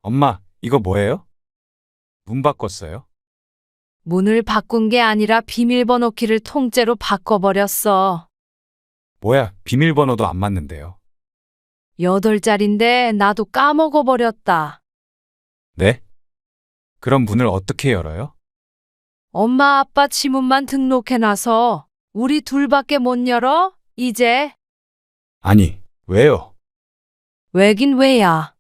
엄마, 이거 뭐예요? 문 바꿨어요? 문을 바꾼 게 아니라 비밀번호 키를 통째로 바꿔버렸어. 뭐야, 비밀번호도 안 맞는데요. 8자리인데 나도 까먹어버렸다. 네? 그럼 문을 어떻게 열어요? 엄마 아빠 지문만 등록해놔서 우리 둘밖에 못 열어? 이제? 아니, 왜요? 왜긴 왜야.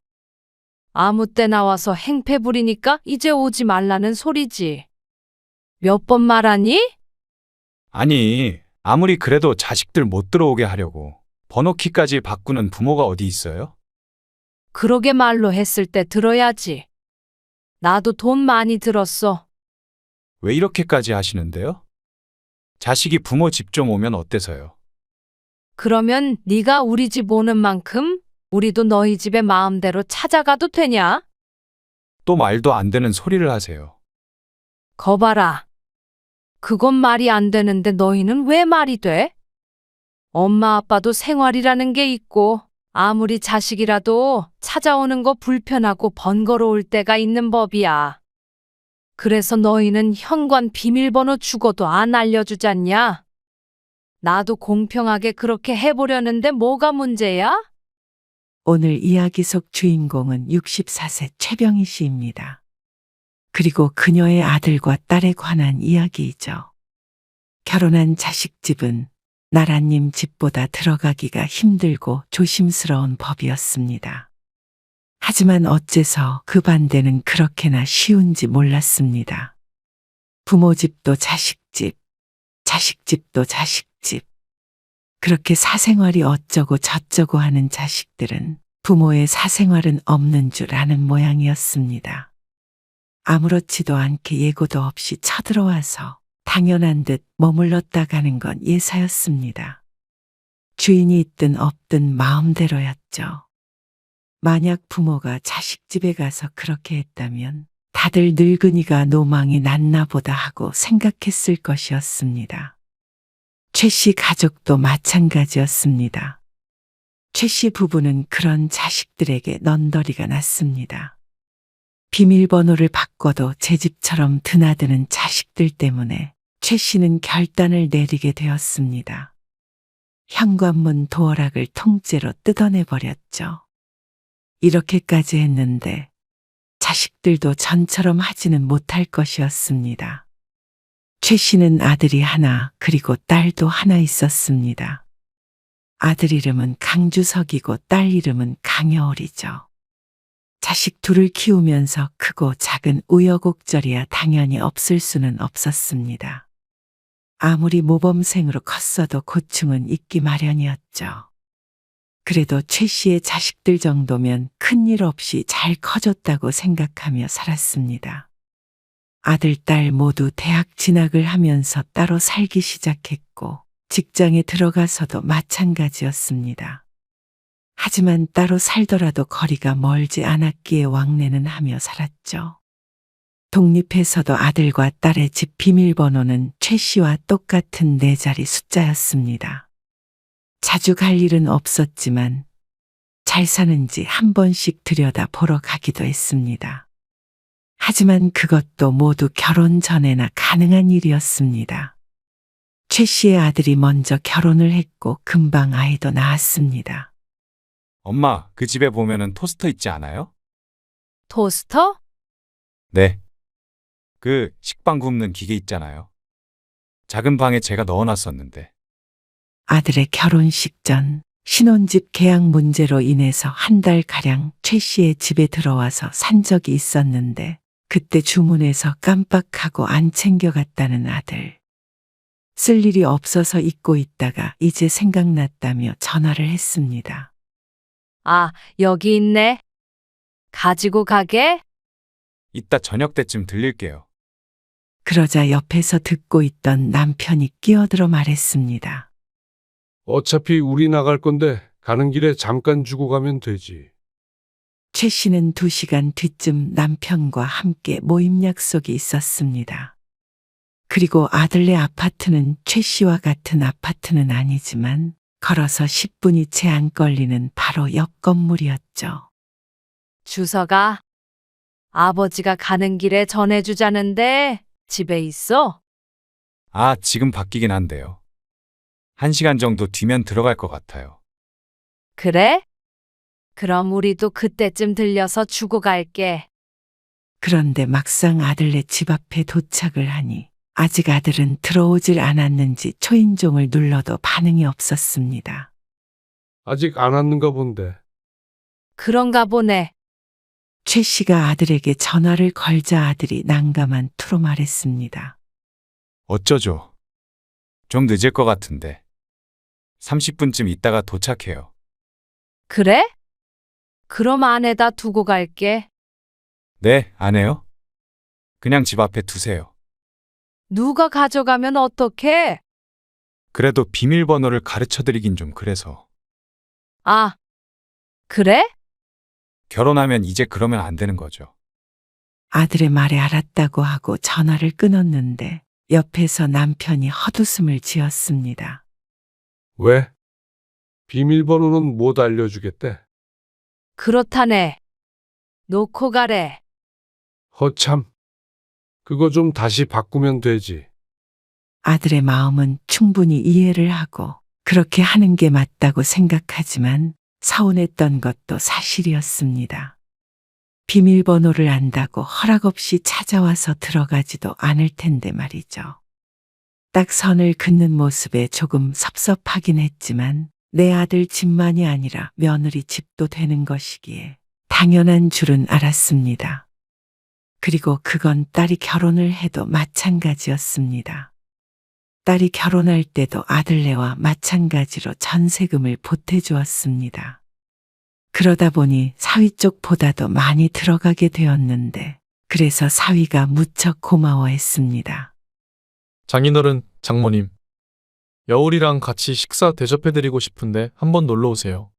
아무 때 나와서 행패 부리니까 이제 오지 말라는 소리지. 몇 번 말하니? 아니, 아무리 그래도 자식들 못 들어오게 하려고 번호키까지 바꾸는 부모가 어디 있어요? 그러게 말로 했을 때 들어야지. 나도 돈 많이 들었어. 왜 이렇게까지 하시는데요? 자식이 부모 집 좀 오면 어때서요? 그러면 네가 우리 집 오는 만큼 우리도 너희 집에 마음대로 찾아가도 되냐? 또 말도 안 되는 소리를 하세요. 거봐라. 그건 말이 안 되는데 너희는 왜 말이 돼? 엄마 아빠도 생활이라는 게 있고 아무리 자식이라도 찾아오는 거 불편하고 번거로울 때가 있는 법이야. 그래서 너희는 현관 비밀번호 죽어도 안 알려주잖냐? 나도 공평하게 그렇게 해보려는데 뭐가 문제야? 오늘 이야기 속 주인공은 64세 최병희 씨입니다. 그리고 그녀의 아들과 딸에 관한 이야기이죠. 결혼한 자식집은 나라님 집보다 들어가기가 힘들고 조심스러운 법이었습니다. 하지만 어째서 그 반대는 그렇게나 쉬운지 몰랐습니다. 부모 집도 자식집, 자식집도 자식집. 그렇게 사생활이 어쩌고 저쩌고 하는 자식들은 부모의 사생활은 없는 줄 아는 모양이었습니다. 아무렇지도 않게 예고도 없이 쳐들어와서 당연한 듯 머물렀다 가는 건 예사였습니다. 주인이 있든 없든 마음대로였죠. 만약 부모가 자식 집에 가서 그렇게 했다면 다들 늙은이가 노망이 났나 보다 하고 생각했을 것이었습니다. 최 씨 가족도 마찬가지였습니다. 최 씨 부부는 그런 자식들에게 넌더리가 났습니다. 비밀번호를 바꿔도 제 집처럼 드나드는 자식들 때문에 최 씨는 결단을 내리게 되었습니다. 현관문 도어락을 통째로 뜯어내버렸죠. 이렇게까지 했는데 자식들도 전처럼 하지는 못할 것이었습니다. 최 씨는 아들이 하나 그리고 딸도 하나 있었습니다. 아들 이름은 강주석이고 딸 이름은 강여울이죠. 자식 둘을 키우면서 크고 작은 우여곡절이야 당연히 없을 수는 없었습니다. 아무리 모범생으로 컸어도 고충은 있기 마련이었죠. 그래도 최 씨의 자식들 정도면 큰일 없이 잘 커졌다고 생각하며 살았습니다. 아들, 딸 모두 대학 진학을 하면서 따로 살기 시작했고 직장에 들어가서도 마찬가지였습니다. 하지만 따로 살더라도 거리가 멀지 않았기에 왕래는 하며 살았죠. 독립해서도 아들과 딸의 집 비밀번호는 최 씨와 똑같은 4자리 숫자였습니다. 자주 갈 일은 없었지만 잘 사는지 한 번씩 들여다 보러 가기도 했습니다. 하지만 그것도 모두 결혼 전에나 가능한 일이었습니다. 최 씨의 아들이 먼저 결혼을 했고 금방 아이도 낳았습니다. 엄마, 그 집에 보면은 토스터 있지 않아요? 토스터? 네. 그 식빵 굽는 기계 있잖아요. 작은 방에 제가 넣어놨었는데. 아들의 결혼식 전 신혼집 계약 문제로 인해서 한 달가량 최 씨의 집에 들어와서 산 적이 있었는데 그때 주문해서 깜빡하고 안 챙겨갔다는 아들. 쓸 일이 없어서 잊고 있다가 이제 생각났다며 전화를 했습니다. 아, 여기 있네. 가지고 가게? 이따 저녁 때쯤 들릴게요. 그러자 옆에서 듣고 있던 남편이 끼어들어 말했습니다. 어차피 우리 나갈 건데 가는 길에 잠깐 주고 가면 되지. 최 씨는 2시간 뒤쯤 남편과 함께 모임 약속이 있었습니다. 그리고 아들네 아파트는 최 씨와 같은 아파트는 아니지만 걸어서 10분이 채 안 걸리는 바로 옆 건물이었죠. 주서가 아버지가 가는 길에 전해주자는데 집에 있어? 아, 지금 바뀌긴 한데요. 1시간 정도 뒤면 들어갈 것 같아요. 그래? 그럼 우리도 그때쯤 들려서 주고 갈게. 그런데 막상 아들네 집 앞에 도착을 하니 아직 아들은 들어오질 않았는지 초인종을 눌러도 반응이 없었습니다. 아직 안 왔는가 본데. 그런가 보네. 최 씨가 아들에게 전화를 걸자 아들이 난감한 투로 말했습니다. 어쩌죠? 좀 늦을 것 같은데. 30분쯤 있다가 도착해요. 그래? 그럼 안에다 두고 갈게. 네, 안 해요? 그냥 집 앞에 두세요. 누가 가져가면 어떡해? 그래도 비밀번호를 가르쳐 드리긴 좀 그래서. 아, 그래? 결혼하면 이제 그러면 안 되는 거죠. 아들의 말에 알았다고 하고 전화를 끊었는데 옆에서 남편이 헛웃음을 지었습니다. 왜? 비밀번호는 못 알려주겠대. 그렇다네. 놓고 가래. 허참. 그거 좀 다시 바꾸면 되지. 아들의 마음은 충분히 이해를 하고 그렇게 하는 게 맞다고 생각하지만 서운했던 것도 사실이었습니다. 비밀번호를 안다고 허락 없이 찾아와서 들어가지도 않을 텐데 말이죠. 딱 선을 긋는 모습에 조금 섭섭하긴 했지만 내 아들 집만이 아니라 며느리 집도 되는 것이기에 당연한 줄은 알았습니다. 그리고 그건 딸이 결혼을 해도 마찬가지였습니다. 딸이 결혼할 때도 아들네와 마찬가지로 전세금을 보태주었습니다. 그러다 보니 사위 쪽보다도 많이 들어가게 되었는데 그래서 사위가 무척 고마워했습니다. 장인어른, 장모님. 여울이랑 같이 식사 대접해드리고 싶은데 한번 놀러 오세요.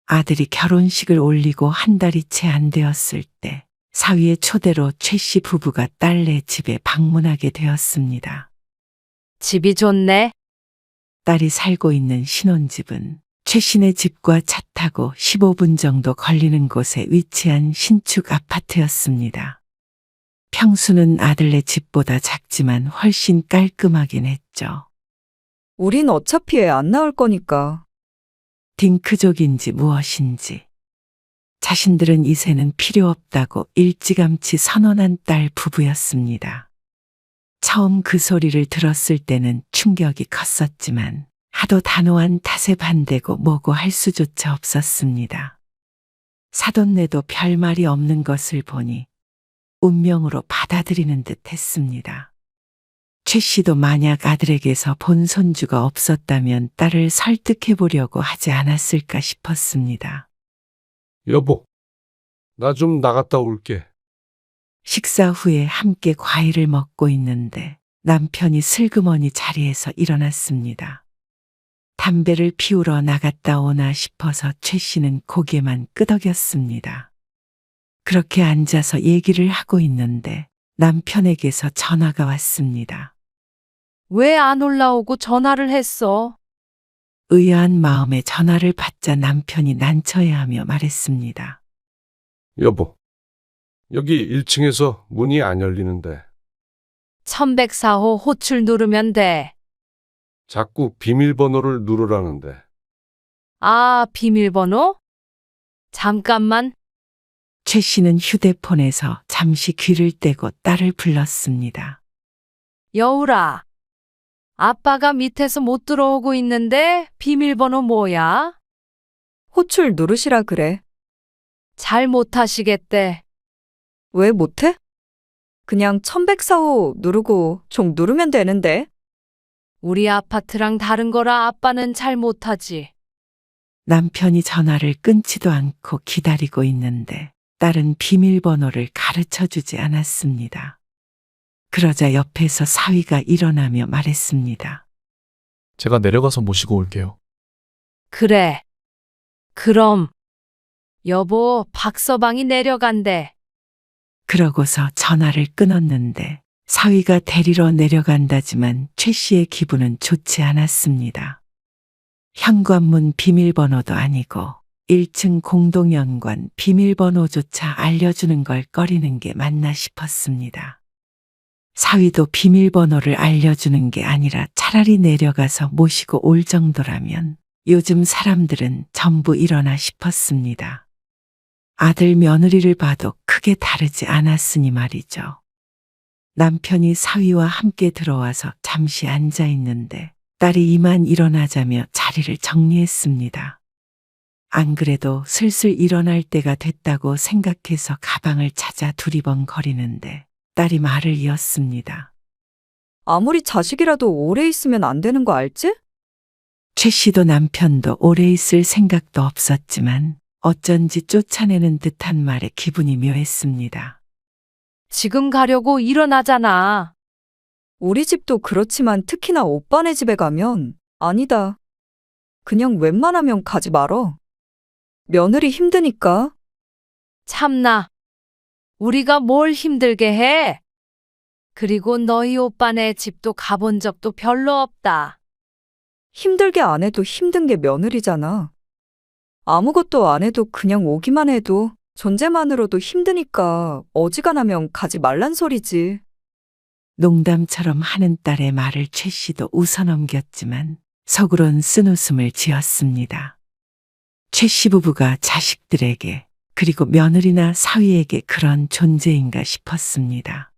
아들이 결혼식을 올리고 한 달이 채 안 되었을 때 사위의 초대로 최 씨 부부가 딸네 집에 방문하게 되었습니다. 집이 좋네. 딸이 살고 있는 신혼집은 최 씨네 집과 차 타고 15분 정도 걸리는 곳에 위치한 신축 아파트였습니다. 평수는 아들네 집보다 작지만 훨씬 깔끔하긴 했죠. 우린 어차피 애 안 낳을 거니까. 딩크족인지 무엇인지. 자신들은 이세는 필요 없다고 일찌감치 선언한 딸 부부였습니다. 처음 그 소리를 들었을 때는 충격이 컸었지만 하도 단호한 탓에 반대고 뭐고 할 수조차 없었습니다. 사돈네도 별말이 없는 것을 보니 운명으로 받아들이는 듯 했습니다. 최 씨도 만약 아들에게서 본 손주가 없었다면 딸을 설득해 보려고 하지 않았을까 싶었습니다. 여보, 나 좀 나갔다 올게. 식사 후에 함께 과일을 먹고 있는데 남편이 슬그머니 자리에서 일어났습니다. 담배를 피우러 나갔다 오나 싶어서 최 씨는 고개만 끄덕였습니다. 그렇게 앉아서 얘기를 하고 있는데 남편에게서 전화가 왔습니다. 왜 안 올라오고 전화를 했어? 의아한 마음에 전화를 받자 남편이 난처해하며 말했습니다. 여보, 여기 1층에서 문이 안 열리는데 1104호 호출 누르면 돼. 자꾸 비밀번호를 누르라는데. 아, 비밀번호? 잠깐만. 최 씨는 휴대폰에서 잠시 귀를 떼고 딸을 불렀습니다. 여울아. 아빠가 밑에서 못 들어오고 있는데 비밀번호 뭐야? 호출 누르시라 그래. 잘 못하시겠대. 왜 못해? 그냥 1104호 누르고 종 누르면 되는데. 우리 아파트랑 다른 거라 아빠는 잘 못하지. 남편이 전화를 끊지도 않고 기다리고 있는데 딸은 비밀번호를 가르쳐 주지 않았습니다. 그러자 옆에서 사위가 일어나며 말했습니다. 제가 내려가서 모시고 올게요. 그래. 그럼. 여보, 박서방이 내려간대. 그러고서 전화를 끊었는데 사위가 데리러 내려간다지만 최 씨의 기분은 좋지 않았습니다. 현관문 비밀번호도 아니고 1층 공동연관 비밀번호조차 알려주는 걸 꺼리는 게 맞나 싶었습니다. 사위도 비밀번호를 알려주는 게 아니라 차라리 내려가서 모시고 올 정도라면 요즘 사람들은 전부 이러나 싶었습니다. 아들 며느리를 봐도 크게 다르지 않았으니 말이죠. 남편이 사위와 함께 들어와서 잠시 앉아 있는데 딸이 이만 일어나자며 자리를 정리했습니다. 안 그래도 슬슬 일어날 때가 됐다고 생각해서 가방을 찾아 두리번거리는데 딸이 말을 이었습니다. 아무리 자식이라도 오래 있으면 안 되는 거 알지? 최 씨도 남편도 오래 있을 생각도 없었지만 어쩐지 쫓아내는 듯한 말에 기분이 묘했습니다. 지금 가려고 일어나잖아. 우리 집도 그렇지만 특히나 오빠네 집에 가면 아니다. 그냥 웬만하면 가지 말어. 며느리 힘드니까. 참나. 우리가 뭘 힘들게 해? 그리고 너희 오빠네 집도 가본 적도 별로 없다. 힘들게 안 해도 힘든 게 며느리잖아. 아무것도 안 해도 그냥 오기만 해도 존재만으로도 힘드니까 어지간하면 가지 말란 소리지. 농담처럼 하는 딸의 말을 최 씨도 웃어넘겼지만 속으론 쓴웃음을 지었습니다. 최 씨 부부가 자식들에게 그리고 며느리나 사위에게 그런 존재인가 싶었습니다.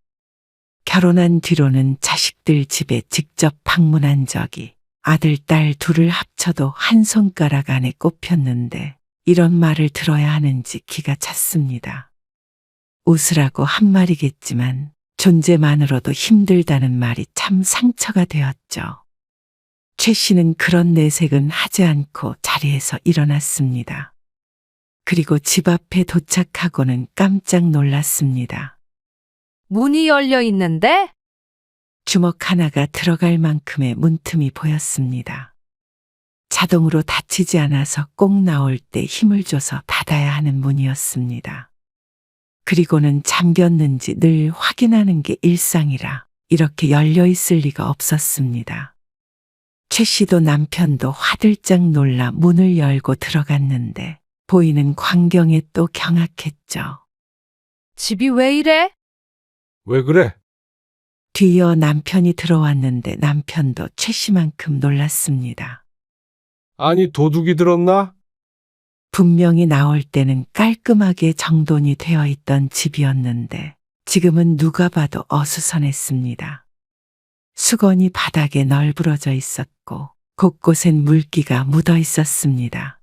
결혼한 뒤로는 자식들 집에 직접 방문한 적이 아들, 딸 둘을 합쳐도 한 손가락 안에 꼽혔는데 이런 말을 들어야 하는지 기가 찼습니다. 웃으라고 한 말이겠지만 존재만으로도 힘들다는 말이 참 상처가 되었죠. 최 씨는 그런 내색은 하지 않고 자리에서 일어났습니다. 그리고 집 앞에 도착하고는 깜짝 놀랐습니다. 문이 열려 있는데? 주먹 하나가 들어갈 만큼의 문틈이 보였습니다. 자동으로 닫히지 않아서 꼭 나올 때 힘을 줘서 닫아야 하는 문이었습니다. 그리고는 잠겼는지 늘 확인하는 게 일상이라 이렇게 열려 있을 리가 없었습니다. 최 씨도 남편도 화들짝 놀라 문을 열고 들어갔는데 보이는 광경에 또 경악했죠. 집이 왜 이래? 왜 그래? 뒤이어 남편이 들어왔는데 남편도 최 씨만큼 놀랐습니다. 아니, 도둑이 들었나? 분명히 나올 때는 깔끔하게 정돈이 되어 있던 집이었는데 지금은 누가 봐도 어수선했습니다. 수건이 바닥에 널브러져 있었고 곳곳엔 물기가 묻어 있었습니다.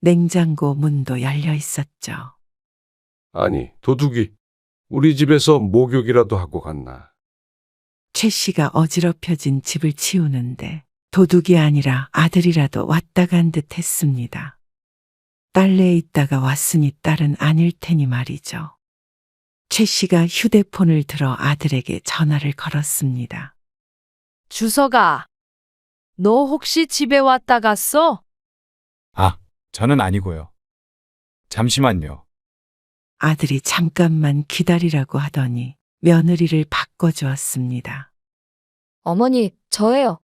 냉장고 문도 열려 있었죠. 아니, 도둑이 우리 집에서 목욕이라도 하고 갔나? 최 씨가 어지럽혀진 집을 치우는데 도둑이 아니라 아들이라도 왔다 간 듯 했습니다. 딸내에 있다가 왔으니 딸은 아닐 테니 말이죠. 최 씨가 휴대폰을 들어 아들에게 전화를 걸었습니다. 주서가, 너 혹시 집에 왔다 갔어? 아, 저는 아니고요. 잠시만요. 아들이 잠깐만 기다리라고 하더니 며느리를 바꿔주었습니다. 어머니, 저예요.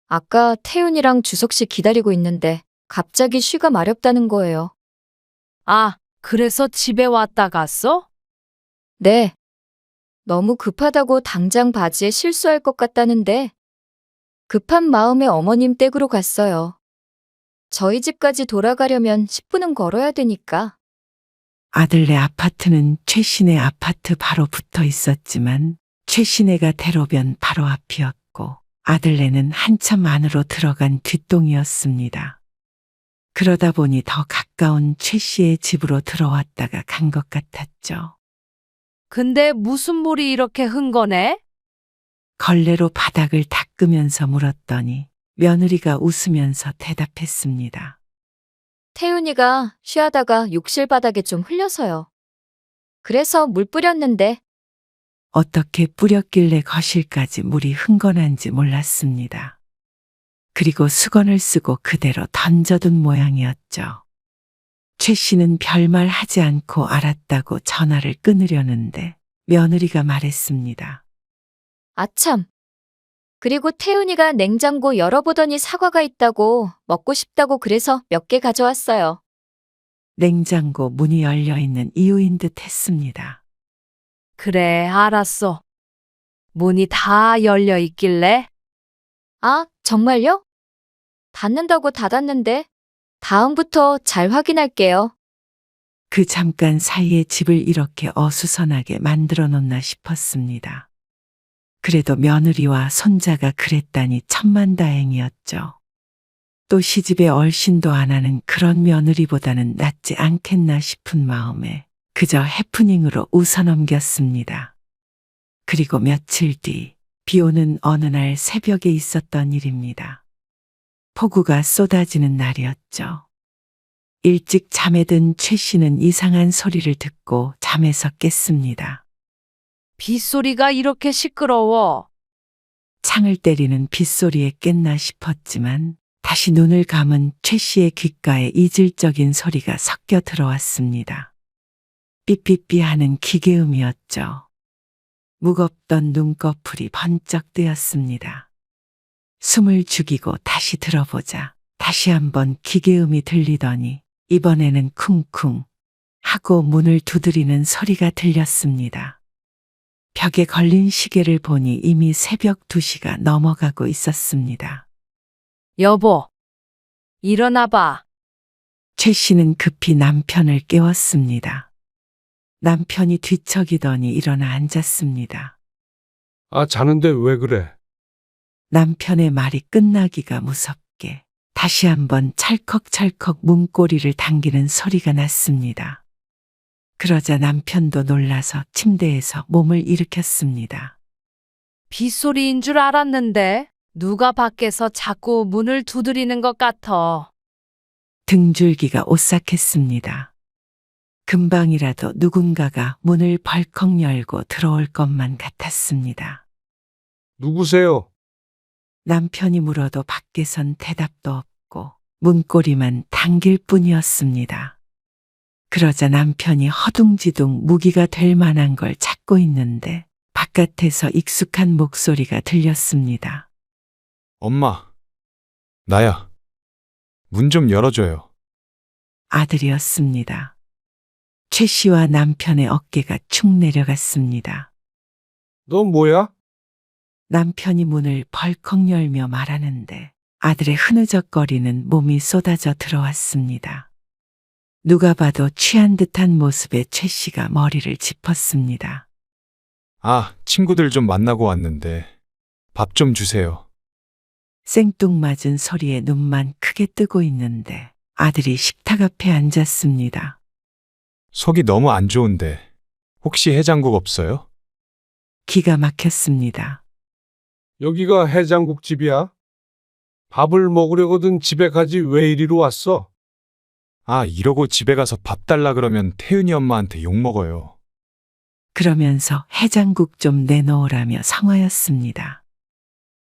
아까 태윤이랑 주석 씨 기다리고 있는데 갑자기 쉬가 마렵다는 거예요. 아, 그래서 집에 왔다 갔어? 네. 너무 급하다고 당장 바지에 실수할 것 같다는데 급한 마음에 어머님 댁으로 갔어요. 저희 집까지 돌아가려면 10분은 걸어야 되니까. 아들네 아파트는 최신의 아파트 바로 붙어 있었지만 최신애가 대로변 바로 앞이었고 아들네는 한참 안으로 들어간 뒷동이었습니다. 그러다 보니 더 가까운 최 씨의 집으로 들어왔다가 간 것 같았죠. 근데 무슨 물이 이렇게 흥건해? 걸레로 바닥을 닦으면서 물었더니 며느리가 웃으면서 대답했습니다. 태윤이가 쉬하다가 욕실 바닥에 좀 흘려서요. 그래서 물 뿌렸는데 어떻게 뿌렸길래 거실까지 물이 흥건한지 몰랐습니다. 그리고 수건을 쓰고 그대로 던져둔 모양이었죠. 최 씨는 별말 하지 않고 알았다고 전화를 끊으려는데 며느리가 말했습니다. 아참, 그리고 태윤이가 냉장고 열어보더니 사과가 있다고 먹고 싶다고 그래서 몇 개 가져왔어요. 냉장고 문이 열려 있는 이유인 듯 했습니다. 그래, 알았어. 문이 다 열려 있길래 아, 정말요? 닫는다고 닫았는데 다음부터 잘 확인할게요. 그 잠깐 사이에 집을 이렇게 어수선하게 만들어 놓나 싶었습니다. 그래도 며느리와 손자가 그랬다니 천만다행이었죠. 또 시집에 얼씬도 안 하는 그런 며느리보다는 낫지 않겠나 싶은 마음에 그저 해프닝으로 웃어넘겼습니다. 그리고 며칠 뒤 비 오는 어느 날 새벽에 있었던 일입니다. 폭우가 쏟아지는 날이었죠. 일찍 잠에 든 최 씨는 이상한 소리를 듣고 잠에서 깼습니다. 빗소리가 이렇게 시끄러워. 창을 때리는 빗소리에 깼나 싶었지만 다시 눈을 감은 최 씨의 귓가에 이질적인 소리가 섞여 들어왔습니다. 삐삐삐 하는 기계음이었죠. 무겁던 눈꺼풀이 번쩍 뜨였습니다. 숨을 죽이고 다시 들어보자 다시 한번 기계음이 들리더니 이번에는 쿵쿵 하고 문을 두드리는 소리가 들렸습니다. 벽에 걸린 시계를 보니 이미 새벽 2시가 넘어가고 있었습니다. 여보, 일어나봐. 최 씨는 급히 남편을 깨웠습니다. 남편이 뒤척이더니 일어나 앉았습니다. 아, 자는데 왜 그래? 남편의 말이 끝나기가 무섭게 다시 한번 찰컥찰컥 문고리를 당기는 소리가 났습니다. 그러자 남편도 놀라서 침대에서 몸을 일으켰습니다. 빗소리인 줄 알았는데 누가 밖에서 자꾸 문을 두드리는 것 같아. 등줄기가 오싹했습니다. 금방이라도 누군가가 문을 벌컥 열고 들어올 것만 같았습니다. 누구세요? 남편이 물어도 밖에선 대답도 없고 문고리만 당길 뿐이었습니다. 그러자 남편이 허둥지둥 무기가 될 만한 걸 찾고 있는데 바깥에서 익숙한 목소리가 들렸습니다. 엄마, 나야. 문 좀 열어줘요. 아들이었습니다. 최 씨와 남편의 어깨가 축 내려갔습니다. 너 뭐야? 남편이 문을 벌컥 열며 말하는데 아들의 흐느적거리는 몸이 쏟아져 들어왔습니다. 누가 봐도 취한 듯한 모습에 최 씨가 머리를 짚었습니다. 아, 친구들 좀 만나고 왔는데 밥 좀 주세요. 생뚱맞은 소리에 눈만 크게 뜨고 있는데 아들이 식탁 앞에 앉았습니다. 속이 너무 안 좋은데 혹시 해장국 없어요? 기가 막혔습니다. 여기가 해장국집이야? 밥을 먹으려거든 집에 가지 왜 이리로 왔어? 아, 이러고 집에 가서 밥 달라 그러면 태은이 엄마한테 욕먹어요. 그러면서 해장국 좀 내놓으라며 성화였습니다.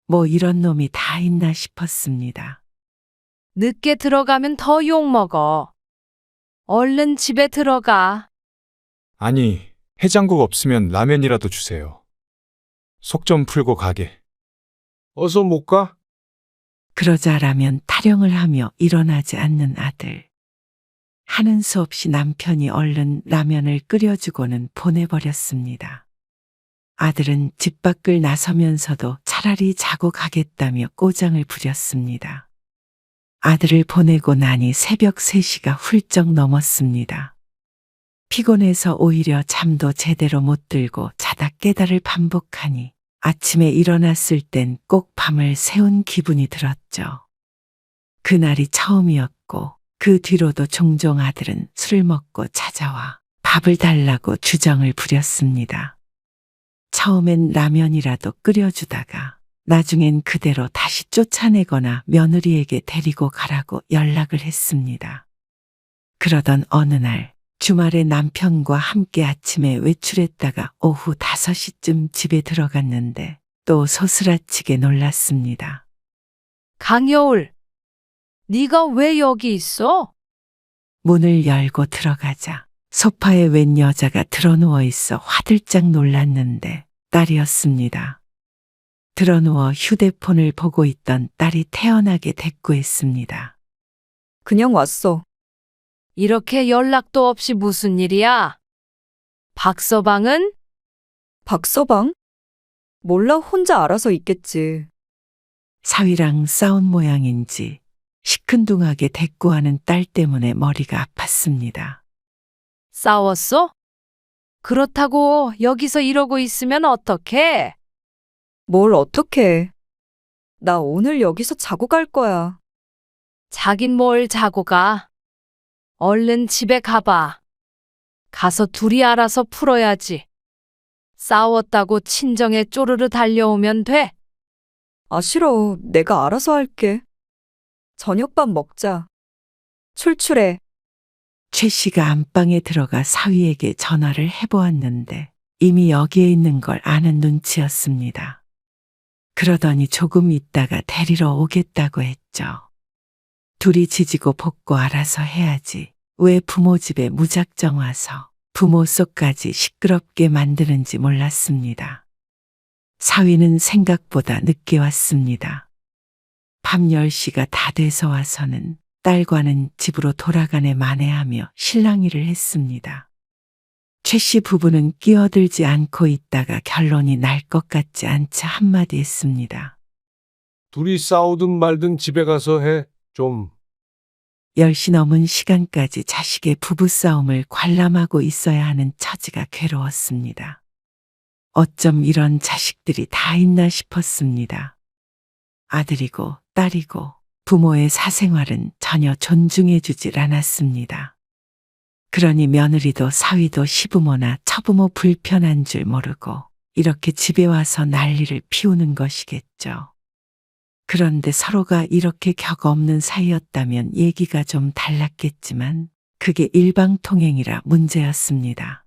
뭐 이런 놈이 다 있나 싶었습니다. 늦게 들어가면 더 욕먹어. 얼른 집에 들어가. 아니, 해장국 없으면 라면이라도 주세요. 속 좀 풀고 가게. 어서 못 가? 그러자라면 타령을 하며 일어나지 않는 아들. 하는 수 없이 남편이 얼른 라면을 끓여주고는 보내버렸습니다. 아들은 집 밖을 나서면서도 차라리 자고 가겠다며 꼬장을 부렸습니다. 아들을 보내고 나니 새벽 3시가 훌쩍 넘었습니다. 피곤해서 오히려 잠도 제대로 못 들고 자다 깨달을 반복하니 아침에 일어났을 땐 꼭 밤을 새운 기분이 들었죠. 그날이 처음이었고 그 뒤로도 종종 아들은 술을 먹고 찾아와 밥을 달라고 주정을 부렸습니다. 처음엔 라면이라도 끓여주다가 나중엔 그대로 다시 쫓아내거나 며느리에게 데리고 가라고 연락을 했습니다. 그러던 어느 날 주말에 남편과 함께 아침에 외출했다가 오후 5시쯤 집에 들어갔는데 또 소스라치게 놀랐습니다. 강여울, 네가 왜 여기 있어? 문을 열고 들어가자 소파에 웬 여자가 드러누워 있어 화들짝 놀랐는데 딸이었습니다. 드러누워 휴대폰을 보고 있던 딸이 태연하게 대꾸했습니다. 그냥 왔어. 이렇게 연락도 없이 무슨 일이야? 박서방은? 박서방? 몰라, 혼자 알아서 있겠지. 사위랑 싸운 모양인지 시큰둥하게 대꾸하는 딸 때문에 머리가 아팠습니다. 싸웠어? 그렇다고 여기서 이러고 있으면 어떡해? 뭘 어떡해. 나 오늘 여기서 자고 갈 거야. 자긴 뭘 자고 가. 얼른 집에 가봐. 가서 둘이 알아서 풀어야지. 싸웠다고 친정에 쪼르르 달려오면 돼. 아, 싫어. 내가 알아서 할게. 저녁밥 먹자. 출출해. 최 씨가 안방에 들어가 사위에게 전화를 해보았는데 이미 여기에 있는 걸 아는 눈치였습니다. 그러더니 조금 있다가 데리러 오겠다고 했죠. 둘이 지지고 볶고 알아서 해야지. 왜 부모 집에 무작정 와서 부모 속까지 시끄럽게 만드는지 몰랐습니다. 사위는 생각보다 늦게 왔습니다. 밤 10시가 다 돼서 와서는 딸과는 집으로 돌아가네 마네하며 실랑이를 했습니다. 최 씨 부부는 끼어들지 않고 있다가 결론이 날 것 같지 않자 한마디 했습니다. 둘이 싸우든 말든 집에 가서 해. 좀. 10시 넘은 시간까지 자식의 부부싸움을 관람하고 있어야 하는 처지가 괴로웠습니다. 어쩜 이런 자식들이 다 있나 싶었습니다. 아들이고 딸이고 부모의 사생활은 전혀 존중해주질 않았습니다. 그러니 며느리도 사위도 시부모나 처부모 불편한 줄 모르고 이렇게 집에 와서 난리를 피우는 것이겠죠. 그런데 서로가 이렇게 격 없는 사이였다면 얘기가 좀 달랐겠지만 그게 일방통행이라 문제였습니다.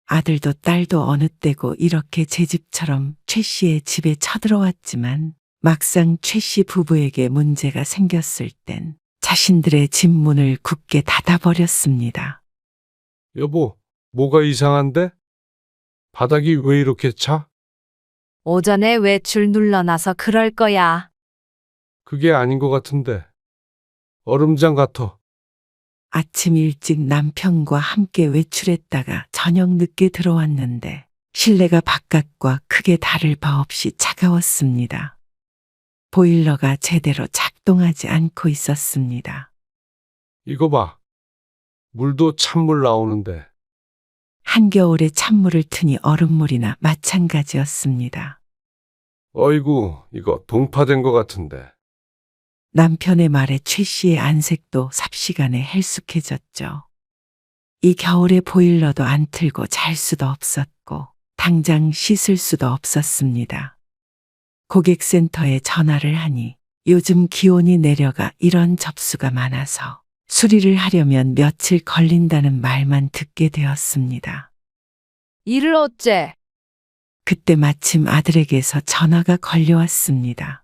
아들도 딸도 어느 때고 이렇게 제 집처럼 최 씨의 집에 쳐들어왔지만 막상 최 씨 부부에게 문제가 생겼을 땐 자신들의 집 문을 굳게 닫아버렸습니다. 여보, 뭐가 이상한데? 바닥이 왜 이렇게 차? 오전에 외출 눌러놔서 그럴 거야. 그게 아닌 것 같은데. 얼음장 같아. 아침 일찍 남편과 함께 외출했다가 저녁 늦게 들어왔는데 실내가 바깥과 크게 다를 바 없이 차가웠습니다. 보일러가 제대로 작동하지 않고 있었습니다. 이거 봐. 물도 찬물 나오는데. 한겨울에 찬물을 트니 얼음물이나 마찬가지였습니다. 어이구, 이거 동파된 것 같은데. 남편의 말에 최 씨의 안색도 삽시간에 헬쑥해졌죠. 이 겨울에 보일러도 안 틀고 잘 수도 없었고 당장 씻을 수도 없었습니다. 고객센터에 전화를 하니 요즘 기온이 내려가 이런 접수가 많아서 수리를 하려면 며칠 걸린다는 말만 듣게 되었습니다. 일을 어째? 그때 마침 아들에게서 전화가 걸려왔습니다.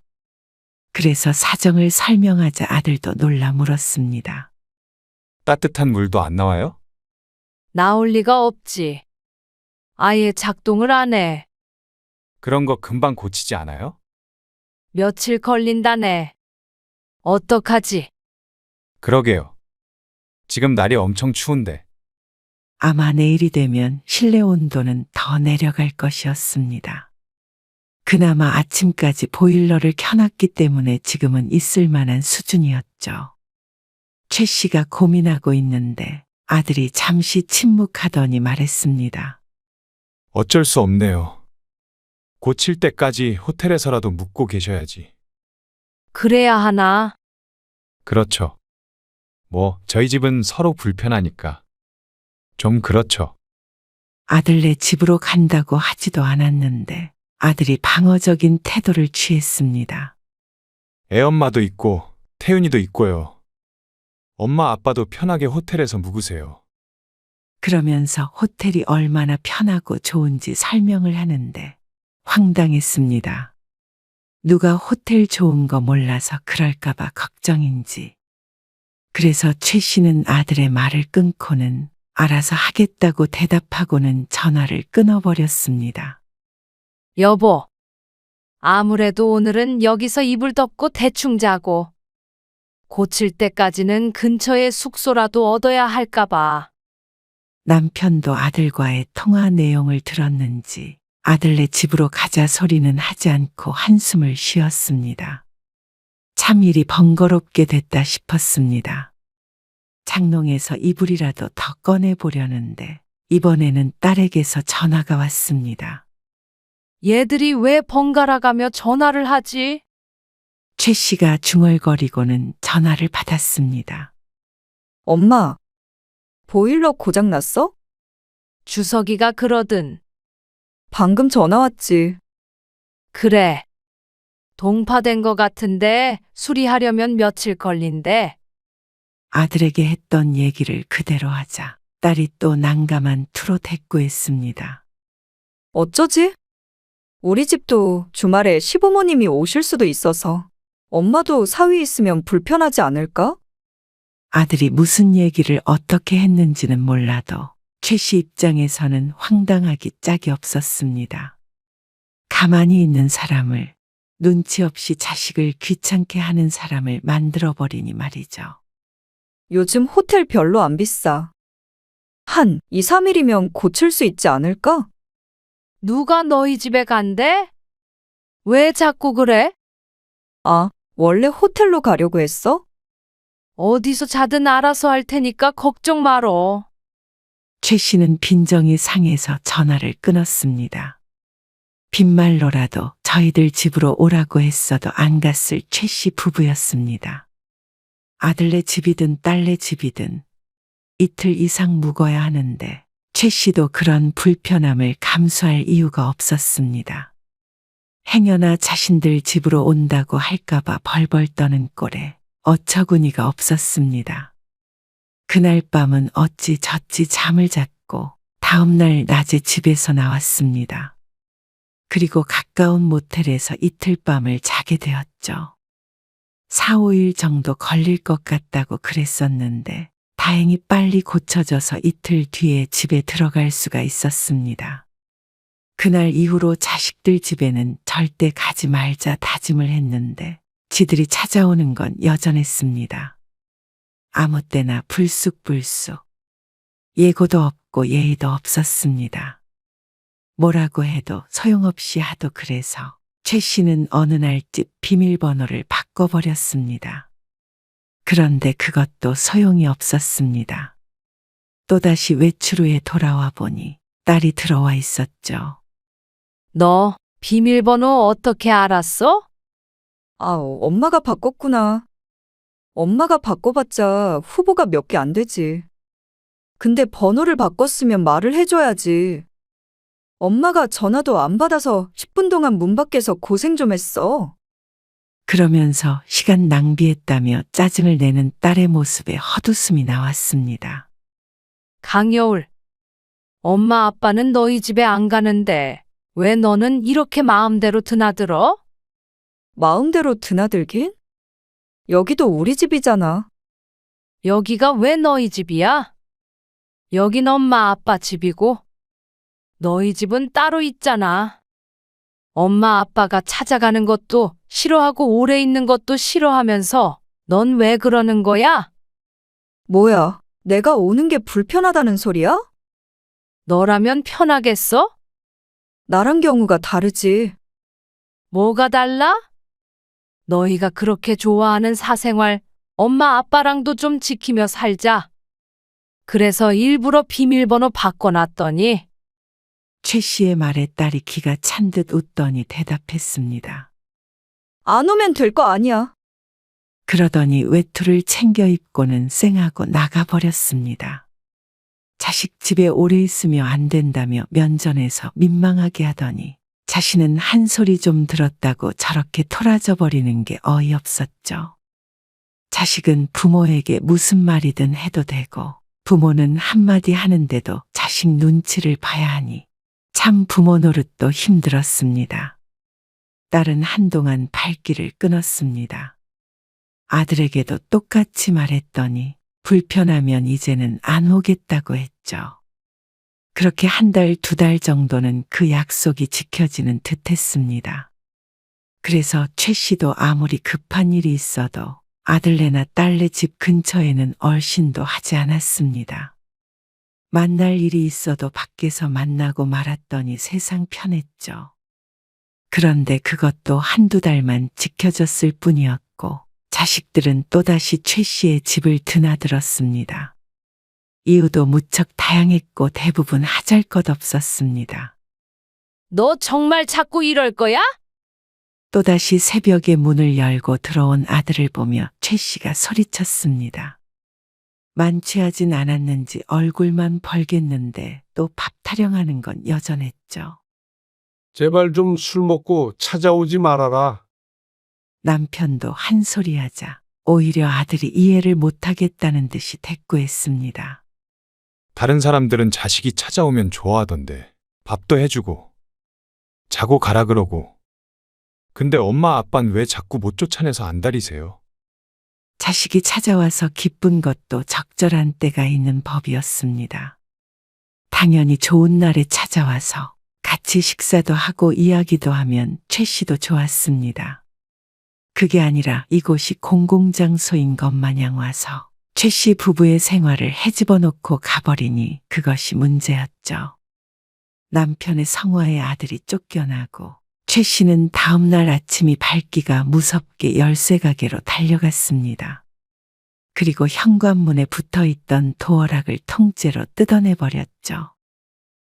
그래서 사정을 설명하자 아들도 놀라 물었습니다. 따뜻한 물도 안 나와요? 나올 리가 없지. 아예 작동을 안 해. 그런 거 금방 고치지 않아요? 며칠 걸린다네. 어떡하지? 그러게요. 지금 날이 엄청 추운데. 아마 내일이 되면 실내 온도는 더 내려갈 것이었습니다. 그나마 아침까지 보일러를 켜놨기 때문에 지금은 있을 만한 수준이었죠. 최 씨가 고민하고 있는데 아들이 잠시 침묵하더니 말했습니다. 어쩔 수 없네요. 고칠 때까지 호텔에서라도 묵고 계셔야지. 그래야 하나? 그렇죠. 뭐, 저희 집은 서로 불편하니까. 좀 그렇죠. 아들네 집으로 간다고 하지도 않았는데 아들이 방어적인 태도를 취했습니다. 애엄마도 있고, 태윤이도 있고요. 엄마 아빠도 편하게 호텔에서 묵으세요. 그러면서 호텔이 얼마나 편하고 좋은지 설명을 하는데 황당했습니다. 누가 호텔 좋은 거 몰라서 그럴까봐 걱정인지. 그래서 최 씨는 아들의 말을 끊고는 알아서 하겠다고 대답하고는 전화를 끊어버렸습니다. 여보, 아무래도 오늘은 여기서 이불 덮고 대충 자고 고칠 때까지는 근처에 숙소라도 얻어야 할까봐. 남편도 아들과의 통화 내용을 들었는지 아들네 집으로 가자 소리는 하지 않고 한숨을 쉬었습니다. 참 일이 번거롭게 됐다 싶었습니다. 장롱에서 이불이라도 더 꺼내보려는데 이번에는 딸에게서 전화가 왔습니다. 얘들이 왜 번갈아가며 전화를 하지? 최 씨가 중얼거리고는 전화를 받았습니다. 엄마, 보일러 고장 났어? 주석이가 그러든. 방금 전화 왔지. 그래. 동파된 거 같은데 수리하려면 며칠 걸린대. 아들에게 했던 얘기를 그대로 하자 딸이 또 난감한 투로 대꾸했습니다. 어쩌지? 우리 집도 주말에 시부모님이 오실 수도 있어서 엄마도 사위 있으면 불편하지 않을까? 아들이 무슨 얘기를 어떻게 했는지는 몰라도 최 씨 입장에서는 황당하기 짝이 없었습니다. 가만히 있는 사람을, 눈치 없이 자식을 귀찮게 하는 사람을 만들어버리니 말이죠. 요즘 호텔 별로 안 비싸. 한 2, 3일이면 고칠 수 있지 않을까? 누가 너희 집에 간대? 왜 자꾸 그래? 아, 원래 호텔로 가려고 했어? 어디서 자든 알아서 할 테니까 걱정 말어. 최 씨는 빈정이 상해서 전화를 끊었습니다. 빈말로라도 저희들 집으로 오라고 했어도 안 갔을 최 씨 부부였습니다. 아들네 집이든 딸네 집이든 이틀 이상 묵어야 하는데 최 씨도 그런 불편함을 감수할 이유가 없었습니다. 행여나 자신들 집으로 온다고 할까봐 벌벌 떠는 꼴에 어처구니가 없었습니다. 그날 밤은 어찌저찌 잠을 잤고 다음날 낮에 집에서 나왔습니다. 그리고 가까운 모텔에서 이틀 밤을 자게 되었죠. 4, 5일 정도 걸릴 것 같다고 그랬었는데 다행히 빨리 고쳐져서 이틀 뒤에 집에 들어갈 수가 있었습니다. 그날 이후로 자식들 집에는 절대 가지 말자 다짐을 했는데 지들이 찾아오는 건 여전했습니다. 아무 때나 불쑥불쑥. 예고도 없고 예의도 없었습니다. 뭐라고 해도 소용없이 하도 그래서 최 씨는 어느 날 집 비밀번호를 바꿔버렸습니다. 그런데 그것도 소용이 없었습니다. 또다시 외출 후에 돌아와 보니 딸이 들어와 있었죠. 너 비밀번호 어떻게 알았어? 아, 엄마가 바꿨구나. 엄마가 바꿔봤자 후보가 몇 개 안 되지. 근데 번호를 바꿨으면 말을 해줘야지. 엄마가 전화도 안 받아서 10분 동안 문 밖에서 고생 좀 했어. 그러면서 시간 낭비했다며 짜증을 내는 딸의 모습에 헛웃음이 나왔습니다. 강여울. 엄마 아빠는 너희 집에 안 가는데 왜 너는 이렇게 마음대로 드나들어? 마음대로 드나들긴? 여기도 우리 집이잖아. 여기가 왜 너희 집이야? 여긴 엄마 아빠 집이고 너희 집은 따로 있잖아. 엄마 아빠가 찾아가는 것도 싫어하고 오래 있는 것도 싫어하면서 넌 왜 그러는 거야? 뭐야, 내가 오는 게 불편하다는 소리야? 너라면 편하겠어? 나랑 경우가 다르지. 뭐가 달라? 너희가 그렇게 좋아하는 사생활 엄마 아빠랑도 좀 지키며 살자. 그래서 일부러 비밀번호 바꿔놨더니 최 씨의 말에 딸이 기가 찬 듯 웃더니 대답했습니다. 안 오면 될 거 아니야. 그러더니 외투를 챙겨 입고는 쌩하고 나가버렸습니다. 자식 집에 오래 있으며 안 된다며 면전에서 민망하게 하더니 자신은 한 소리 좀 들었다고 저렇게 토라져 버리는 게 어이없었죠. 자식은 부모에게 무슨 말이든 해도 되고 부모는 한마디 하는데도 자식 눈치를 봐야 하니 참 부모 노릇도 힘들었습니다. 딸은 한동안 발길을 끊었습니다. 아들에게도 똑같이 말했더니 불편하면 이제는 안 오겠다고 했죠. 그렇게 한 달, 2달 정도는 그 약속이 지켜지는 듯 했습니다. 그래서 최 씨도 아무리 급한 일이 있어도 아들네나 딸네 집 근처에는 얼씬도 하지 않았습니다. 만날 일이 있어도 밖에서 만나고 말았더니 세상 편했죠. 그런데 그것도 한두 달만 지켜졌을 뿐이었고 자식들은 또다시 최 씨의 집을 드나들었습니다. 이유도 무척 다양했고 대부분 하잘것없었습니다. 너 정말 자꾸 이럴 거야? 또다시 새벽에 문을 열고 들어온 아들을 보며 최 씨가 소리쳤습니다. 만취하진 않았는지 얼굴만 벌겠는데 또 밥 타령하는 건 여전했죠. 제발 좀 술 먹고 찾아오지 말아라. 남편도 한 소리 하자 오히려 아들이 이해를 못하겠다는 듯이 대꾸했습니다. 다른 사람들은 자식이 찾아오면 좋아하던데 밥도 해주고 자고 가라 그러고. 근데 엄마 아빠는 왜 자꾸 못 쫓아내서 안달이세요? 자식이 찾아와서 기쁜 것도 적절한 때가 있는 법이었습니다. 당연히 좋은 날에 찾아와서 같이 식사도 하고 이야기도 하면 최 씨도 좋았습니다. 그게 아니라 이곳이 공공장소인 것 마냥 와서 최 씨 부부의 생활을 헤집어 놓고 가버리니 그것이 문제였죠. 남편의 성화의 아들이 쫓겨나고 최 씨는 다음 날 아침이 밝기가 무섭게 열쇠가게로 달려갔습니다. 그리고 현관문에 붙어있던 도어락을 통째로 뜯어내버렸죠.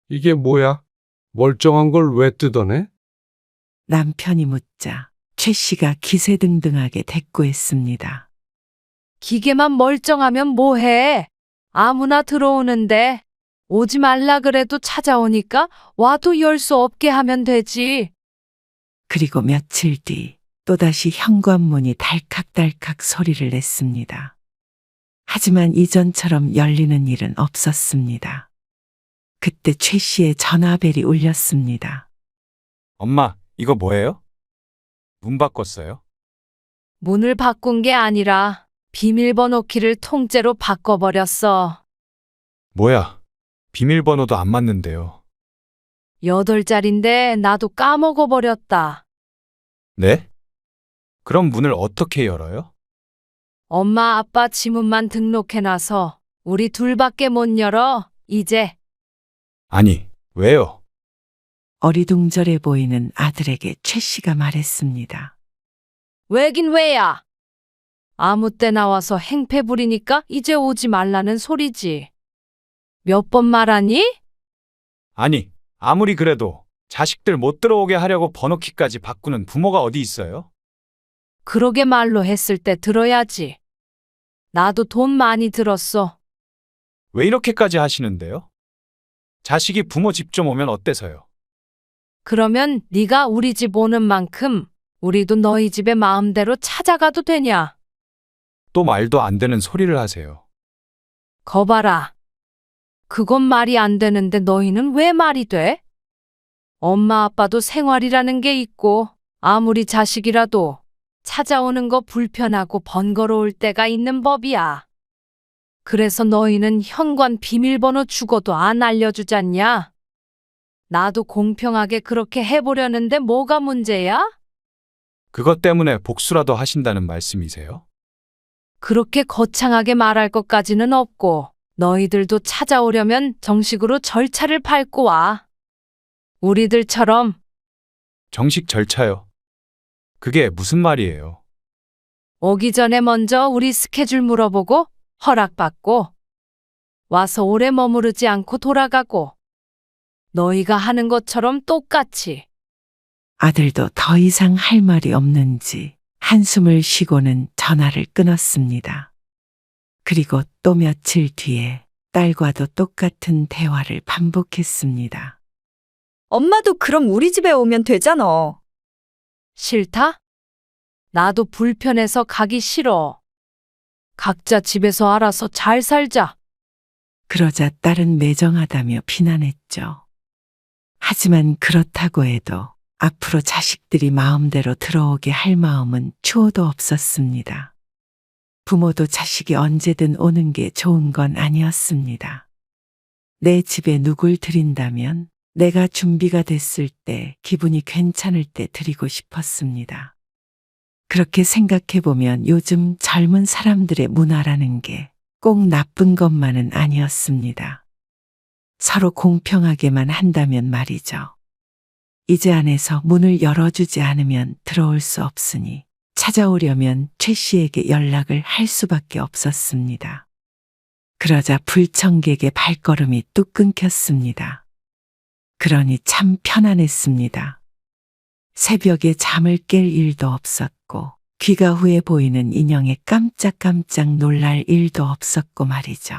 이게 뭐야? 멀쩡한 걸 왜 뜯어내? 남편이 묻자 최 씨가 기세등등하게 대꾸했습니다. 기계만 멀쩡하면 뭐해? 아무나 들어오는데 오지 말라 그래도 찾아오니까 와도 열 수 없게 하면 되지. 그리고 며칠 뒤 또다시 현관문이 달칵달칵 소리를 냈습니다. 하지만 이전처럼 열리는 일은 없었습니다. 그때 최 씨의 전화벨이 울렸습니다. 엄마, 이거 뭐예요? 문 바꿨어요? 문을 바꾼 게 아니라 비밀번호 키를 통째로 바꿔버렸어. 뭐야? 비밀번호도 안 맞는데요. 8자리인데 나도 까먹어버렸다. 네? 그럼 문을 어떻게 열어요? 엄마 아빠 지문만 등록해놔서 우리 둘밖에 못 열어. 이제. 아니, 왜요? 어리둥절해 보이는 아들에게 최 씨가 말했습니다. 왜긴 왜야? 아무 때 나와서 행패 부리니까 이제 오지 말라는 소리지. 몇 번 말하니? 아니, 아무리 그래도 자식들 못 들어오게 하려고 번호키까지 바꾸는 부모가 어디 있어요? 그러게 말로 했을 때 들어야지. 나도 돈 많이 들었어. 왜 이렇게까지 하시는데요? 자식이 부모 집 좀 오면 어때서요? 그러면 네가 우리 집 오는 만큼 우리도 너희 집에 마음대로 찾아가도 되냐? 또 말도 안 되는 소리를 하세요. 거봐라. 그건 말이 안 되는데 너희는 왜 말이 돼? 엄마 아빠도 생활이라는 게 있고 아무리 자식이라도 찾아오는 거 불편하고 번거로울 때가 있는 법이야. 그래서 너희는 현관 비밀번호 죽어도 안 알려주잖냐? 나도 공평하게 그렇게 해보려는데 뭐가 문제야? 그것 때문에 복수라도 하신다는 말씀이세요? 그렇게 거창하게 말할 것까지는 없고 너희들도 찾아오려면 정식으로 절차를 밟고 와. 우리들처럼. 정식 절차요. 그게 무슨 말이에요? 오기 전에 먼저 우리 스케줄 물어보고 허락받고 와서 오래 머무르지 않고 돌아가고 너희가 하는 것처럼 똑같이. 아들도 더 이상 할 말이 없는지 한숨을 쉬고는 전화를 끊었습니다. 그리고 또 며칠 뒤에 딸과도 똑같은 대화를 반복했습니다. 엄마도 그럼 우리 집에 오면 되잖아. 싫다? 나도 불편해서 가기 싫어. 각자 집에서 알아서 잘 살자. 그러자 딸은 매정하다며 비난했죠. 하지만 그렇다고 해도 앞으로 자식들이 마음대로 들어오게 할 마음은 추호도 없었습니다. 부모도 자식이 언제든 오는 게 좋은 건 아니었습니다. 내 집에 누굴 들인다면 내가 준비가 됐을 때, 기분이 괜찮을 때 드리고 싶었습니다. 그렇게 생각해보면 요즘 젊은 사람들의 문화라는 게 꼭 나쁜 것만은 아니었습니다. 서로 공평하게만 한다면 말이죠. 이제 안에서 문을 열어주지 않으면 들어올 수 없으니 찾아오려면 최 씨에게 연락을 할 수밖에 없었습니다. 그러자 불청객의 발걸음이 뚝 끊겼습니다. 그러니 참 편안했습니다. 새벽에 잠을 깰 일도 없었고 귀가 후에 보이는 인형에 깜짝깜짝 놀랄 일도 없었고 말이죠.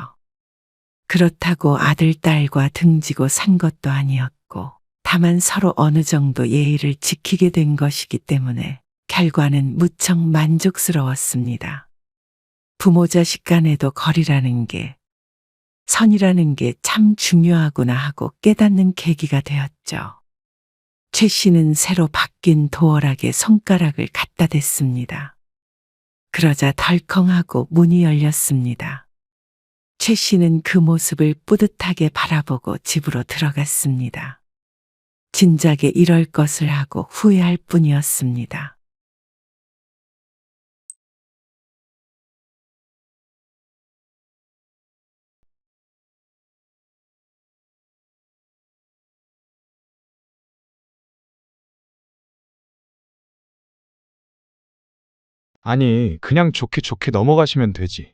그렇다고 아들, 딸과 등지고 산 것도 아니었고 다만 서로 어느 정도 예의를 지키게 된 것이기 때문에 결과는 무척 만족스러웠습니다. 부모 자식 간에도 거리라는 게, 선이라는 게 참 중요하구나 하고 깨닫는 계기가 되었죠. 최 씨는 새로 바뀐 도어락에 손가락을 갖다 댔습니다. 그러자 덜컹하고 문이 열렸습니다. 최 씨는 그 모습을 뿌듯하게 바라보고 집으로 들어갔습니다. 진작에 이럴 것을 하고 후회할 뿐이었습니다. 아니, 그냥 좋게 좋게 넘어가시면 되지.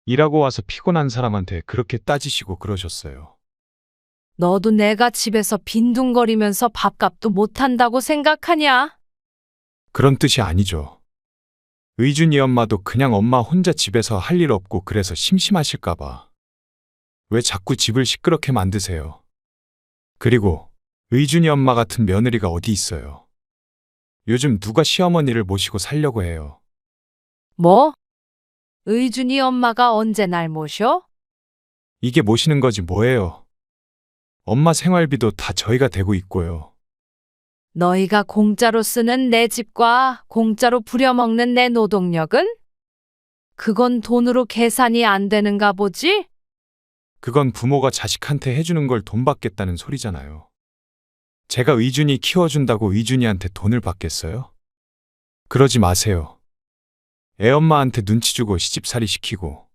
일하고 와서 피곤한 사람한테 그렇게 따지시고 그러셨어요. 너도 내가 집에서 빈둥거리면서 밥값도 못한다고 생각하냐? 그런 뜻이 아니죠. 의준이 엄마도 그냥 엄마 혼자 집에서 할 일 없고 그래서 심심하실까봐. 왜 자꾸 집을 시끄럽게 만드세요? 그리고 의준이 엄마 같은 며느리가 어디 있어요? 요즘 누가 시어머니를 모시고 살려고 해요? 뭐? 의준이 엄마가 언제 날 모셔? 이게 모시는 거지 뭐예요? 엄마 생활비도 다 저희가 대고 있고요. 너희가 공짜로 쓰는 내 집과 공짜로 부려먹는 내 노동력은? 그건 돈으로 계산이 안 되는가 보지? 그건 부모가 자식한테 해주는 걸 돈 받겠다는 소리잖아요. 제가 의준이 키워준다고 의준이한테 돈을 받겠어요? 그러지 마세요. 애엄마한테 눈치 주고 시집살이 시키고.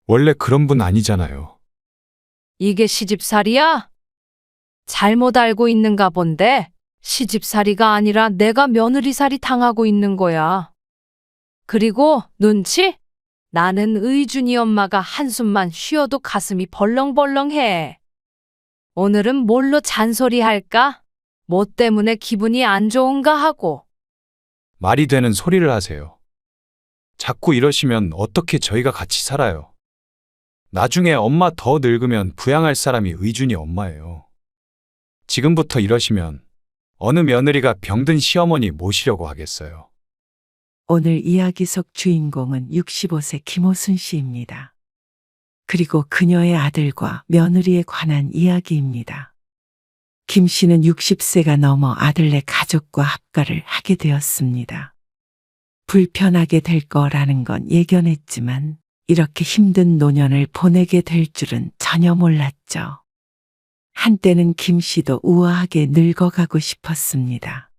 원래 그런 분 아니잖아요. 이게 시집살이야? 잘못 알고 있는가 본데 시집살이가 아니라 내가 며느리살이 당하고 있는 거야. 그리고 눈치? 나는 의준이 엄마가 한숨만 쉬어도 가슴이 벌렁벌렁해. 오늘은 뭘로 잔소리할까? 뭐 때문에 기분이 안 좋은가 하고. 말이 되는 소리를 하세요. 자꾸 이러시면 어떻게 저희가 같이 살아요? 나중에 엄마 더 늙으면 부양할 사람이 의준이 엄마예요. 지금부터 이러시면 어느 며느리가 병든 시어머니 모시려고 하겠어요. 오늘 이야기 속 주인공은 65세 김호순 씨입니다. 그리고 그녀의 아들과 며느리에 관한 이야기입니다. 김 씨는 60세가 넘어 아들네 가족과 합가를 하게 되었습니다. 불편하게 될 거라는 건 예견했지만 이렇게 힘든 노년을 보내게 될 줄은 전혀 몰랐죠. 한때는 김 씨도 우아하게 늙어가고 싶었습니다.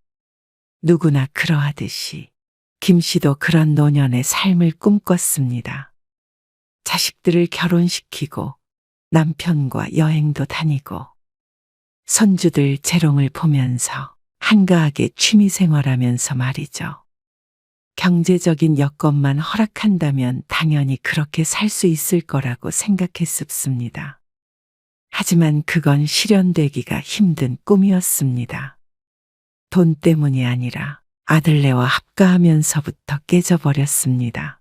누구나 그러하듯이 김 씨도 그런 노년의 삶을 꿈꿨습니다. 자식들을 결혼시키고 남편과 여행도 다니고 손주들 재롱을 보면서 한가하게 취미생활하면서 말이죠. 경제적인 여건만 허락한다면 당연히 그렇게 살 수 있을 거라고 생각했습니다. 하지만 그건 실현되기가 힘든 꿈이었습니다. 돈 때문이 아니라 아들네와 합가하면서부터 깨져버렸습니다.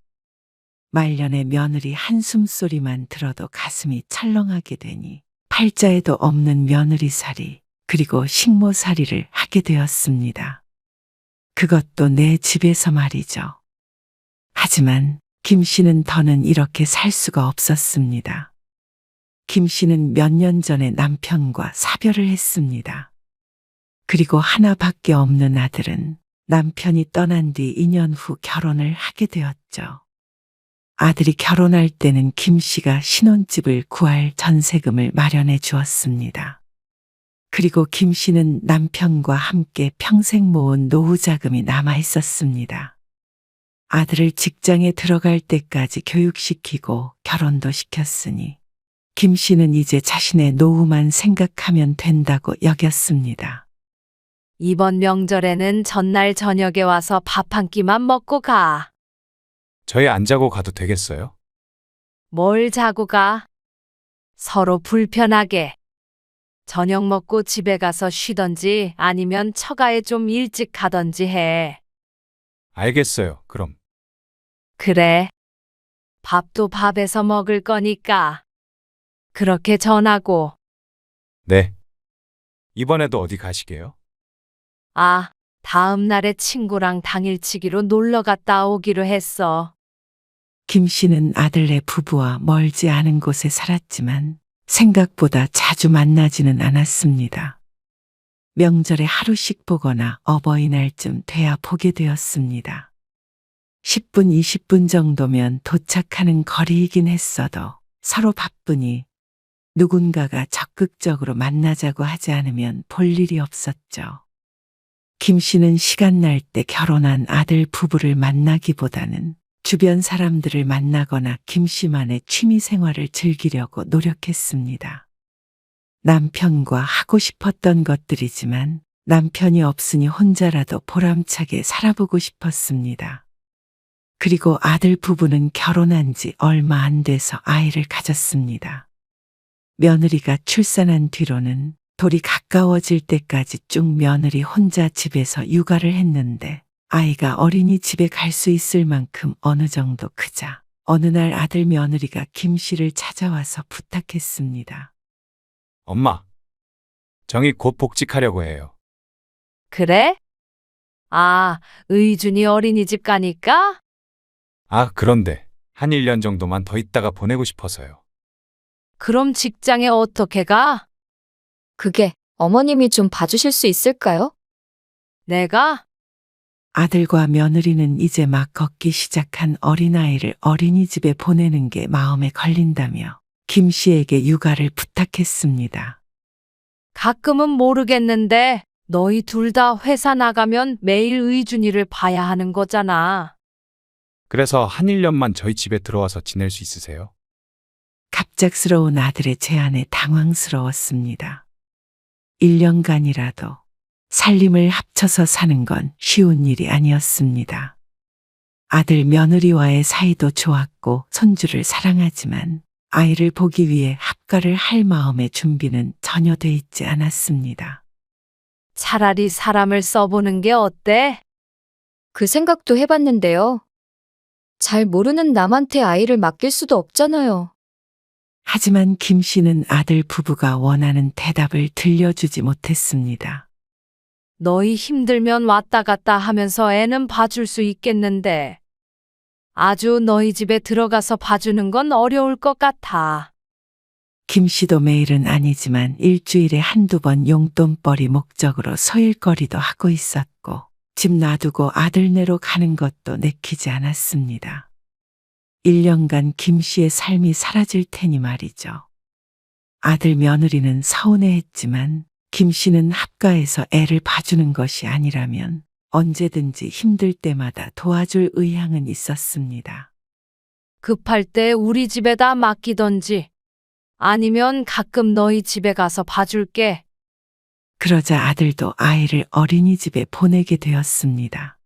말년에 며느리 한숨소리만 들어도 가슴이 철렁하게 되니 팔자에도 없는 며느리살이 그리고 식모살이를 하게 되었습니다. 그것도 내 집에서 말이죠. 하지만 김 씨는 더는 이렇게 살 수가 없었습니다. 김 씨는 몇 년 전에 남편과 사별을 했습니다. 그리고 하나밖에 없는 아들은 남편이 떠난 뒤 2년 후 결혼을 하게 되었죠. 아들이 결혼할 때는 김 씨가 신혼집을 구할 전세금을 마련해 주었습니다. 그리고 김 씨는 남편과 함께 평생 모은 노후 자금이 남아 있었습니다. 아들을 직장에 들어갈 때까지 교육시키고 결혼도 시켰으니 김 씨는 이제 자신의 노후만 생각하면 된다고 여겼습니다. 이번 명절에는 전날 저녁에 와서 밥 한 끼만 먹고 가. 저희 안 자고 가도 되겠어요? 뭘 자고 가? 서로 불편하게. 저녁 먹고 집에 가서 쉬던지 아니면 처가에 좀 일찍 가던지 해. 알겠어요. 그럼. 그래. 밥도 밥에서 먹을 거니까. 그렇게 전하고. 네. 이번에도 어디 가시게요? 아, 다음 날에 친구랑 당일치기로 놀러 갔다 오기로 했어. 김 씨는 아들네 부부와 멀지 않은 곳에 살았지만 생각보다 자주 만나지는 않았습니다. 명절에 하루씩 보거나 어버이날쯤 돼야 보게 되었습니다. 10분, 20분 정도면 도착하는 거리이긴 했어도 서로 바쁘니 누군가가 적극적으로 만나자고 하지 않으면 볼 일이 없었죠. 김 씨는 시간 날 때 결혼한 아들 부부를 만나기보다는 주변 사람들을 만나거나 김 씨만의 취미 생활을 즐기려고 노력했습니다. 남편과 하고 싶었던 것들이지만 남편이 없으니 혼자라도 보람차게 살아보고 싶었습니다. 그리고 아들 부부는 결혼한 지 얼마 안 돼서 아이를 가졌습니다. 며느리가 출산한 뒤로는 돌이 가까워질 때까지 쭉 며느리 혼자 집에서 육아를 했는데 아이가 어린이집에 갈 수 있을 만큼 어느 정도 크자 어느 날 아들 며느리가 김 씨를 찾아와서 부탁했습니다. 엄마. 정이 곧 복직하려고 해요. 그래? 아, 의준이 어린이집 가니까? 아, 그런데 한 1년 정도만 더 있다가 보내고 싶어서요. 그럼 직장에 어떻게 가? 그게 어머님이 좀 봐주실 수 있을까요? 내가? 아들과 며느리는 이제 막 걷기 시작한 어린아이를 어린이집에 보내는 게 마음에 걸린다며 김 씨에게 육아를 부탁했습니다. 가끔은 모르겠는데 너희 둘 다 회사 나가면 매일 의준이를 봐야 하는 거잖아. 그래서 한 1년만 저희 집에 들어와서 지낼 수 있으세요? 갑작스러운 아들의 제안에 당황스러웠습니다. 1년간이라도 살림을 합쳐서 사는 건 쉬운 일이 아니었습니다. 아들 며느리와의 사이도 좋았고 손주를 사랑하지만 아이를 보기 위해 합가를 할 마음의 준비는 전혀 돼 있지 않았습니다. 차라리 사람을 써보는 게 어때? 그 생각도 해봤는데요. 잘 모르는 남한테 아이를 맡길 수도 없잖아요. 하지만 김 씨는 아들 부부가 원하는 대답을 들려주지 못했습니다. 너희 힘들면 왔다 갔다 하면서 애는 봐줄 수 있겠는데 아주 너희 집에 들어가서 봐주는 건 어려울 것 같아. 김 씨도 매일은 아니지만 일주일에 한두 번 용돈벌이 목적으로 소일거리도 하고 있었고 집 놔두고 아들네로 가는 것도 내키지 않았습니다. 1년간 김 씨의 삶이 사라질 테니 말이죠. 아들 며느리는 서운해했지만 김 씨는 합가해서 애를 봐주는 것이 아니라면 언제든지 힘들 때마다 도와줄 의향은 있었습니다. 급할 때 우리 집에다 맡기던지 아니면 가끔 너희 집에 가서 봐줄게. 그러자 아들도 아이를 어린이집에 보내게 되었습니다.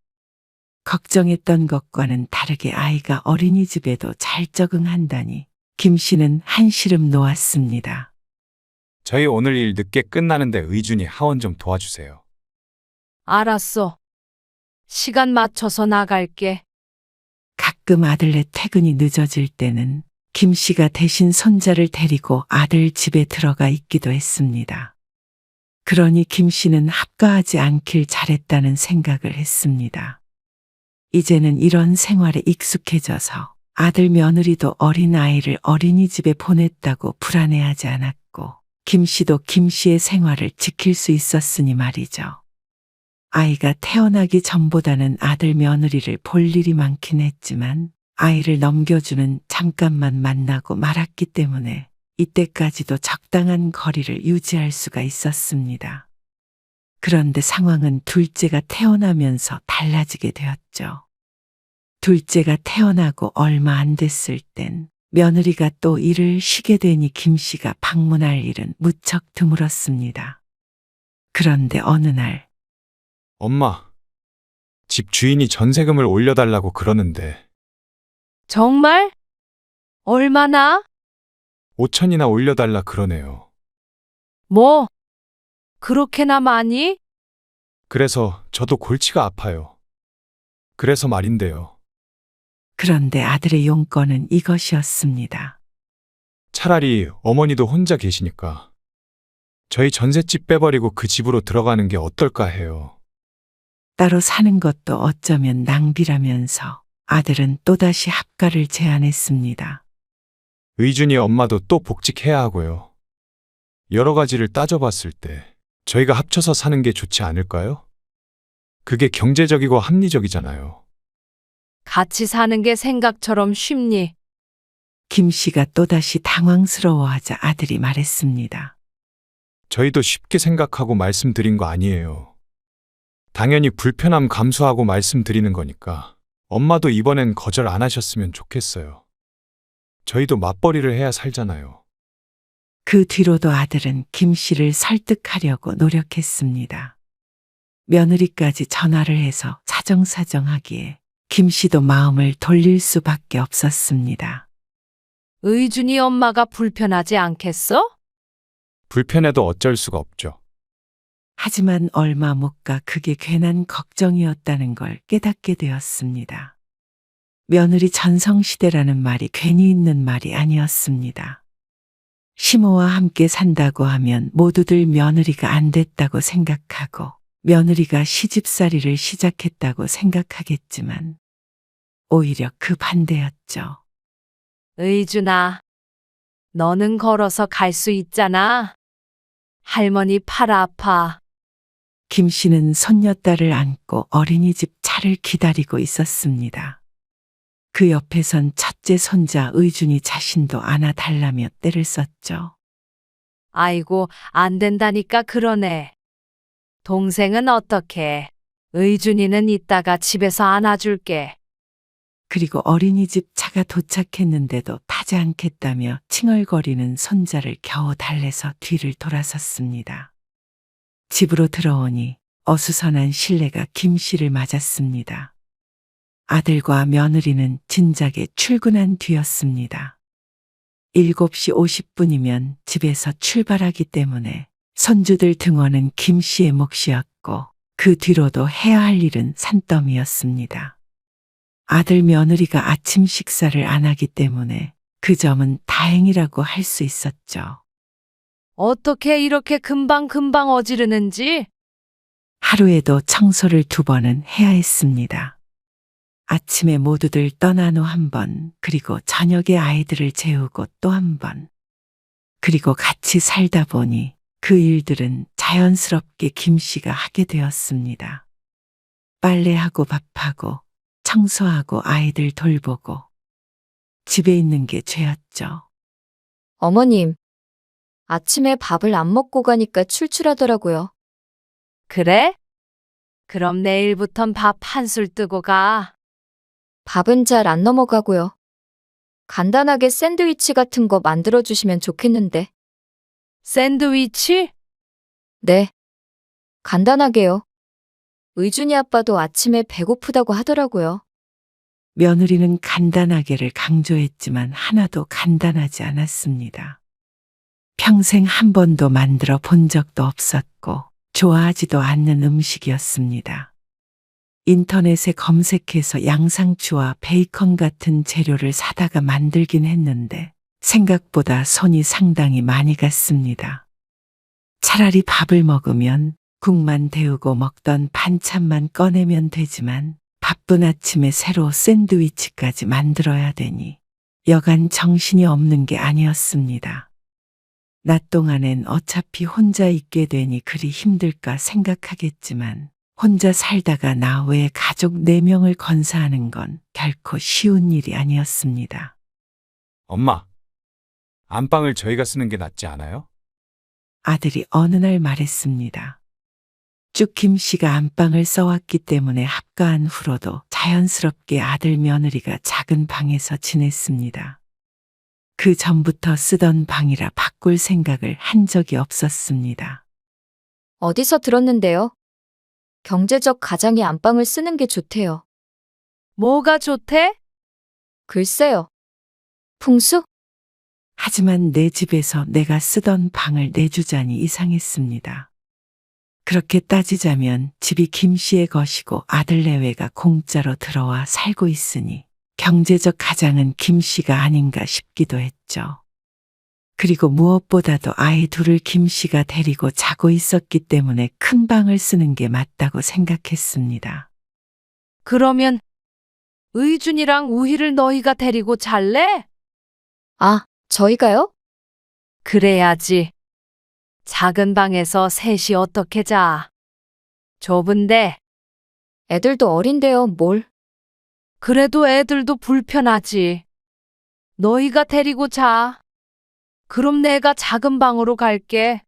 걱정했던 것과는 다르게 아이가 어린이집에도 잘 적응한다니 김 씨는 한시름 놓았습니다. 저희 오늘 일 늦게 끝나는데 의준이 하원 좀 도와주세요. 알았어. 시간 맞춰서 나갈게. 가끔 아들네 퇴근이 늦어질 때는 김 씨가 대신 손자를 데리고 아들 집에 들어가 있기도 했습니다. 그러니 김 씨는 합가하지 않길 잘했다는 생각을 했습니다. 이제는 이런 생활에 익숙해져서 아들 며느리도 어린 아이를 어린이집에 보냈다고 불안해하지 않았고 김 씨도 김 씨의 생활을 지킬 수 있었으니 말이죠. 아이가 태어나기 전보다는 아들 며느리를 볼 일이 많긴 했지만 아이를 넘겨주는 잠깐만 만나고 말았기 때문에 이때까지도 적당한 거리를 유지할 수가 있었습니다. 그런데 상황은 둘째가 태어나면서 달라지게 되었죠. 둘째가 태어나고 얼마 안 됐을 땐 며느리가 또 일을 쉬게 되니 김 씨가 방문할 일은 무척 드물었습니다. 그런데 어느 날 엄마, 집 주인이 전세금을 올려달라고 그러는데 정말? 얼마나? 5천이나 올려달라 그러네요. 뭐? 그렇게나 많이? 그래서 저도 골치가 아파요. 그래서 말인데요. 그런데 아들의 용건은 이것이었습니다. 차라리 어머니도 혼자 계시니까 저희 전셋집 빼버리고 그 집으로 들어가는 게 어떨까 해요. 따로 사는 것도 어쩌면 낭비라면서 아들은 또다시 합가를 제안했습니다. 의준이 엄마도 또 복직해야 하고요. 여러 가지를 따져봤을 때 저희가 합쳐서 사는 게 좋지 않을까요? 그게 경제적이고 합리적이잖아요. 같이 사는 게 생각처럼 쉽니? 김 씨가 또다시 당황스러워하자 아들이 말했습니다. 저희도 쉽게 생각하고 말씀드린 거 아니에요. 당연히 불편함 감수하고 말씀드리는 거니까 엄마도 이번엔 거절 안 하셨으면 좋겠어요. 저희도 맞벌이를 해야 살잖아요. 그 뒤로도 아들은 김 씨를 설득하려고 노력했습니다. 며느리까지 전화를 해서 사정사정하기에 김 씨도 마음을 돌릴 수밖에 없었습니다. 의준이 엄마가 불편하지 않겠어? 불편해도 어쩔 수가 없죠. 하지만 얼마 못 가 그게 괜한 걱정이었다는 걸 깨닫게 되었습니다. 며느리 전성시대라는 말이 괜히 있는 말이 아니었습니다. 시모와 함께 산다고 하면 모두들 며느리가 안 됐다고 생각하고 며느리가 시집살이를 시작했다고 생각하겠지만 오히려 그 반대였죠. 의준아, 너는 걸어서 갈 수 있잖아. 할머니 팔 아파. 김 씨는 손녀딸을 안고 어린이집 차를 기다리고 있었습니다. 그 옆에선 첫째 손자 의준이 자신도 안아달라며 떼를 썼죠. 아이고, 안 된다니까 그러네. 동생은 어떻게? 의준이는 이따가 집에서 안아줄게. 그리고 어린이집 차가 도착했는데도 타지 않겠다며 칭얼거리는 손자를 겨우 달래서 뒤를 돌아섰습니다. 집으로 들어오니 어수선한 실내가 김 씨를 맞았습니다. 아들과 며느리는 진작에 출근한 뒤였습니다. 7시 50분이면 집에서 출발하기 때문에 손주들 등원은 김 씨의 몫이었고 그 뒤로도 해야 할 일은 산더미였습니다. 아들 며느리가 아침 식사를 안 하기 때문에 그 점은 다행이라고 할 수 있었죠. 어떻게 이렇게 금방금방 어지르는지? 하루에도 청소를 2번은 해야 했습니다. 아침에 모두들 떠난 후 1번, 그리고 저녁에 아이들을 재우고 또 1번. 그리고 같이 살다 보니 그 일들은 자연스럽게 김 씨가 하게 되었습니다. 빨래하고 밥하고 청소하고 아이들 돌보고 집에 있는 게 죄였죠. 어머님, 아침에 밥을 안 먹고 가니까 출출하더라고요. 그래? 그럼 내일부턴 밥 한술 뜨고 가. 밥은 잘 안 넘어가고요. 간단하게 샌드위치 같은 거 만들어주시면 좋겠는데. 샌드위치? 네. 간단하게요. 의준이 아빠도 아침에 배고프다고 하더라고요. 며느리는 간단하게를 강조했지만 하나도 간단하지 않았습니다. 평생 한 번도 만들어 본 적도 없었고 좋아하지도 않는 음식이었습니다. 인터넷에 검색해서 양상추와 베이컨 같은 재료를 사다가 만들긴 했는데 생각보다 손이 상당히 많이 갔습니다. 차라리 밥을 먹으면 국만 데우고 먹던 반찬만 꺼내면 되지만 바쁜 아침에 새로 샌드위치까지 만들어야 되니 여간 정신이 없는 게 아니었습니다. 낮 동안엔 어차피 혼자 있게 되니 그리 힘들까 생각하겠지만 혼자 살다가 나 외에 가족 4명을 건사하는 건 결코 쉬운 일이 아니었습니다. 엄마, 안방을 저희가 쓰는 게 낫지 않아요? 아들이 어느 날 말했습니다. 쭉 김 씨가 안방을 써왔기 때문에 합가한 후로도 자연스럽게 아들 며느리가 작은 방에서 지냈습니다. 그 전부터 쓰던 방이라 바꿀 생각을 한 적이 없었습니다. 어디서 들었는데요? 경제적 가장이 안방을 쓰는 게 좋대요. 뭐가 좋대? 글쎄요. 풍수? 하지만 내 집에서 내가 쓰던 방을 내주자니 이상했습니다. 그렇게 따지자면 집이 김 씨의 것이고 아들 내외가 공짜로 들어와 살고 있으니 경제적 가장은 김 씨가 아닌가 싶기도 했죠. 그리고 무엇보다도 아이 둘을 김 씨가 데리고 자고 있었기 때문에 큰 방을 쓰는 게 맞다고 생각했습니다. 그러면 의준이랑 우희를 너희가 데리고 잘래? 아, 저희가요? 그래야지. 작은 방에서 셋이 어떻게 자? 좁은데. 애들도 어린데요, 뭘. 그래도 애들도 불편하지. 너희가 데리고 자. 그럼 내가 작은 방으로 갈게.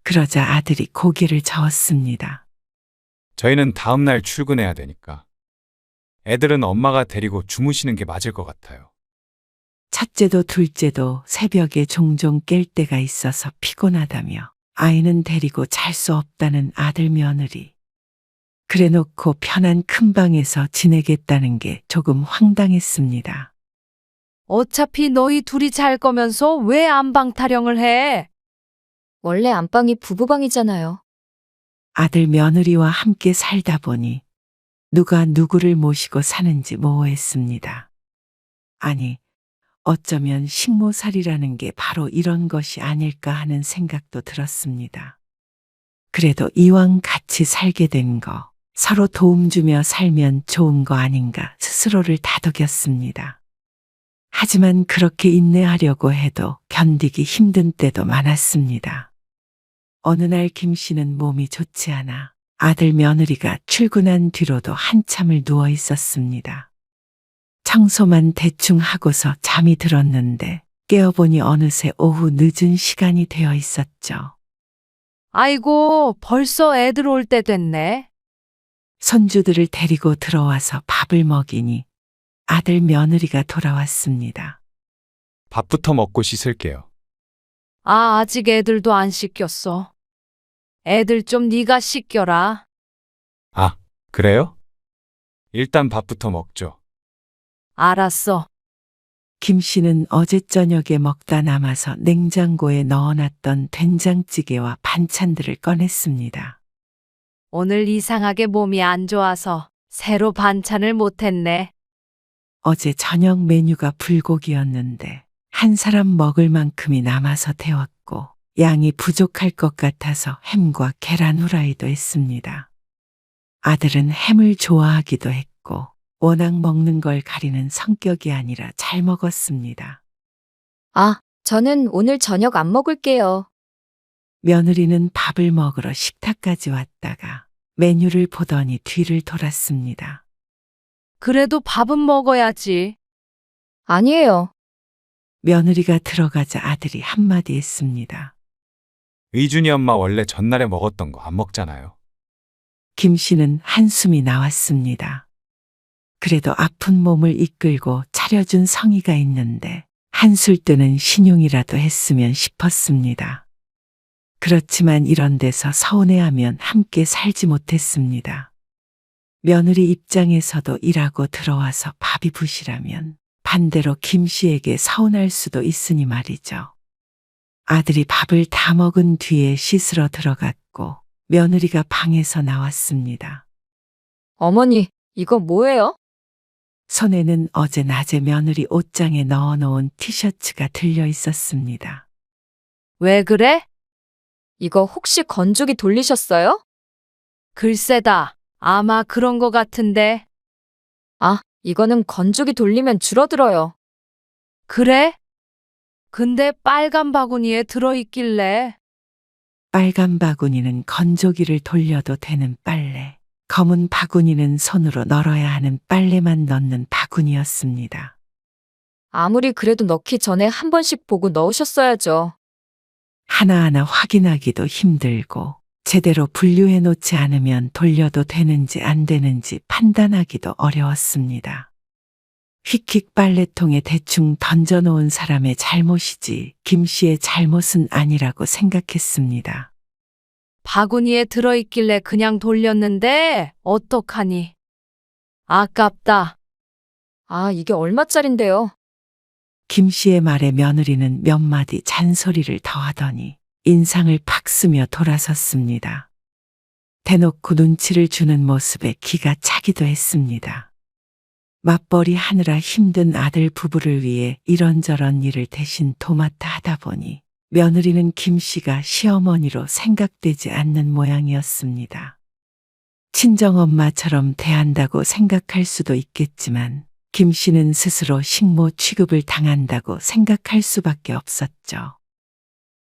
그러자 아들이 고개를 저었습니다. 저희는 다음 날 출근해야 되니까. 애들은 엄마가 데리고 주무시는 게 맞을 것 같아요. 첫째도 둘째도 새벽에 종종 깰 때가 있어서 피곤하다며 아이는 데리고 잘 수 없다는 아들 며느리. 그래놓고 편한 큰 방에서 지내겠다는 게 조금 황당했습니다. 어차피 너희 둘이 잘 거면서 왜 안방 타령을 해? 원래 안방이 부부방이잖아요. 아들 며느리와 함께 살다 보니 누가 누구를 모시고 사는지 모호했습니다. 아니, 어쩌면 식모살이라는 게 바로 이런 것이 아닐까 하는 생각도 들었습니다. 그래도 이왕 같이 살게 된 거, 서로 도움 주며 살면 좋은 거 아닌가 스스로를 다독였습니다. 하지만 그렇게 인내하려고 해도 견디기 힘든 때도 많았습니다. 어느 날 김 씨는 몸이 좋지 않아 아들 며느리가 출근한 뒤로도 한참을 누워 있었습니다. 청소만 대충 하고서 잠이 들었는데 깨어보니 어느새 오후 늦은 시간이 되어 있었죠. 아이고, 벌써 애들 올 때 됐네. 손주들을 데리고 들어와서 밥을 먹이니 아들 며느리가 돌아왔습니다. 밥부터 먹고 씻을게요. 아, 아직 애들도 안 씻겼어. 애들 좀 네가 씻겨라. 아, 그래요? 일단 밥부터 먹죠. 알았어. 김 씨는 어제 저녁에 먹다 남아서 냉장고에 넣어놨던 된장찌개와 반찬들을 꺼냈습니다. 오늘 이상하게 몸이 안 좋아서 새로 반찬을 못했네. 어제 저녁 메뉴가 불고기였는데 한 사람 먹을 만큼이 남아서 데웠고 양이 부족할 것 같아서 햄과 계란 후라이도 했습니다. 아들은 햄을 좋아하기도 했고 워낙 먹는 걸 가리는 성격이 아니라 잘 먹었습니다. 아, 저는 오늘 저녁 안 먹을게요. 며느리는 밥을 먹으러 식탁까지 왔다가 메뉴를 보더니 뒤를 돌았습니다. 그래도 밥은 먹어야지. 아니에요. 며느리가 들어가자 아들이 한마디 했습니다. 의준이 엄마 원래 전날에 먹었던 거 안 먹잖아요. 김 씨는 한숨이 나왔습니다. 그래도 아픈 몸을 이끌고 차려준 성의가 있는데 한술 뜨는 신용이라도 했으면 싶었습니다. 그렇지만 이런 데서 서운해하면 함께 살지 못했습니다. 며느리 입장에서도 일하고 들어와서 밥이 부실하면 반대로 김 씨에게 서운할 수도 있으니 말이죠. 아들이 밥을 다 먹은 뒤에 씻으러 들어갔고 며느리가 방에서 나왔습니다. 어머니, 이거 뭐예요? 손에는 어제 낮에 며느리 옷장에 넣어놓은 티셔츠가 들려 있었습니다. 왜 그래? 이거 혹시 건조기 돌리셨어요? 글쎄다. 아마 그런 거 같은데. 아, 이거는 건조기 돌리면 줄어들어요. 그래? 근데 빨간 바구니에 들어있길래. 빨간 바구니는 건조기를 돌려도 되는 빨래, 검은 바구니는 손으로 널어야 하는 빨래만 넣는 바구니였습니다. 아무리 그래도 넣기 전에 한 번씩 보고 넣으셨어야죠. 하나하나 확인하기도 힘들고 제대로 분류해 놓지 않으면 돌려도 되는지 안 되는지 판단하기도 어려웠습니다. 휙휙 빨래통에 대충 던져놓은 사람의 잘못이지 김 씨의 잘못은 아니라고 생각했습니다. 바구니에 들어있길래 그냥 돌렸는데 어떡하니? 아깝다. 아, 이게 얼마짜린데요? 김 씨의 말에 며느리는 몇 마디 잔소리를 더하더니 인상을 팍 쓰며 돌아섰습니다. 대놓고 눈치를 주는 모습에 기가 차기도 했습니다. 맞벌이 하느라 힘든 아들 부부를 위해 이런저런 일을 대신 도맡아 하다 보니 며느리는 김 씨가 시어머니로 생각되지 않는 모양이었습니다. 친정엄마처럼 대한다고 생각할 수도 있겠지만 김 씨는 스스로 식모 취급을 당한다고 생각할 수밖에 없었죠.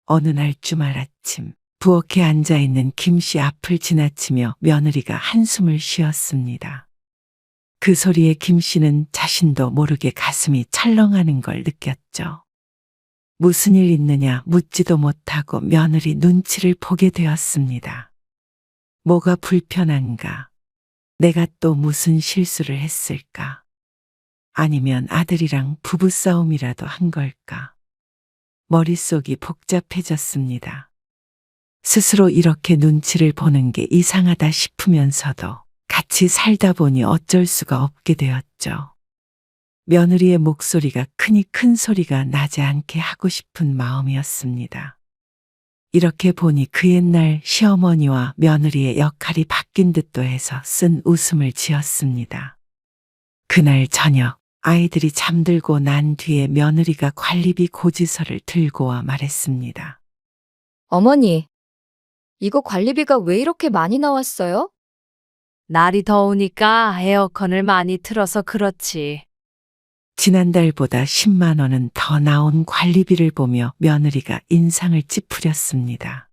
어느 날 주말 아침 부엌에 앉아있는 김 씨 앞을 지나치며 며느리가 한숨을 쉬었습니다. 그 소리에 김 씨는 자신도 모르게 가슴이 철렁하는 걸 느꼈죠. 무슨 일 있느냐 묻지도 못하고 며느리 눈치를 보게 되었습니다. 뭐가 불편한가? 내가 또 무슨 실수를 했을까? 아니면 아들이랑 부부싸움이라도 한 걸까? 머릿속이 복잡해졌습니다. 스스로 이렇게 눈치를 보는 게 이상하다 싶으면서도 같이 살다 보니 어쩔 수가 없게 되었죠. 며느리의 목소리가 크니 큰 소리가 나지 않게 하고 싶은 마음이었습니다. 이렇게 보니 그 옛날 시어머니와 며느리의 역할이 바뀐 듯도 해서 쓴 웃음을 지었습니다. 그날 저녁 아이들이 잠들고 난 뒤에 며느리가 관리비 고지서를 들고 와 말했습니다. 어머니, 이거 관리비가 왜 이렇게 많이 나왔어요? 날이 더우니까 에어컨을 많이 틀어서 그렇지. 지난달보다 10만 원은 더 나온 관리비를 보며 며느리가 인상을 찌푸렸습니다.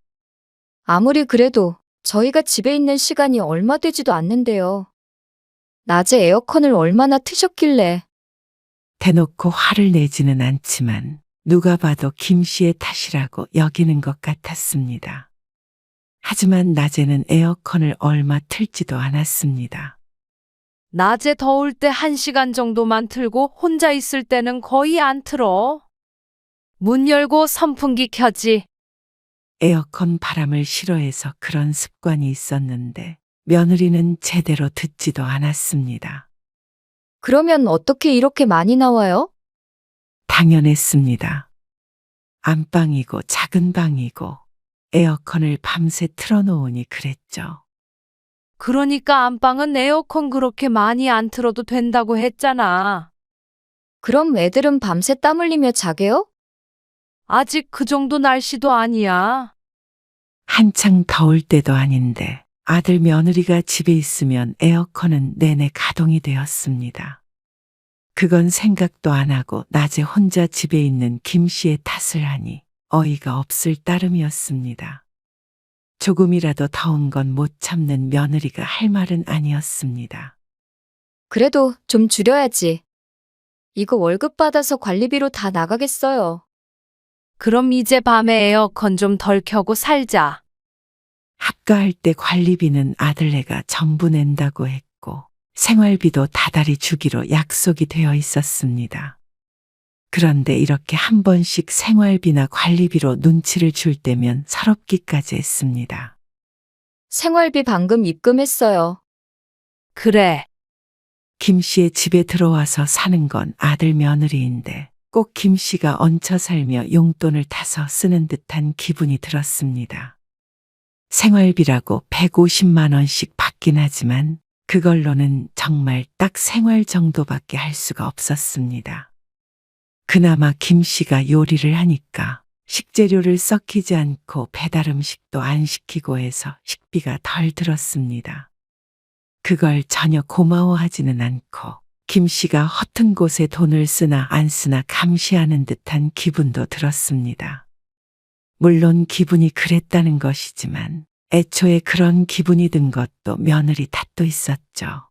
아무리 그래도 저희가 집에 있는 시간이 얼마 되지도 않는데요. 낮에 에어컨을 얼마나 트셨길래. 대놓고 화를 내지는 않지만 누가 봐도 김 씨의 탓이라고 여기는 것 같았습니다. 하지만 낮에는 에어컨을 얼마 틀지도 않았습니다. 낮에 더울 때 1시간 정도만 틀고 혼자 있을 때는 거의 안 틀어. 문 열고 선풍기 켜지. 에어컨 바람을 싫어해서 그런 습관이 있었는데 며느리는 제대로 듣지도 않았습니다. 그러면 어떻게 이렇게 많이 나와요? 당연했습니다. 안방이고 작은 방이고 에어컨을 밤새 틀어놓으니 그랬죠. 그러니까 안방은 에어컨 그렇게 많이 안 틀어도 된다고 했잖아. 그럼 애들은 밤새 땀 흘리며 자게요? 아직 그 정도 날씨도 아니야. 한창 더울 때도 아닌데 아들 며느리가 집에 있으면 에어컨은 내내 가동이 되었습니다. 그건 생각도 안 하고 낮에 혼자 집에 있는 김 씨의 탓을 하니 어이가 없을 따름이었습니다. 조금이라도 더운 건 못 참는 며느리가 할 말은 아니었습니다. 그래도 좀 줄여야지. 이거 월급 받아서 관리비로 다 나가겠어요. 그럼 이제 밤에 에어컨 좀 덜 켜고 살자. 합가할 때 관리비는 아들네가 전부 낸다고 했고 생활비도 다달이 주기로 약속이 되어 있었습니다. 그런데 이렇게 한 번씩 생활비나 관리비로 눈치를 줄 때면 서럽기까지 했습니다. 생활비 방금 입금했어요. 그래. 김 씨의 집에 들어와서 사는 건 아들 며느리인데 꼭 김 씨가 얹혀 살며 용돈을 타서 쓰는 듯한 기분이 들었습니다. 생활비라고 150만 원씩 받긴 하지만 그걸로는 정말 딱 생활 정도밖에 할 수가 없었습니다. 그나마 김 씨가 요리를 하니까 식재료를 썩히지 않고 배달 음식도 안 시키고 해서 식비가 덜 들었습니다. 그걸 전혀 고마워하지는 않고 김 씨가 허튼 곳에 돈을 쓰나 안 쓰나 감시하는 듯한 기분도 들었습니다. 물론 기분이 그랬다는 것이지만 애초에 그런 기분이 든 것도 며느리 탓도 있었죠.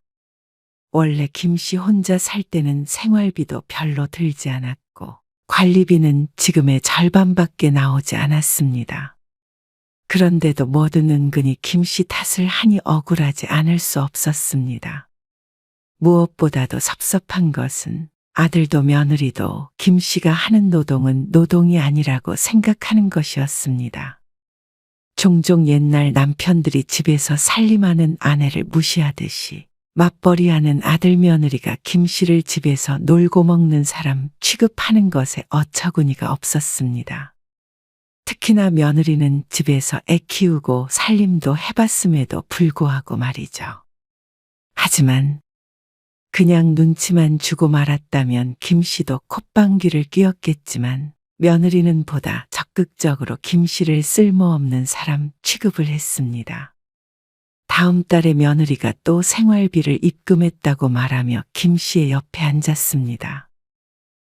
원래 김 씨 혼자 살 때는 생활비도 별로 들지 않았고 관리비는 지금의 절반밖에 나오지 않았습니다. 그런데도 뭐든 은근히 김 씨 탓을 하니 억울하지 않을 수 없었습니다. 무엇보다도 섭섭한 것은 아들도 며느리도 김 씨가 하는 노동은 노동이 아니라고 생각하는 것이었습니다. 종종 옛날 남편들이 집에서 살림하는 아내를 무시하듯이 맞벌이하는 아들 며느리가 김 씨를 집에서 놀고 먹는 사람 취급하는 것에 어처구니가 없었습니다. 특히나 며느리는 집에서 애 키우고 살림도 해봤음에도 불구하고 말이죠. 하지만 그냥 눈치만 주고 말았다면 김 씨도 콧방귀를 뀌었겠지만 며느리는 보다 적극적으로 김 씨를 쓸모없는 사람 취급을 했습니다. 다음 달에 며느리가 또 생활비를 입금했다고 말하며 김 씨의 옆에 앉았습니다.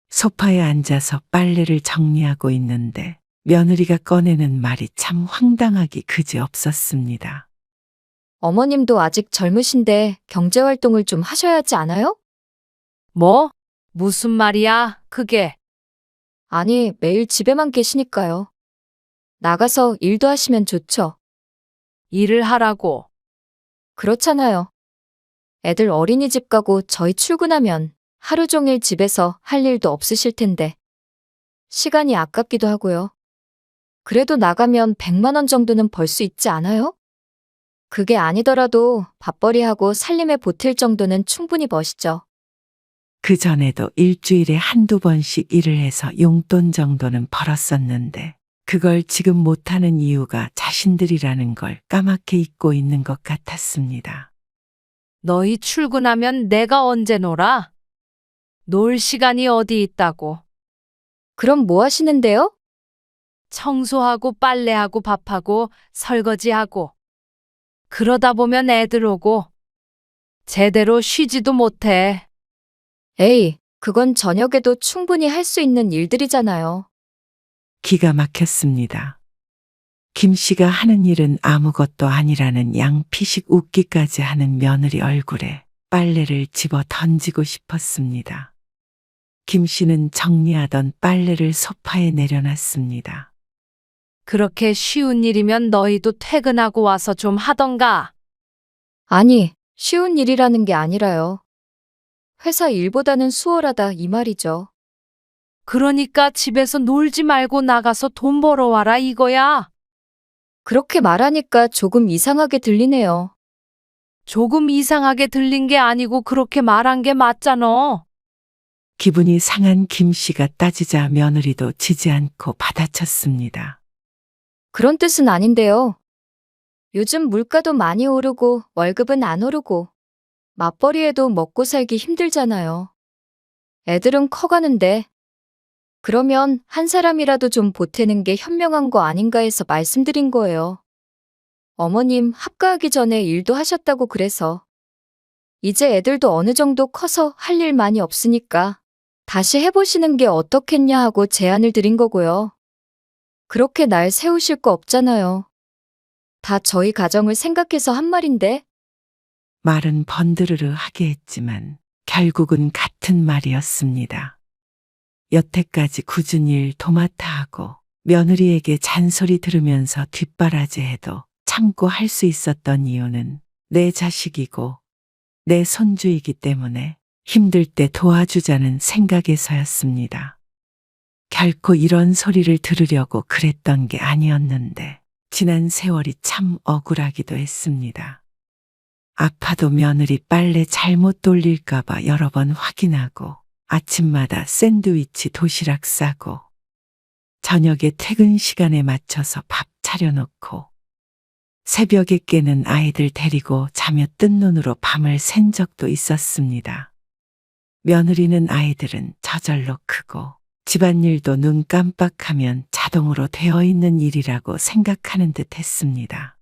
소파에 앉아서 빨래를 정리하고 있는데 며느리가 꺼내는 말이 참 황당하기 그지없었습니다. 어머님도 아직 젊으신데 경제활동을 좀 하셔야 하지 않아요? 뭐? 무슨 말이야, 그게? 아니, 매일 집에만 계시니까요. 나가서 일도 하시면 좋죠. 일을 하라고. 그렇잖아요. 애들 어린이집 가고 저희 출근하면 하루 종일 집에서 할 일도 없으실 텐데. 시간이 아깝기도 하고요. 그래도 나가면 100만 원 정도는 벌 수 있지 않아요? 그게 아니더라도 밥벌이하고 살림에 보탤 정도는 충분히 버시죠. 그 전에도 일주일에 한두 번씩 일을 해서 용돈 정도는 벌었었는데 그걸 지금 못하는 이유가 자신들이라는 걸 까맣게 잊고 있는 것 같았습니다. 너희 출근하면 내가 언제 놀아? 놀 시간이 어디 있다고. 그럼 뭐 하시는데요? 청소하고 빨래하고 밥하고 설거지하고. 그러다 보면 애들 오고 제대로 쉬지도 못해. 에이, 그건 저녁에도 충분히 할 수 있는 일들이잖아요. 기가 막혔습니다. 김 씨가 하는 일은 아무것도 아니라는 양피식 웃기까지 하는 며느리 얼굴에 빨래를 집어 던지고 싶었습니다. 김 씨는 정리하던 빨래를 소파에 내려놨습니다. 그렇게 쉬운 일이면 너희도 퇴근하고 와서 좀 하던가. 아니, 쉬운 일이라는 게 아니라요. 회사 일보다는 수월하다 이 말이죠. 그러니까 집에서 놀지 말고 나가서 돈 벌어와라 이거야. 그렇게 말하니까 조금 이상하게 들리네요. 조금 이상하게 들린 게 아니고 그렇게 말한 게 맞잖아. 기분이 상한 김 씨가 따지자 며느리도 지지 않고 받아쳤습니다. 그런 뜻은 아닌데요. 요즘 물가도 많이 오르고 월급은 안 오르고 맞벌이해도 먹고 살기 힘들잖아요. 애들은 커가는데 그러면 한 사람이라도 좀 보태는 게 현명한 거 아닌가 해서 말씀드린 거예요. 어머님 합가하기 전에 일도 하셨다고 그래서 이제 애들도 어느 정도 커서 할 일 많이 없으니까 다시 해보시는 게 어떻겠냐 하고 제안을 드린 거고요. 그렇게 날 세우실 거 없잖아요. 다 저희 가정을 생각해서 한 말인데. 말은 번드르르 하게 했지만 결국은 같은 말이었습니다. 여태까지 굳은 일 도맡아 하고 며느리에게 잔소리 들으면서 뒷바라지해도 참고 할 수 있었던 이유는 내 자식이고 내 손주이기 때문에 힘들 때 도와주자는 생각에서였습니다. 결코 이런 소리를 들으려고 그랬던 게 아니었는데 지난 세월이 참 억울하기도 했습니다. 아파도 며느리 빨래 잘못 돌릴까봐 여러 번 확인하고 아침마다 샌드위치 도시락 싸고 저녁에 퇴근 시간에 맞춰서 밥 차려놓고 새벽에 깨는 아이들 데리고 자며 뜬 눈으로 밤을 샌 적도 있었습니다. 며느리는 아이들은 저절로 크고 집안일도 눈 깜빡하면 자동으로 되어 있는 일이라고 생각하는 듯 했습니다.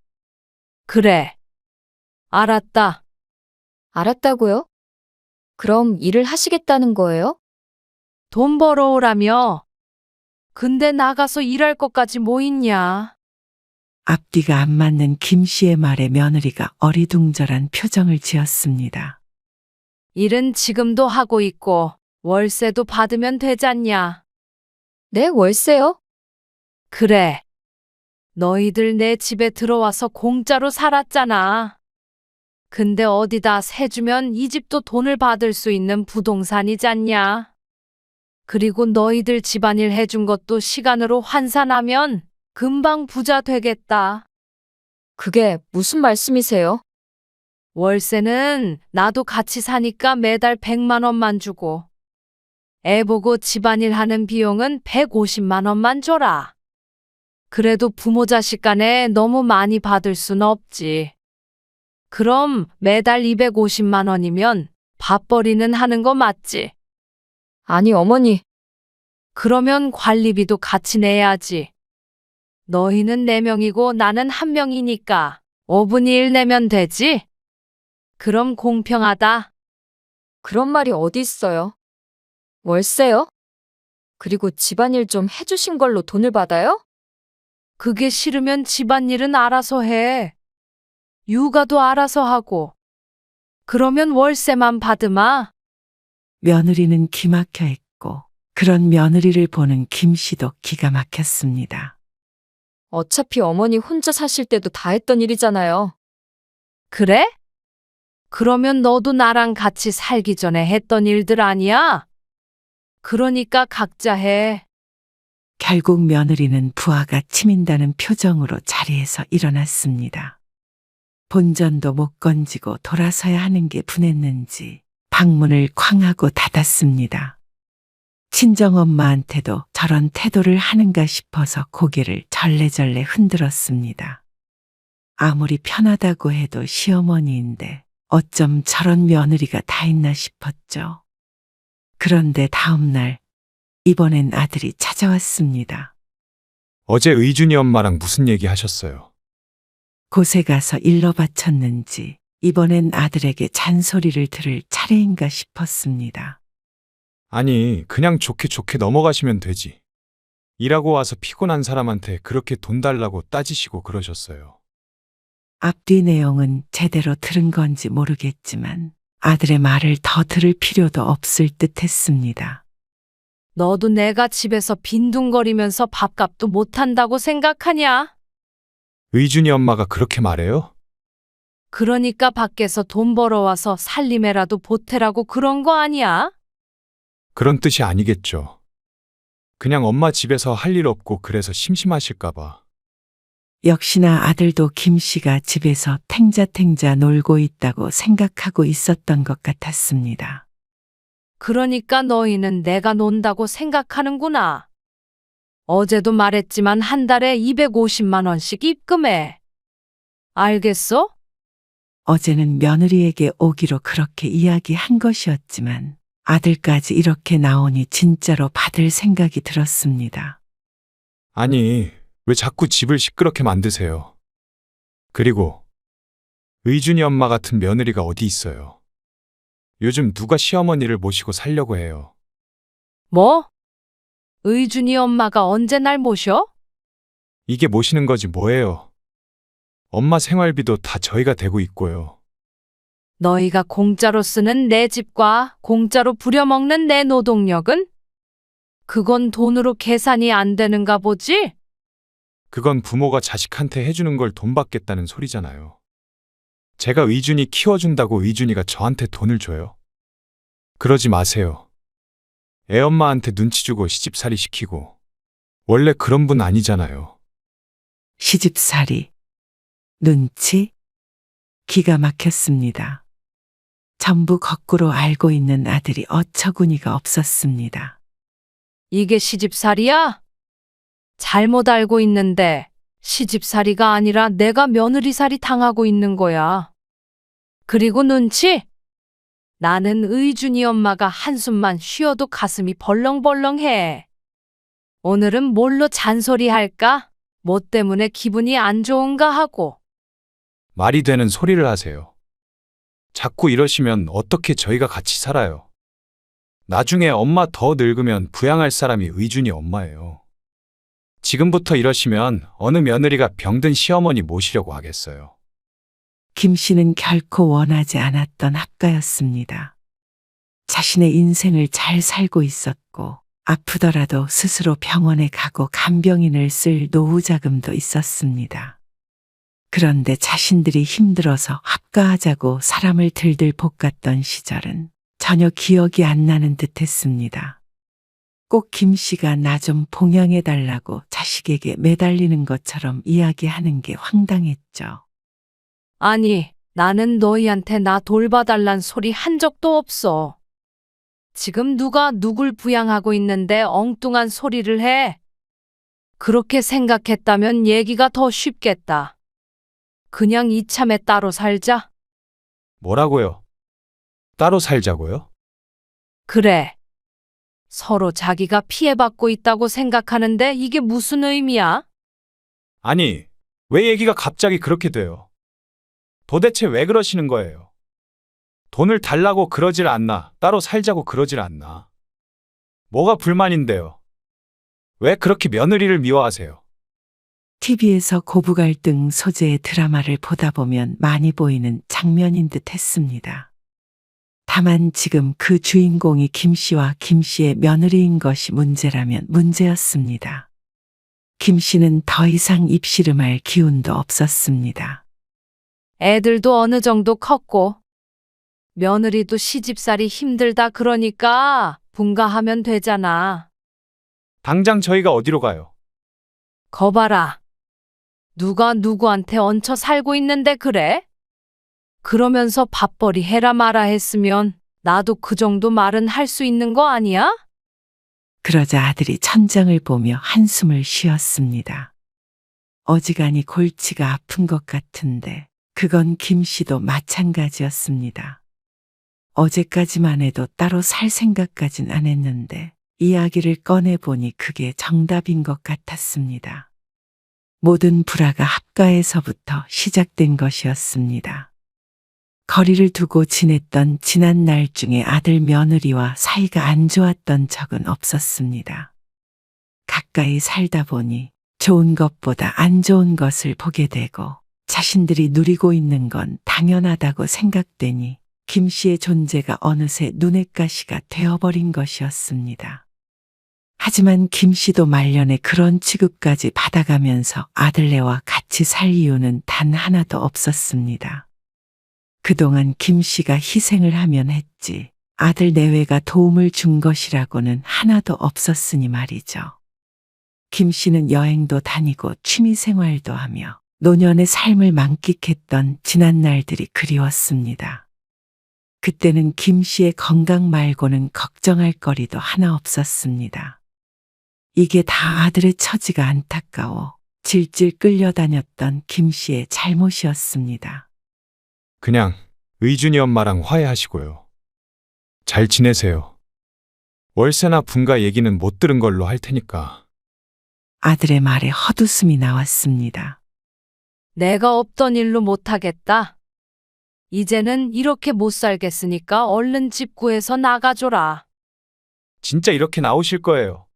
그래. 알았다. 알았다고요? 그럼 일을 하시겠다는 거예요? 돈 벌어오라며. 근데 나가서 일할 것까지 뭐 있냐. 앞뒤가 안 맞는 김 씨의 말에 며느리가 어리둥절한 표정을 지었습니다. 일은 지금도 하고 있고 월세도 받으면 되잖냐. 네, 월세요? 그래. 너희들 내 집에 들어와서 공짜로 살았잖아. 근데 어디다 세 주면 이 집도 돈을 받을 수 있는 부동산이잖냐. 그리고 너희들 집안일 해준 것도 시간으로 환산하면 금방 부자 되겠다. 그게 무슨 말씀이세요? 월세는 나도 같이 사니까 매달 100만 원만 주고 애 보고 집안일 하는 비용은 150만 원만 줘라. 그래도 부모 자식 간에 너무 많이 받을 순 없지. 그럼 매달 250만 원이면 밥벌이는 하는 거 맞지? 아니, 어머니. 그러면 관리비도 같이 내야지. 너희는 4명이고 나는 1명이니까 5분의 1 내면 되지? 그럼 공평하다. 그런 말이 어디 있어요? 월세요? 그리고 집안일 좀 해주신 걸로 돈을 받아요? 그게 싫으면 집안일은 알아서 해. 육아도 알아서 하고. 그러면 월세만 받으마. 며느리는 기막혀 있고 그런 며느리를 보는 김 씨도 기가 막혔습니다. 어차피 어머니 혼자 사실 때도 다 했던 일이잖아요. 그래? 그러면 너도 나랑 같이 살기 전에 했던 일들 아니야? 그러니까 각자 해. 결국 며느리는 부하가 치민다는 표정으로 자리에서 일어났습니다. 본전도 못 건지고 돌아서야 하는 게 분했는지 방문을 쾅 하고 닫았습니다. 친정엄마한테도 저런 태도를 하는가 싶어서 고개를 절레절레 흔들었습니다. 아무리 편하다고 해도 시어머니인데 어쩜 저런 며느리가 다 있나 싶었죠. 그런데 다음 날 이번엔 아들이 찾아왔습니다. 어제 의준이 엄마랑 무슨 얘기 하셨어요? 곳에 가서 일러 바쳤는지 이번엔 아들에게 잔소리를 들을 차례인가 싶었습니다. 아니, 그냥 좋게 좋게 넘어가시면 되지. 일하고 와서 피곤한 사람한테 그렇게 돈 달라고 따지시고 그러셨어요. 앞뒤 내용은 제대로 들은 건지 모르겠지만 아들의 말을 더 들을 필요도 없을 듯 했습니다. 너도 내가 집에서 빈둥거리면서 밥값도 못한다고 생각하냐? 의준이 엄마가 그렇게 말해요? 그러니까 밖에서 돈 벌어와서 살림에라도 보태라고 그런 거 아니야? 그런 뜻이 아니겠죠. 그냥 엄마 집에서 할 일 없고 그래서 심심하실까봐. 역시나 아들도 김 씨가 집에서 탱자탱자 놀고 있다고 생각하고 있었던 것 같았습니다. 그러니까 너희는 내가 논다고 생각하는구나. 어제도 말했지만 한 달에 250만 원씩 입금해. 알겠어? 어제는 며느리에게 오기로 그렇게 이야기한 것이었지만 아들까지 이렇게 나오니 진짜로 받을 생각이 들었습니다. 아니, 왜 자꾸 집을 시끄럽게 만드세요? 그리고 의준이 엄마 같은 며느리가 어디 있어요? 요즘 누가 시어머니를 모시고 살려고 해요? 뭐? 의준이 엄마가 언제 날 모셔? 이게 모시는 거지 뭐예요? 엄마 생활비도 다 저희가 대고 있고요. 너희가 공짜로 쓰는 내 집과 공짜로 부려먹는 내 노동력은? 그건 돈으로 계산이 안 되는가 보지? 그건 부모가 자식한테 해주는 걸 돈 받겠다는 소리잖아요. 제가 의준이 키워준다고 의준이가 저한테 돈을 줘요? 그러지 마세요. 애엄마한테 눈치 주고 시집살이 시키고. 원래 그런 분 아니잖아요. 시집살이, 눈치, 기가 막혔습니다. 전부 거꾸로 알고 있는 아들이 어처구니가 없었습니다. 이게 시집살이야? 잘못 알고 있는데 시집살이가 아니라 내가 며느리살이 당하고 있는 거야. 그리고 눈치? 나는 의준이 엄마가 한숨만 쉬어도 가슴이 벌렁벌렁해. 오늘은 뭘로 잔소리할까? 뭐 때문에 기분이 안 좋은가 하고. 말이 되는 소리를 하세요. 자꾸 이러시면 어떻게 저희가 같이 살아요? 나중에 엄마 더 늙으면 부양할 사람이 의준이 엄마예요. 지금부터 이러시면 어느 며느리가 병든 시어머니 모시려고 하겠어요. 김 씨는 결코 원하지 않았던 합가였습니다. 자신의 인생을 잘 살고 있었고 아프더라도 스스로 병원에 가고 간병인을 쓸 노후 자금도 있었습니다. 그런데 자신들이 힘들어서 합가하자고 사람을 들들 볶았던 시절은 전혀 기억이 안 나는 듯 했습니다. 꼭 김 씨가 나 좀 봉양해 달라고 자식에게 매달리는 것처럼 이야기하는 게 황당했죠. 아니, 나는 너희한테 나 돌봐달란 소리 한 적도 없어. 지금 누가 누굴 부양하고 있는데 엉뚱한 소리를 해? 그렇게 생각했다면 얘기가 더 쉽겠다. 그냥 이참에 따로 살자. 뭐라고요? 따로 살자고요? 그래. 서로 자기가 피해받고 있다고 생각하는데 이게 무슨 의미야? 아니, 왜 얘기가 갑자기 그렇게 돼요? 도대체 왜 그러시는 거예요? 돈을 달라고 그러질 않나, 따로 살자고 그러질 않나. 뭐가 불만인데요? 왜 그렇게 며느리를 미워하세요? TV에서 고부 갈등 소재의 드라마를 보다 보면 많이 보이는 장면인 듯 했습니다. 다만 지금 그 주인공이 김 씨와 김 씨의 며느리인 것이 문제라면 문제였습니다. 김 씨는 더 이상 입씨름할 기운도 없었습니다. 애들도 어느 정도 컸고, 며느리도 시집살이 힘들다 그러니까 분가하면 되잖아. 당장 저희가 어디로 가요? 거봐라. 누가 누구한테 얹혀 살고 있는데 그래? 그러면서 밥벌이 해라 마라 했으면 나도 그 정도 말은 할 수 있는 거 아니야? 그러자 아들이 천장을 보며 한숨을 쉬었습니다. 어지간히 골치가 아픈 것 같은데 그건 김 씨도 마찬가지였습니다. 어제까지만 해도 따로 살 생각까진 안 했는데 이야기를 꺼내보니 그게 정답인 것 같았습니다. 모든 불화가 합가에서부터 시작된 것이었습니다. 거리를 두고 지냈던 지난 날 중에 아들 며느리와 사이가 안 좋았던 적은 없었습니다. 가까이 살다 보니 좋은 것보다 안 좋은 것을 보게 되고 자신들이 누리고 있는 건 당연하다고 생각되니 김 씨의 존재가 어느새 눈엣 가시가 되어버린 것이었습니다. 하지만 김 씨도 말년에 그런 취급까지 받아가면서 아들네와 같이 살 이유는 단 하나도 없었습니다. 그동안 김 씨가 희생을 하면 했지 아들 내외가 도움을 준 것이라고는 하나도 없었으니 말이죠. 김 씨는 여행도 다니고 취미 생활도 하며 노년의 삶을 만끽했던 지난 날들이 그리웠습니다. 그때는 김 씨의 건강 말고는 걱정할 거리도 하나 없었습니다. 이게 다 아들의 처지가 안타까워 질질 끌려다녔던 김 씨의 잘못이었습니다. 그냥 의준이 엄마랑 화해하시고요. 잘 지내세요. 월세나 분가 얘기는 못 들은 걸로 할 테니까. 아들의 말에 헛웃음이 나왔습니다. 내가 없던 일로 못하겠다. 이제는 이렇게 못 살겠으니까 얼른 집 구해서 나가줘라. 진짜 이렇게 나오실 거예요.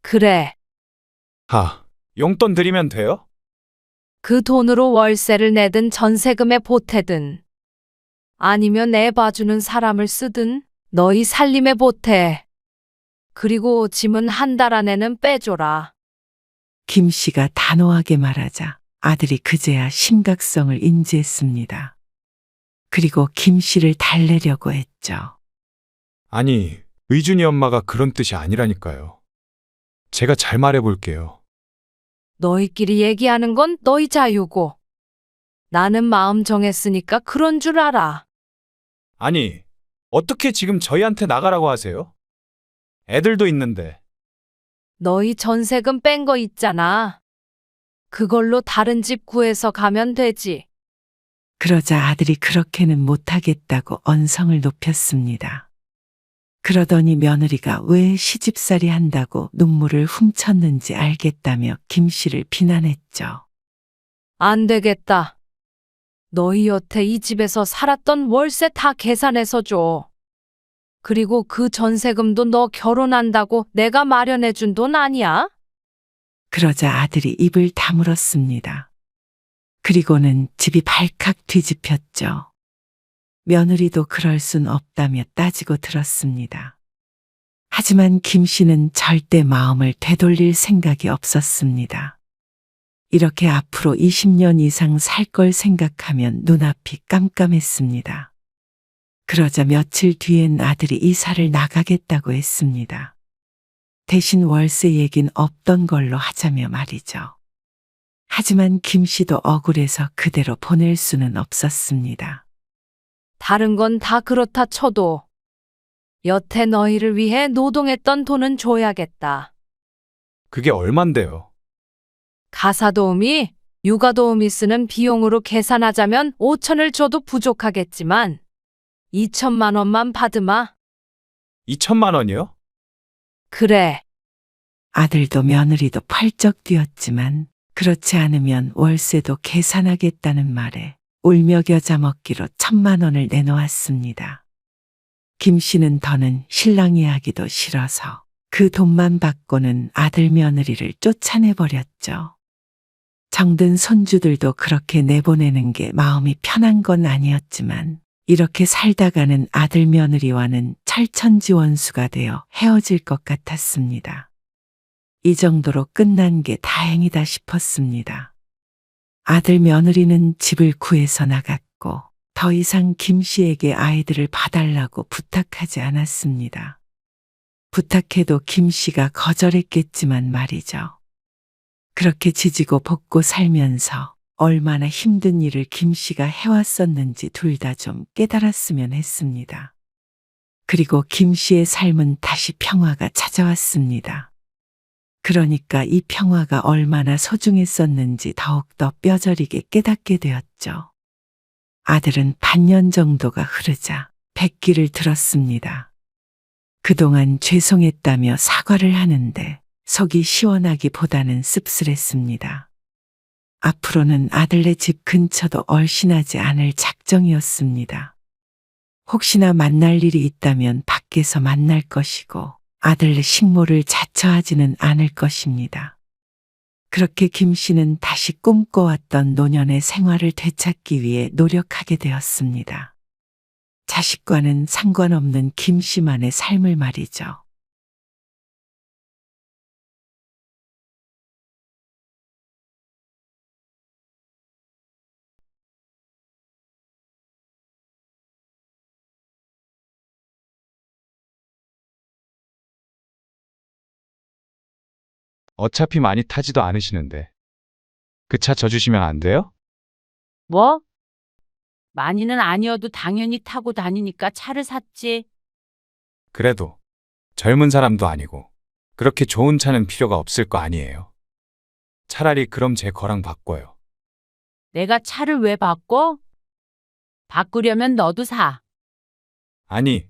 그래. 용돈 드리면 돼요? 그 돈으로 월세를 내든 전세금에 보태든 아니면 애 봐주는 사람을 쓰든 너희 살림에 보태. 그리고 짐은 한 달 안에는 빼줘라. 김 씨가 단호하게 말하자 아들이 그제야 심각성을 인지했습니다. 그리고 김 씨를 달래려고 했죠. 아니, 의준이 엄마가 그런 뜻이 아니라니까요. 제가 잘 말해볼게요. 너희끼리 얘기하는 건 너희 자유고 나는 마음 정했으니까 그런 줄 알아. 아니, 어떻게 지금 저희한테 나가라고 하세요? 애들도 있는데. 너희 전세금 뺀 거 있잖아. 그걸로 다른 집 구해서 가면 되지. 그러자 아들이 그렇게는 못하겠다고 언성을 높였습니다. 그러더니 며느리가 왜 시집살이 한다고 눈물을 훔쳤는지 알겠다며 김 씨를 비난했죠. 안 되겠다. 너희 여태 이 집에서 살았던 월세 다 계산해서 줘. 그리고 그 전세금도 너 결혼한다고 내가 마련해 준 돈 아니야? 그러자 아들이 입을 다물었습니다. 그리고는 집이 발칵 뒤집혔죠. 며느리도 그럴 순 없다며 따지고 들었습니다. 하지만 김 씨는 절대 마음을 되돌릴 생각이 없었습니다. 이렇게 앞으로 20년 이상 살 걸 생각하면 눈앞이 깜깜했습니다. 그러자 며칠 뒤엔 아들이 이사를 나가겠다고 했습니다. 대신 월세 얘긴 없던 걸로 하자며 말이죠. 하지만 김 씨도 억울해서 그대로 보낼 수는 없었습니다. 다른 건 다 그렇다 쳐도 여태 너희를 위해 노동했던 돈은 줘야겠다. 그게 얼만데요? 가사도우미, 육아도우미 쓰는 비용으로 계산하자면 5천을 줘도 부족하겠지만 2천만 원만 받으마. 2천만 원이요? 그래. 아들도 며느리도 펄쩍 뛰었지만 그렇지 않으면 월세도 계산하겠다는 말에 울며 겨자 먹기로 1,000만 원을 내놓았습니다. 김 씨는 더는 신랑이 하기도 싫어서 그 돈만 받고는 아들 며느리를 쫓아내버렸죠. 정든 손주들도 그렇게 내보내는 게 마음이 편한 건 아니었지만 이렇게 살다가는 아들 며느리와는 철천지원수가 되어 헤어질 것 같았습니다. 이 정도로 끝난 게 다행이다 싶었습니다. 아들 며느리는 집을 구해서 나갔고 더 이상 김 씨에게 아이들을 봐달라고 부탁하지 않았습니다. 부탁해도 김 씨가 거절했겠지만 말이죠. 그렇게 지지고 볶고 살면서 얼마나 힘든 일을 김 씨가 해왔었는지 둘 다 좀 깨달았으면 했습니다. 그리고 김 씨의 삶은 다시 평화가 찾아왔습니다. 그러니까 이 평화가 얼마나 소중했었는지 더욱더 뼈저리게 깨닫게 되었죠. 아들은 반년 정도가 흐르자 백기를 들었습니다. 그동안 죄송했다며 사과를 하는데 속이 시원하기보다는 씁쓸했습니다. 앞으로는 아들네 집 근처도 얼씬하지 않을 작정이었습니다. 혹시나 만날 일이 있다면 밖에서 만날 것이고 아들네 식모를 자처하지는 않을 것입니다. 그렇게 김 씨는 다시 꿈꿔왔던 노년의 생활을 되찾기 위해 노력하게 되었습니다. 자식과는 상관없는 김 씨만의 삶을 말이죠. 어차피 많이 타지도 않으시는데. 그 차 져주시면 안 돼요? 뭐? 많이는 아니어도 당연히 타고 다니니까 차를 샀지. 그래도 젊은 사람도 아니고 그렇게 좋은 차는 필요가 없을 거 아니에요. 차라리 그럼 제 거랑 바꿔요. 내가 차를 왜 바꿔? 바꾸려면 너도 사. 아니,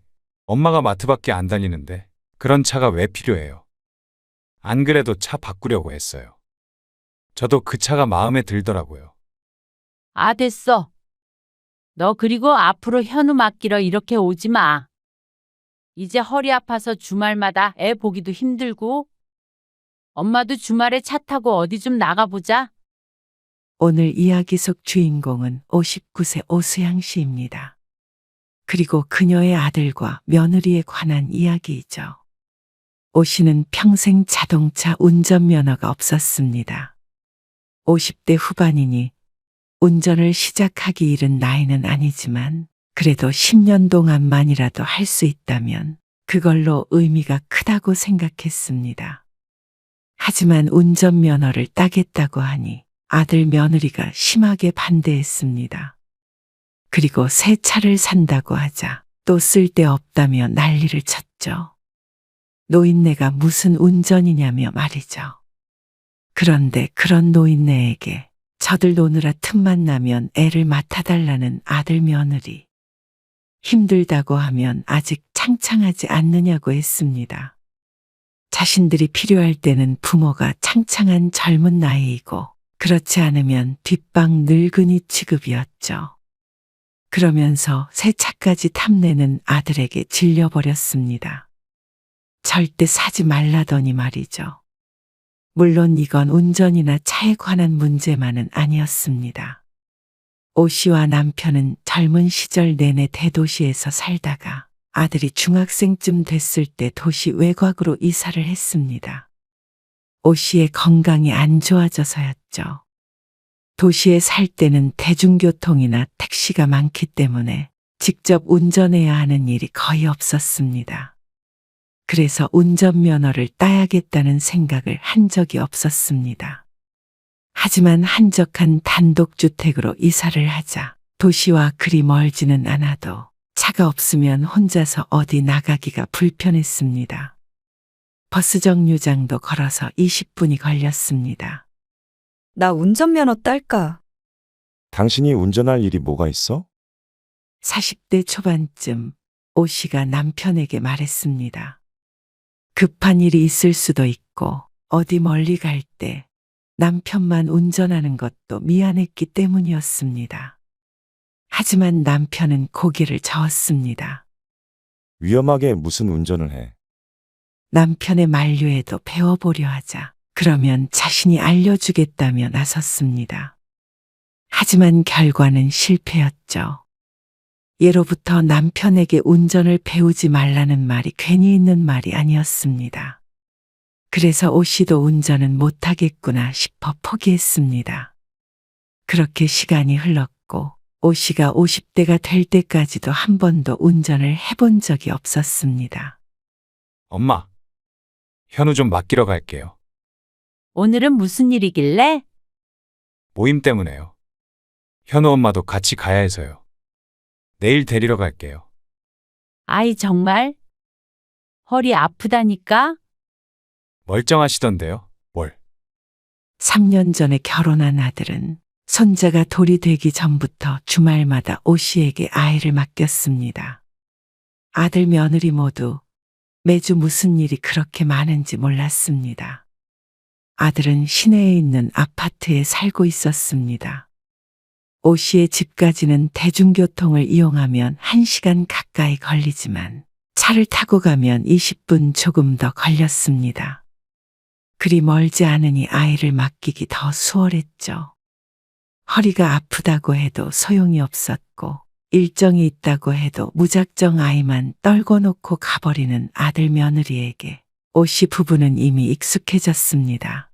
엄마가 마트밖에 안 다니는데 그런 차가 왜 필요해요? 안 그래도 차 바꾸려고 했어요. 저도 그 차가 마음에 들더라고요. 아, 됐어. 너 그리고 앞으로 현우 맡기러 이렇게 오지 마. 이제 허리 아파서 주말마다 애 보기도 힘들고. 엄마도 주말에 차 타고 어디 좀 나가보자. 오늘 이야기 속 주인공은 59세 오수양 씨입니다. 그리고 그녀의 아들과 며느리에 관한 이야기이죠. 오 씨는 평생 자동차 운전면허가 없었습니다. 50대 후반이니 운전을 시작하기 이른 나이는 아니지만 그래도 10년 동안만이라도 할 수 있다면 그걸로 의미가 크다고 생각했습니다. 하지만 운전면허를 따겠다고 하니 아들 며느리가 심하게 반대했습니다. 그리고 새 차를 산다고 하자 또 쓸데없다며 난리를 쳤죠. 노인네가 무슨 운전이냐며 말이죠. 그런데 그런 노인네에게 저들 노느라 틈만 나면 애를 맡아달라는 아들 며느리. 힘들다고 하면 아직 창창하지 않느냐고 했습니다. 자신들이 필요할 때는 부모가 창창한 젊은 나이이고 그렇지 않으면 뒷방 늙은이 취급이었죠. 그러면서 새 차까지 탐내는 아들에게 질려버렸습니다. 절대 사지 말라더니 말이죠. 물론 이건 운전이나 차에 관한 문제만은 아니었습니다. 오 씨와 남편은 젊은 시절 내내 대도시에서 살다가 아들이 중학생쯤 됐을 때 도시 외곽으로 이사를 했습니다. 오 씨의 건강이 안 좋아져서였죠. 도시에 살 때는 대중교통이나 택시가 많기 때문에 직접 운전해야 하는 일이 거의 없었습니다. 그래서 운전면허를 따야겠다는 생각을 한 적이 없었습니다. 하지만 한적한 단독주택으로 이사를 하자 도시와 그리 멀지는 않아도 차가 없으면 혼자서 어디 나가기가 불편했습니다. 버스 정류장도 걸어서 20분이 걸렸습니다. 나 운전면허 딸까? 당신이 운전할 일이 뭐가 있어? 40대 초반쯤 오 씨가 남편에게 말했습니다. 급한 일이 있을 수도 있고 어디 멀리 갈 때 남편만 운전하는 것도 미안했기 때문이었습니다. 하지만 남편은 고개를 저었습니다. 위험하게 무슨 운전을 해? 남편의 만류에도 배워보려 하자 그러면 자신이 알려주겠다며 나섰습니다. 하지만 결과는 실패였죠. 예로부터 남편에게 운전을 배우지 말라는 말이 괜히 있는 말이 아니었습니다. 그래서 오 씨도 운전은 못하겠구나 싶어 포기했습니다. 그렇게 시간이 흘렀고 오 씨가 50대가 될 때까지도 한 번도 운전을 해본 적이 없었습니다. 엄마, 현우 좀 맡기러 갈게요. 오늘은 무슨 일이길래? 모임 때문에요. 현우 엄마도 같이 가야 해서요. 내일 데리러 갈게요. 아이, 정말? 허리 아프다니까? 멀쩡하시던데요? 뭘? 3년 전에 결혼한 아들은 손자가 돌이 되기 전부터 주말마다 오 씨에게 아이를 맡겼습니다. 아들 며느리 모두 매주 무슨 일이 그렇게 많은지 몰랐습니다. 아들은 시내에 있는 아파트에 살고 있었습니다. 오 씨의 집까지는 대중교통을 이용하면 1시간 가까이 걸리지만 차를 타고 가면 20분 조금 더 걸렸습니다. 그리 멀지 않으니 아이를 맡기기 더 수월했죠. 허리가 아프다고 해도 소용이 없었고 일정이 있다고 해도 무작정 아이만 떨궈 놓고 가버리는 아들 며느리에게 오 씨 부부는 이미 익숙해졌습니다.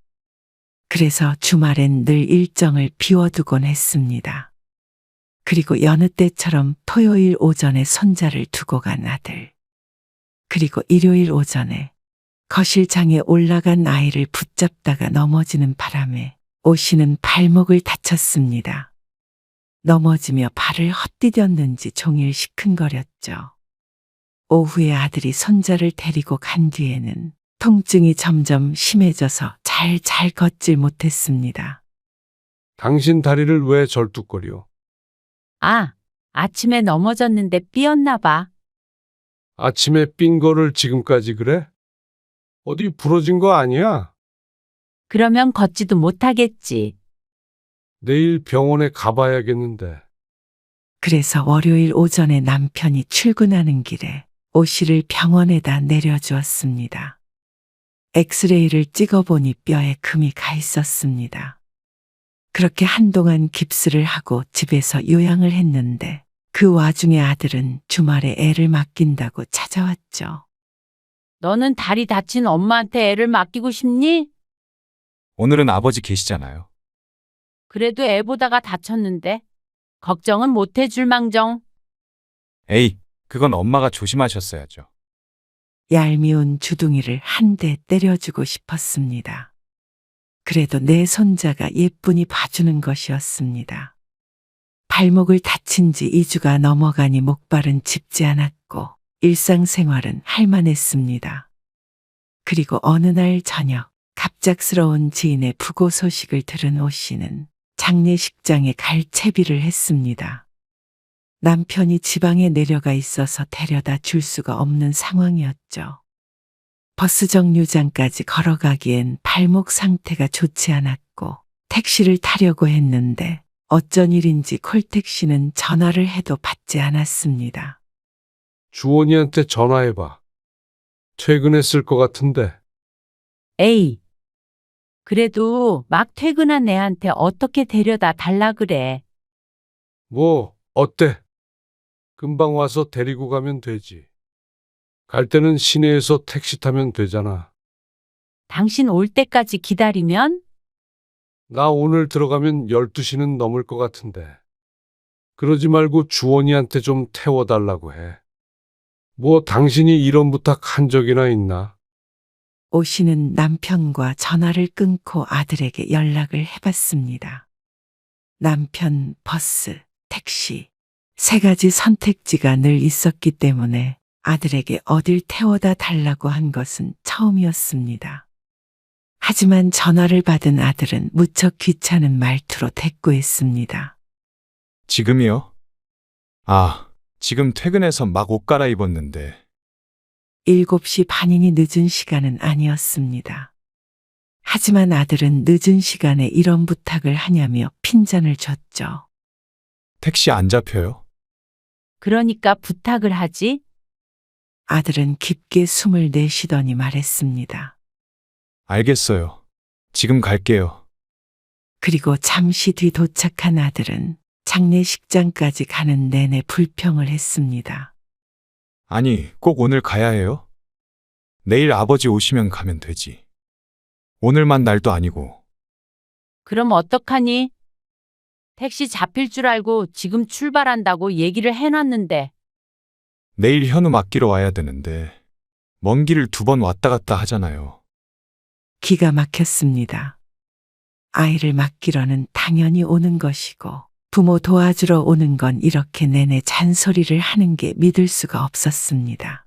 그래서 주말엔 늘 일정을 비워두곤 했습니다. 그리고 여느 때처럼 토요일 오전에 손자를 두고 간 아들. 그리고 일요일 오전에 거실장에 올라간 아이를 붙잡다가 넘어지는 바람에 오 씨는 발목을 다쳤습니다. 넘어지며 발을 헛디뎠는지 종일 시큰거렸죠. 오후에 아들이 손자를 데리고 간 뒤에는 통증이 점점 심해져서 잘 걷질 못했습니다. 당신 다리를 왜 절뚝거려? 아, 아침에 넘어졌는데 삐었나 봐. 아침에 삔 거를 지금까지 그래? 어디 부러진 거 아니야? 그러면 걷지도 못하겠지. 내일 병원에 가봐야겠는데. 그래서 월요일 오전에 남편이 출근하는 길에 오 씨를 병원에다 내려주었습니다. 엑스레이를 찍어보니 뼈에 금이 가 있었습니다. 그렇게 한동안 깁스를 하고 집에서 요양을 했는데 그 와중에 아들은 주말에 애를 맡긴다고 찾아왔죠. 너는 다리 다친 엄마한테 애를 맡기고 싶니? 오늘은 아버지 계시잖아요. 그래도 애 보다가 다쳤는데 걱정은 못 해줄 망정. 에이, 그건 엄마가 조심하셨어야죠. 얄미운 주둥이를 한 대 때려주고 싶었습니다. 그래도 내 손자가 예쁘니 봐주는 것이었습니다. 발목을 다친 지 2주가 넘어가니 목발은 짚지 않았고 일상생활은 할만했습니다. 그리고 어느 날 저녁 갑작스러운 지인의 부고 소식을 들은 오 씨는 장례식장에 갈 채비를 했습니다. 남편이 지방에 내려가 있어서 데려다 줄 수가 없는 상황이었죠. 버스 정류장까지 걸어가기엔 발목 상태가 좋지 않았고 택시를 타려고 했는데 어쩐 일인지 콜택시는 전화를 해도 받지 않았습니다. 주원이한테 전화해봐. 퇴근했을 것 같은데. 에이, 그래도 막 퇴근한 애한테 어떻게 데려다 달라 그래. 뭐, 어때? 금방 와서 데리고 가면 되지. 갈 때는 시내에서 택시 타면 되잖아. 당신 올 때까지 기다리면 나 오늘 들어가면 12시는 넘을 것 같은데. 그러지 말고 주원이한테 좀 태워달라고 해. 뭐 당신이 이런 부탁 한 적이나 있나? 오씨는 남편과 전화를 끊고 아들에게 연락을 해봤습니다. 남편, 버스, 택시, 세 가지 선택지가 늘 있었기 때문에 아들에게 어딜 태워다 달라고 한 것은 처음이었습니다. 하지만 전화를 받은 아들은 무척 귀찮은 말투로 대꾸했습니다. 지금이요? 아, 지금 퇴근해서 막 옷 갈아입었는데. 7시 반이니 늦은 시간은 아니었습니다. 하지만 아들은 늦은 시간에 이런 부탁을 하냐며 핀잔을 줬죠. 택시 안 잡혀요? 그러니까 부탁을 하지. 아들은 깊게 숨을 내쉬더니 말했습니다. 알겠어요. 지금 갈게요. 그리고 잠시 뒤 도착한 아들은 장례식장까지 가는 내내 불평을 했습니다. 아니, 꼭 오늘 가야 해요? 내일 아버지 오시면 가면 되지. 오늘만 날도 아니고. 그럼 어떡하니? 택시 잡힐 줄 알고 지금 출발한다고 얘기를 해놨는데. 내일 현우 맡기러 와야 되는데. 먼 길을 2번 왔다 갔다 하잖아요. 기가 막혔습니다. 아이를 맡기러는 당연히 오는 것이고 부모 도와주러 오는 건 이렇게 내내 잔소리를 하는 게 믿을 수가 없었습니다.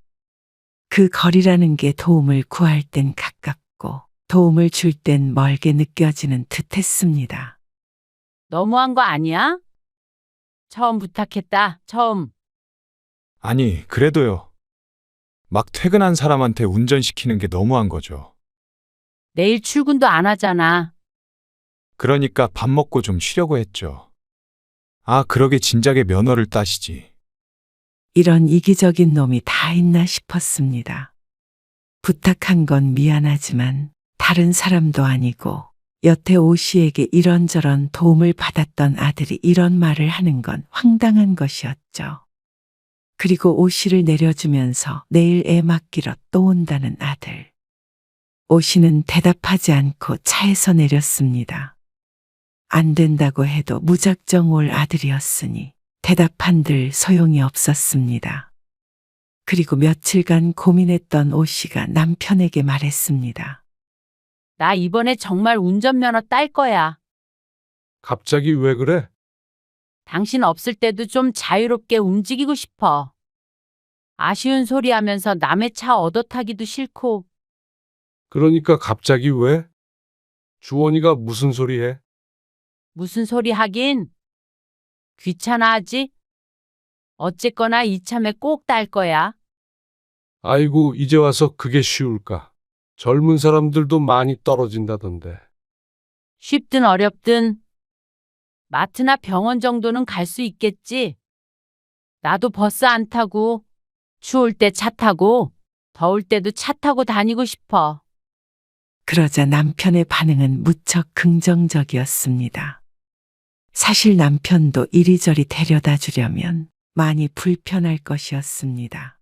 그 거리라는 게 도움을 구할 땐 가깝고 도움을 줄 땐 멀게 느껴지는 듯했습니다. 너무한 거 아니야? 처음 부탁했다. 처음. 아니, 그래도요. 막 퇴근한 사람한테 운전시키는 게 너무한 거죠. 내일 출근도 안 하잖아. 그러니까 밥 먹고 좀 쉬려고 했죠. 아, 그러게 진작에 면허를 따시지. 이런 이기적인 놈이 다 있나 싶었습니다. 부탁한 건 미안하지만 다른 사람도 아니고 여태 오 씨에게 이런저런 도움을 받았던 아들이 이런 말을 하는 건 황당한 것이었죠. 그리고 오 씨를 내려주면서 내일 애 맡기러 또 온다는 아들. 오 씨는 대답하지 않고 차에서 내렸습니다. 안 된다고 해도 무작정 올 아들이었으니 대답한들 소용이 없었습니다. 그리고 며칠간 고민했던 오 씨가 남편에게 말했습니다. 나 이번에 정말 운전면허 딸 거야. 갑자기 왜 그래? 당신 없을 때도 좀 자유롭게 움직이고 싶어. 아쉬운 소리 하면서 남의 차 얻어 타기도 싫고. 그러니까 갑자기 왜? 주원이가 무슨 소리 해? 무슨 소리 하긴. 귀찮아하지? 어쨌거나 이참에 꼭 딸 거야. 아이고, 이제 와서 그게 쉬울까? 젊은 사람들도 많이 떨어진다던데. 쉽든 어렵든 마트나 병원 정도는 갈 수 있겠지. 나도 버스 안 타고 추울 때 차 타고 더울 때도 차 타고 다니고 싶어. 그러자 남편의 반응은 무척 긍정적이었습니다. 사실 남편도 이리저리 데려다 주려면 많이 불편할 것이었습니다.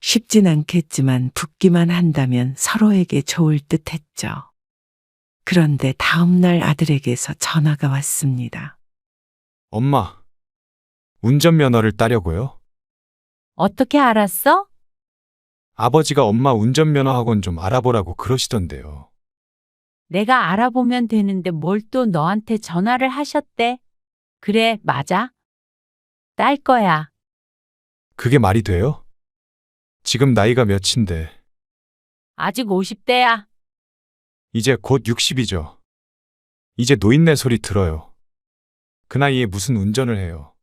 쉽진 않겠지만 붙기만 한다면 서로에게 좋을 듯 했죠. 그런데 다음날 아들에게서 전화가 왔습니다. 엄마, 운전면허를 따려고요? 어떻게 알았어? 아버지가 엄마 운전면허 학원 좀 알아보라고 그러시던데요. 내가 알아보면 되는데 뭘 또 너한테 전화를 하셨대? 그래, 맞아. 딸 거야. 그게 말이 돼요? 지금 나이가 몇인데 아직 50대야. 이제 곧 60이죠. 이제 노인네 소리 들어요. 그 나이에 무슨 운전을 해요.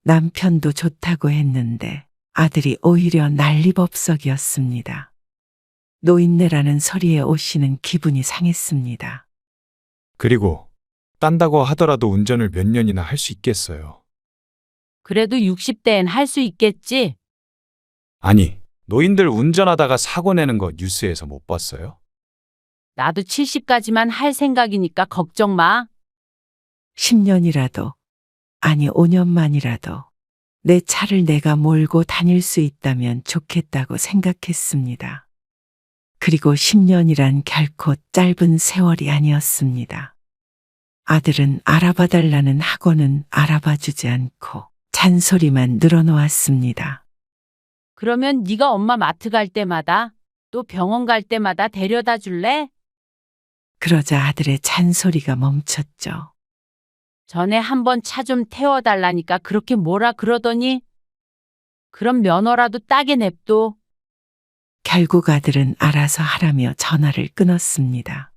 남편도 좋다고 했는데 아들이 오히려 난리법석이었습니다. 노인네라는 소리에 오 씨는 기분이 상했습니다. 그리고 딴다고 하더라도 운전을 몇 년이나 할 수 있겠어요. 그래도 60대엔 할 수 있겠지? 아니, 노인들 운전하다가 사고 내는 거 뉴스에서 못 봤어요? 나도 70까지만 할 생각이니까 걱정 마. 10년이라도 아니 5년만이라도 내 차를 내가 몰고 다닐 수 있다면 좋겠다고 생각했습니다. 그리고 10년이란 결코 짧은 세월이 아니었습니다. 아들은 알아봐 달라는 학원은 알아봐 주지 않고 잔소리만 늘어놓았습니다. 그러면 네가 엄마 마트 갈 때마다 또 병원 갈 때마다 데려다 줄래? 그러자 아들의 잔소리가 멈췄죠. 전에 한번 차 좀 태워달라니까 그렇게 뭐라 그러더니 그럼 면허라도 따게 냅둬. 결국 아들은 알아서 하라며 전화를 끊었습니다.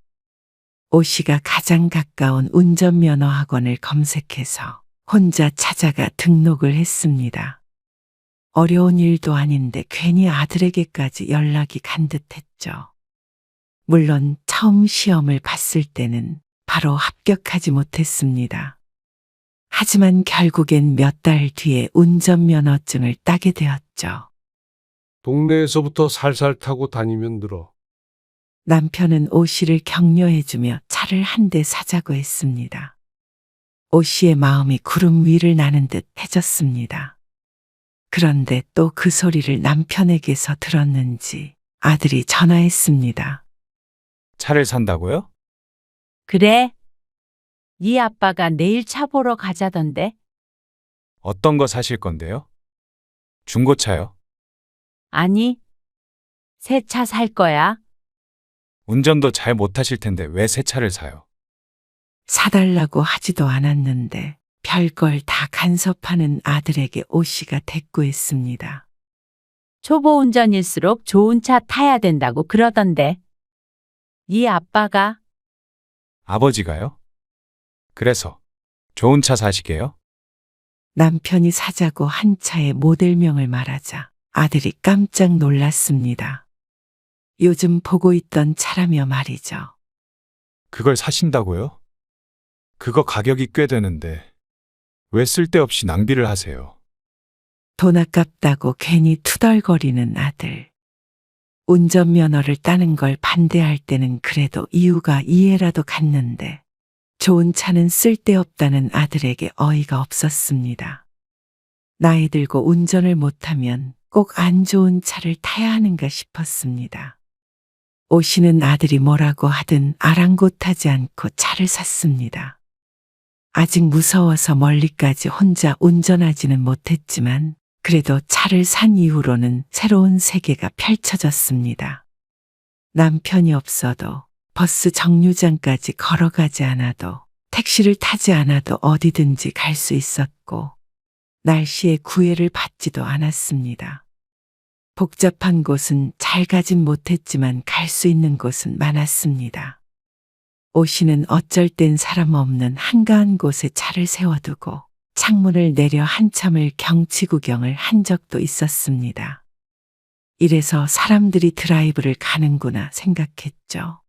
오 씨가 가장 가까운 운전면허 학원을 검색해서 혼자 찾아가 등록을 했습니다. 어려운 일도 아닌데 괜히 아들에게까지 연락이 간 듯했죠. 물론 처음 시험을 봤을 때는 바로 합격하지 못했습니다. 하지만 결국엔 몇 달 뒤에 운전면허증을 따게 되었죠. 동네에서부터 살살 타고 다니면 늘어. 남편은 오 씨를 격려해주며 차를 한 대 사자고 했습니다. 오 씨의 마음이 구름 위를 나는 듯 해졌습니다. 그런데 또 그 소리를 남편에게서 들었는지 아들이 전화했습니다. 차를 산다고요? 그래. 네 아빠가 내일 차 보러 가자던데. 어떤 거 사실 건데요? 중고차요? 아니, 새 차 살 거야. 운전도 잘 못하실 텐데 왜 새 차를 사요? 사달라고 하지도 않았는데 별걸 다 간섭하는 아들에게 오 씨가 대꾸했습니다. 초보 운전일수록 좋은 차 타야 된다고 그러던데. 네 아빠가. 아버지가요? 그래서 좋은 차 사시게요? 남편이 사자고 한 차의 모델명을 말하자 아들이 깜짝 놀랐습니다. 요즘 보고 있던 차라며 말이죠. 그걸 사신다고요? 그거 가격이 꽤 되는데 왜 쓸데없이 낭비를 하세요? 돈 아깝다고 괜히 투덜거리는 아들. 운전면허를 따는 걸 반대할 때는 그래도 이유가 이해라도 갔는데 좋은 차는 쓸데없다는 아들에게 어이가 없었습니다. 나이 들고 운전을 못하면 꼭 안 좋은 차를 타야 하는가 싶었습니다. 오 씨는 아들이 뭐라고 하든 아랑곳하지 않고 차를 샀습니다. 아직 무서워서 멀리까지 혼자 운전하지는 못했지만 그래도 차를 산 이후로는 새로운 세계가 펼쳐졌습니다. 남편이 없어도 버스 정류장까지 걸어가지 않아도 택시를 타지 않아도 어디든지 갈 수 있었고 날씨에 구애를 받지도 않았습니다. 복잡한 곳은 잘 가진 못했지만 갈 수 있는 곳은 많았습니다. 오 씨는 어쩔 땐 사람 없는 한가한 곳에 차를 세워두고 창문을 내려 한참을 경치 구경을 한 적도 있었습니다. 이래서 사람들이 드라이브를 가는구나 생각했죠.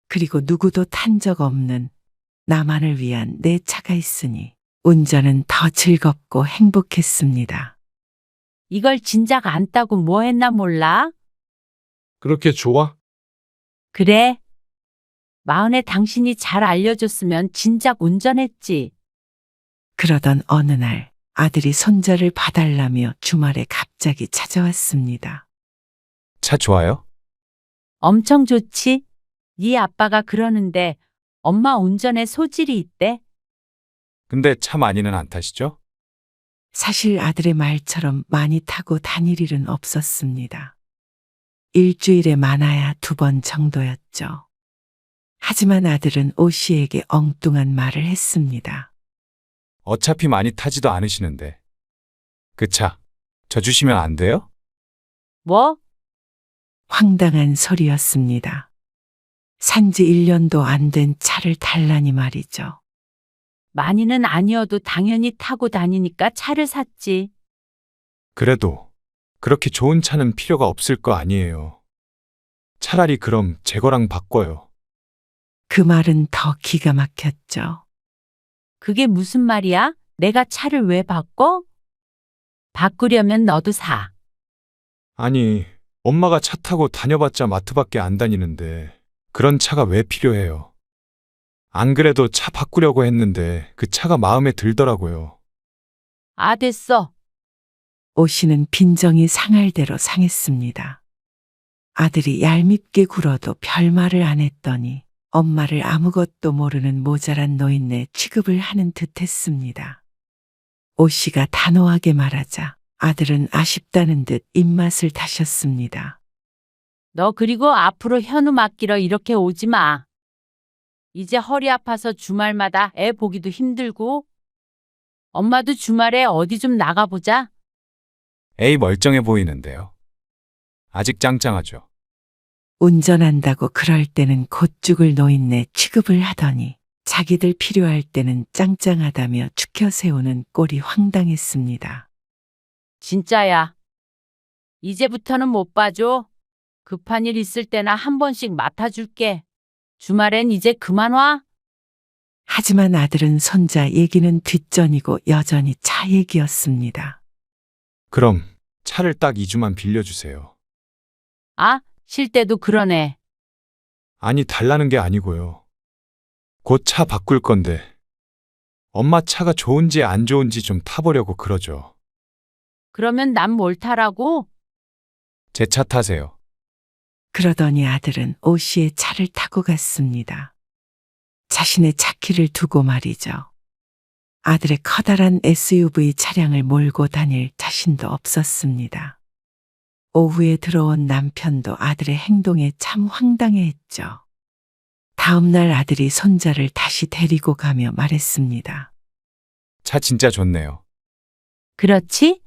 그리고 누구도 탄 적 없는 나만을 위한 내 차가 있으니 운전은 더 즐겁고 행복했습니다. 이걸 진작 안 따고 뭐 했나 몰라? 그렇게 좋아? 그래. 마흔에 당신이 잘 알려줬으면 진작 운전했지. 그러던 어느 날 아들이 손자를 봐달라며 주말에 갑자기 찾아왔습니다. 차 좋아요? 엄청 좋지? 네 아빠가 그러는데 엄마 운전에 소질이 있대. 근데 차 많이는 안 타시죠? 사실 아들의 말처럼 많이 타고 다닐 일은 없었습니다. 일주일에 많아야 2번 정도였죠. 하지만 아들은 오 씨에게 엉뚱한 말을 했습니다. 어차피 많이 타지도 않으시는데. 그 차, 저 주시면 안 돼요? 뭐? 황당한 소리였습니다. 산지 1년도 안 된 차를 달라니 말이죠. 많이는 아니어도 당연히 타고 다니니까 차를 샀지. 그래도 그렇게 좋은 차는 필요가 없을 거 아니에요. 차라리 그럼 제 거랑 바꿔요. 그 말은 더 기가 막혔죠. 그게 무슨 말이야? 내가 차를 왜 바꿔? 바꾸려면 너도 사. 아니, 엄마가 차 타고 다녀봤자 마트밖에 안 다니는데 그런 차가 왜 필요해요? 안 그래도 차 바꾸려고 했는데 그 차가 마음에 들더라고요. 아, 됐어. 오 씨는 빈정이 상할 대로 상했습니다. 아들이 얄밉게 굴어도 별말을 안 했더니 엄마를 아무것도 모르는 모자란 노인네 취급을 하는 듯 했습니다. 오 씨가 단호하게 말하자 아들은 아쉽다는 듯 입맛을 다셨습니다. 너 그리고 앞으로 현우 맡기러 이렇게 오지 마. 이제 허리 아파서 주말마다 애 보기도 힘들고 엄마도 주말에 어디 좀 나가보자. 에이, 멀쩡해 보이는데요. 아직 짱짱하죠. 운전한다고 그럴 때는 곧 죽을 노인네 취급을 하더니 자기들 필요할 때는 짱짱하다며 축혀 세우는 꼴이 황당했습니다. 진짜야. 이제부터는 못 봐줘. 급한 일 있을 때나 한 번씩 맡아줄게. 주말엔 이제 그만 와. 하지만 아들은 손자 얘기는 뒷전이고 여전히 차 얘기였습니다. 그럼 차를 딱 2주만 빌려주세요. 아, 쉴 때도 그러네. 아니, 달라는 게 아니고요. 곧 차 바꿀 건데 엄마 차가 좋은지 안 좋은지 좀 타보려고 그러죠. 그러면 난 뭘 타라고? 제 차 타세요. 그러더니 아들은 오 씨의 차를 타고 갔습니다. 자신의 차키를 두고 말이죠. 아들의 커다란 SUV 차량을 몰고 다닐 자신도 없었습니다. 오후에 들어온 남편도 아들의 행동에 참 황당해했죠. 다음 날 아들이 손자를 다시 데리고 가며 말했습니다. 차 진짜 좋네요. 그렇지?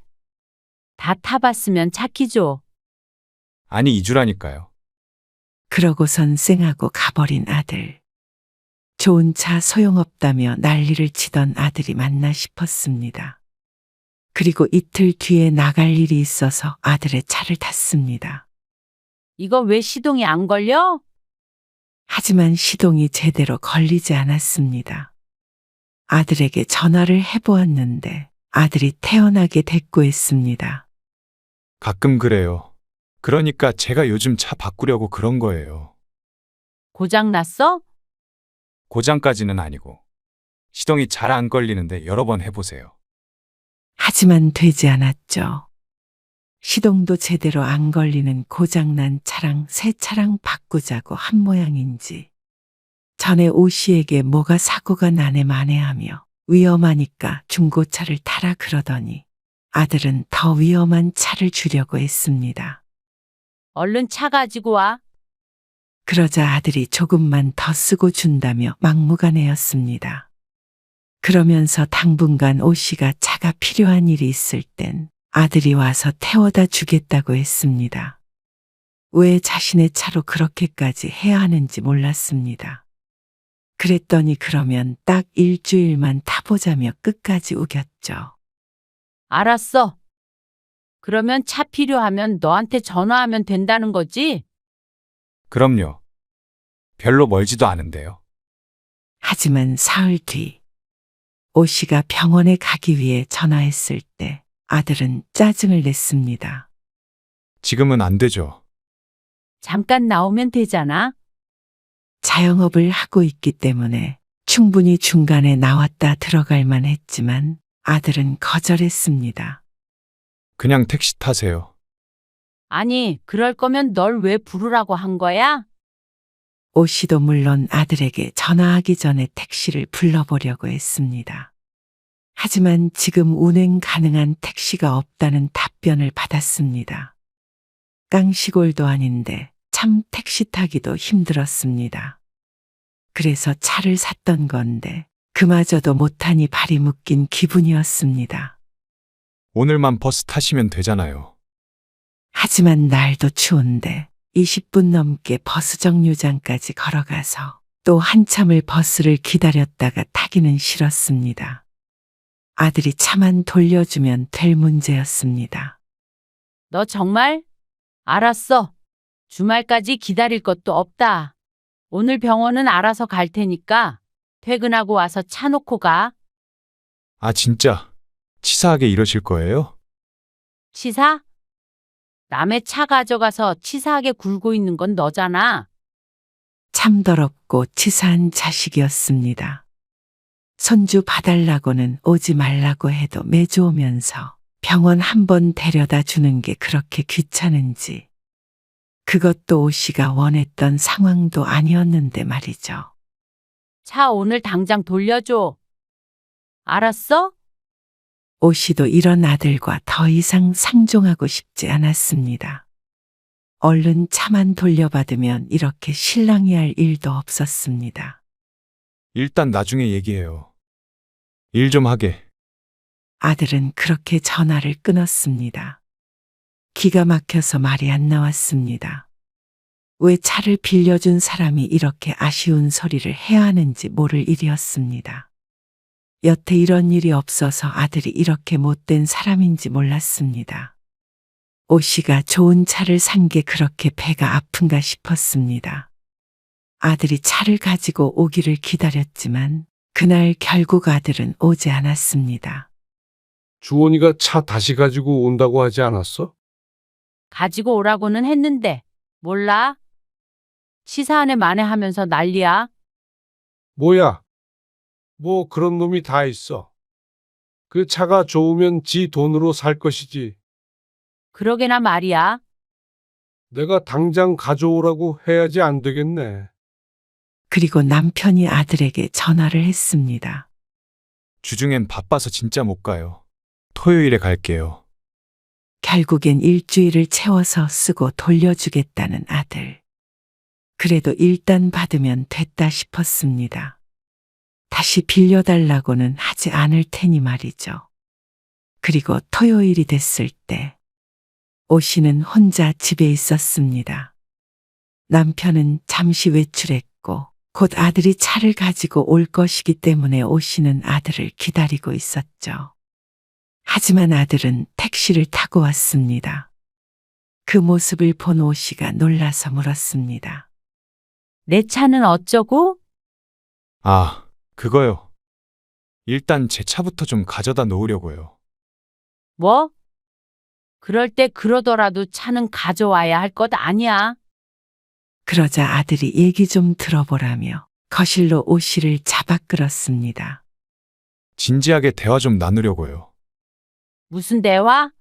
다 타봤으면 차키 줘. 아니, 2주라니까요. 그러고선 쌩하고 가버린 아들. 좋은 차 소용없다며 난리를 치던 아들이 맞나 싶었습니다. 그리고 이틀 뒤에 나갈 일이 있어서 아들의 차를 탔습니다. 이거 왜 시동이 안 걸려? 하지만 시동이 제대로 걸리지 않았습니다. 아들에게 전화를 해보았는데 아들이 태연하게 대꾸했습니다. 가끔 그래요. 그러니까 제가 요즘 차 바꾸려고 그런 거예요. 고장 났어? 고장까지는 아니고 시동이 잘 안 걸리는데 여러 번 해보세요. 하지만 되지 않았죠. 시동도 제대로 안 걸리는 고장난 차랑 새 차랑 바꾸자고 한 모양인지 전에 오 씨에게 뭐가 사고가 나네 마네하며 위험하니까 중고차를 타라 그러더니 아들은 더 위험한 차를 주려고 했습니다. 얼른 차 가지고 와. 그러자 아들이 조금만 더 쓰고 준다며 막무가내였습니다. 그러면서 당분간 오 씨가 차가 필요한 일이 있을 땐 아들이 와서 태워다 주겠다고 했습니다. 왜 자신의 차로 그렇게까지 해야 하는지 몰랐습니다. 그랬더니 그러면 딱 일주일만 타보자며 끝까지 우겼죠. 알았어. 그러면 차 필요하면 너한테 전화하면 된다는 거지? 그럼요. 별로 멀지도 않은데요. 하지만 사흘 뒤 오 씨가 병원에 가기 위해 전화했을 때 아들은 짜증을 냈습니다. 지금은 안 되죠. 잠깐 나오면 되잖아. 자영업을 하고 있기 때문에 충분히 중간에 나왔다 들어갈 만했지만 아들은 거절했습니다. 그냥 택시 타세요. 아니, 그럴 거면 널 왜 부르라고 한 거야? 오 씨도 물론 아들에게 전화하기 전에 택시를 불러보려고 했습니다. 하지만 지금 운행 가능한 택시가 없다는 답변을 받았습니다. 깡시골도 아닌데 참 택시 타기도 힘들었습니다. 그래서 차를 샀던 건데 그마저도 못하니 발이 묶인 기분이었습니다. 오늘만 버스 타시면 되잖아요. 하지만 날도 추운데 20분 넘게 버스 정류장까지 걸어가서 또 한참을 버스를 기다렸다가 타기는 싫었습니다. 아들이 차만 돌려주면 될 문제였습니다. 너 정말? 알았어. 주말까지 기다릴 것도 없다. 오늘 병원은 알아서 갈 테니까 퇴근하고 와서 차 놓고 가. 아, 진짜? 치사하게 이러실 거예요? 치사? 남의 차 가져가서 치사하게 굴고 있는 건 너잖아. 참 더럽고 치사한 자식이었습니다. 손주 봐달라고는 오지 말라고 해도 매주 오면서 병원 한 번 데려다 주는 게 그렇게 귀찮은지, 그것도 오 씨가 원했던 상황도 아니었는데 말이죠. 차 오늘 당장 돌려줘. 알았어? 오 씨도 이런 아들과 더 이상 상종하고 싶지 않았습니다. 얼른 차만 돌려받으면 이렇게 실랑이 할 일도 없었습니다. 일단 나중에 얘기해요. 일 좀 하게. 아들은 그렇게 전화를 끊었습니다. 기가 막혀서 말이 안 나왔습니다. 왜 차를 빌려준 사람이 이렇게 아쉬운 소리를 해야 하는지 모를 일이었습니다. 여태 이런 일이 없어서 아들이 이렇게 못된 사람인지 몰랐습니다. 오 씨가 좋은 차를 산 게 그렇게 배가 아픈가 싶었습니다. 아들이 차를 가지고 오기를 기다렸지만 그날 결국 아들은 오지 않았습니다. 주원이가 차 다시 가지고 온다고 하지 않았어? 가지고 오라고는 했는데 몰라? 치사하네 만회하면서 난리야. 뭐야? 뭐 그런 놈이 다 있어. 그 차가 좋으면 지 돈으로 살 것이지. 그러게나 말이야. 내가 당장 가져오라고 해야지 안 되겠네. 그리고 남편이 아들에게 전화를 했습니다. 주중엔 바빠서 진짜 못 가요. 토요일에 갈게요. 결국엔 일주일을 채워서 쓰고 돌려주겠다는 아들. 그래도 일단 받으면 됐다 싶었습니다. 다시 빌려달라고는 하지 않을 테니 말이죠. 그리고 토요일이 됐을 때 오 씨는 혼자 집에 있었습니다. 남편은 잠시 외출했고 곧 아들이 차를 가지고 올 것이기 때문에 오 씨는 아들을 기다리고 있었죠. 하지만 아들은 택시를 타고 왔습니다. 그 모습을 본 오 씨가 놀라서 물었습니다. 내 차는 어쩌고? 아, 그거요. 일단 제 차부터 좀 가져다 놓으려고요. 뭐? 그럴 때 그러더라도 차는 가져와야 할 것 아니야. 그러자 아들이 얘기 좀 들어보라며 거실로 오 씨를 잡아 끌었습니다. 진지하게 대화 좀 나누려고요. 무슨 대화?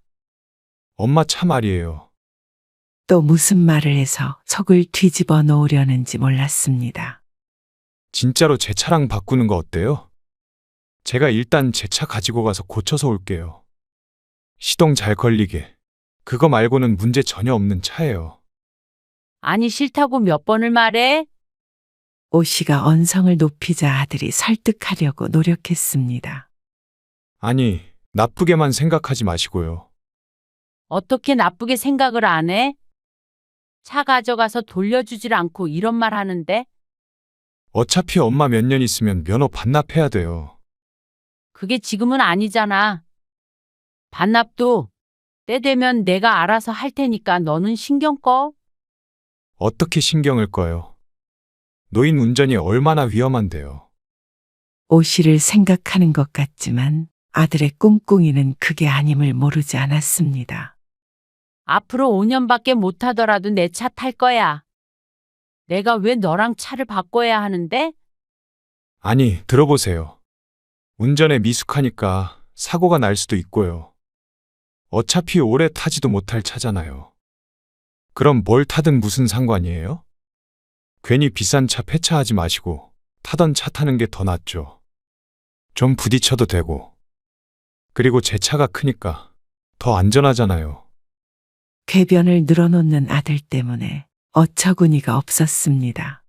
엄마 차 말이에요. 또 무슨 말을 해서 속을 뒤집어 놓으려는지 몰랐습니다. 진짜로 제 차랑 바꾸는 거 어때요? 제가 일단 제 차 가지고 가서 고쳐서 올게요. 시동 잘 걸리게. 그거 말고는 문제 전혀 없는 차예요. 아니 싫다고 몇 번을 말해? 오 씨가 언성을 높이자 아들이 설득하려고 노력했습니다. 아니, 나쁘게만 생각하지 마시고요. 어떻게 나쁘게 생각을 안 해? 차 가져가서 돌려주질 않고 이런 말 하는데 어차피 엄마 몇 년 있으면 면허 반납해야 돼요. 그게 지금은 아니잖아. 반납도 때 되면 내가 알아서 할 테니까 너는 신경 꺼. 어떻게 신경을 꺼요? 노인 운전이 얼마나 위험한데요. 오 씨를 생각하는 것 같지만 아들의 꿍꿍이는 그게 아님을 모르지 않았습니다. 앞으로 5년밖에 못 하더라도 내 차 탈 거야. 내가 왜 너랑 차를 바꿔야 하는데? 아니, 들어보세요. 운전에 미숙하니까 사고가 날 수도 있고요. 어차피 오래 타지도 못할 차잖아요. 그럼 뭘 타든 무슨 상관이에요? 괜히 비싼 차 폐차하지 마시고 타던 차 타는 게 더 낫죠. 좀 부딪혀도 되고. 그리고 제 차가 크니까 더 안전하잖아요. 궤변을 늘어놓는 아들 때문에 어처구니가 없었습니다.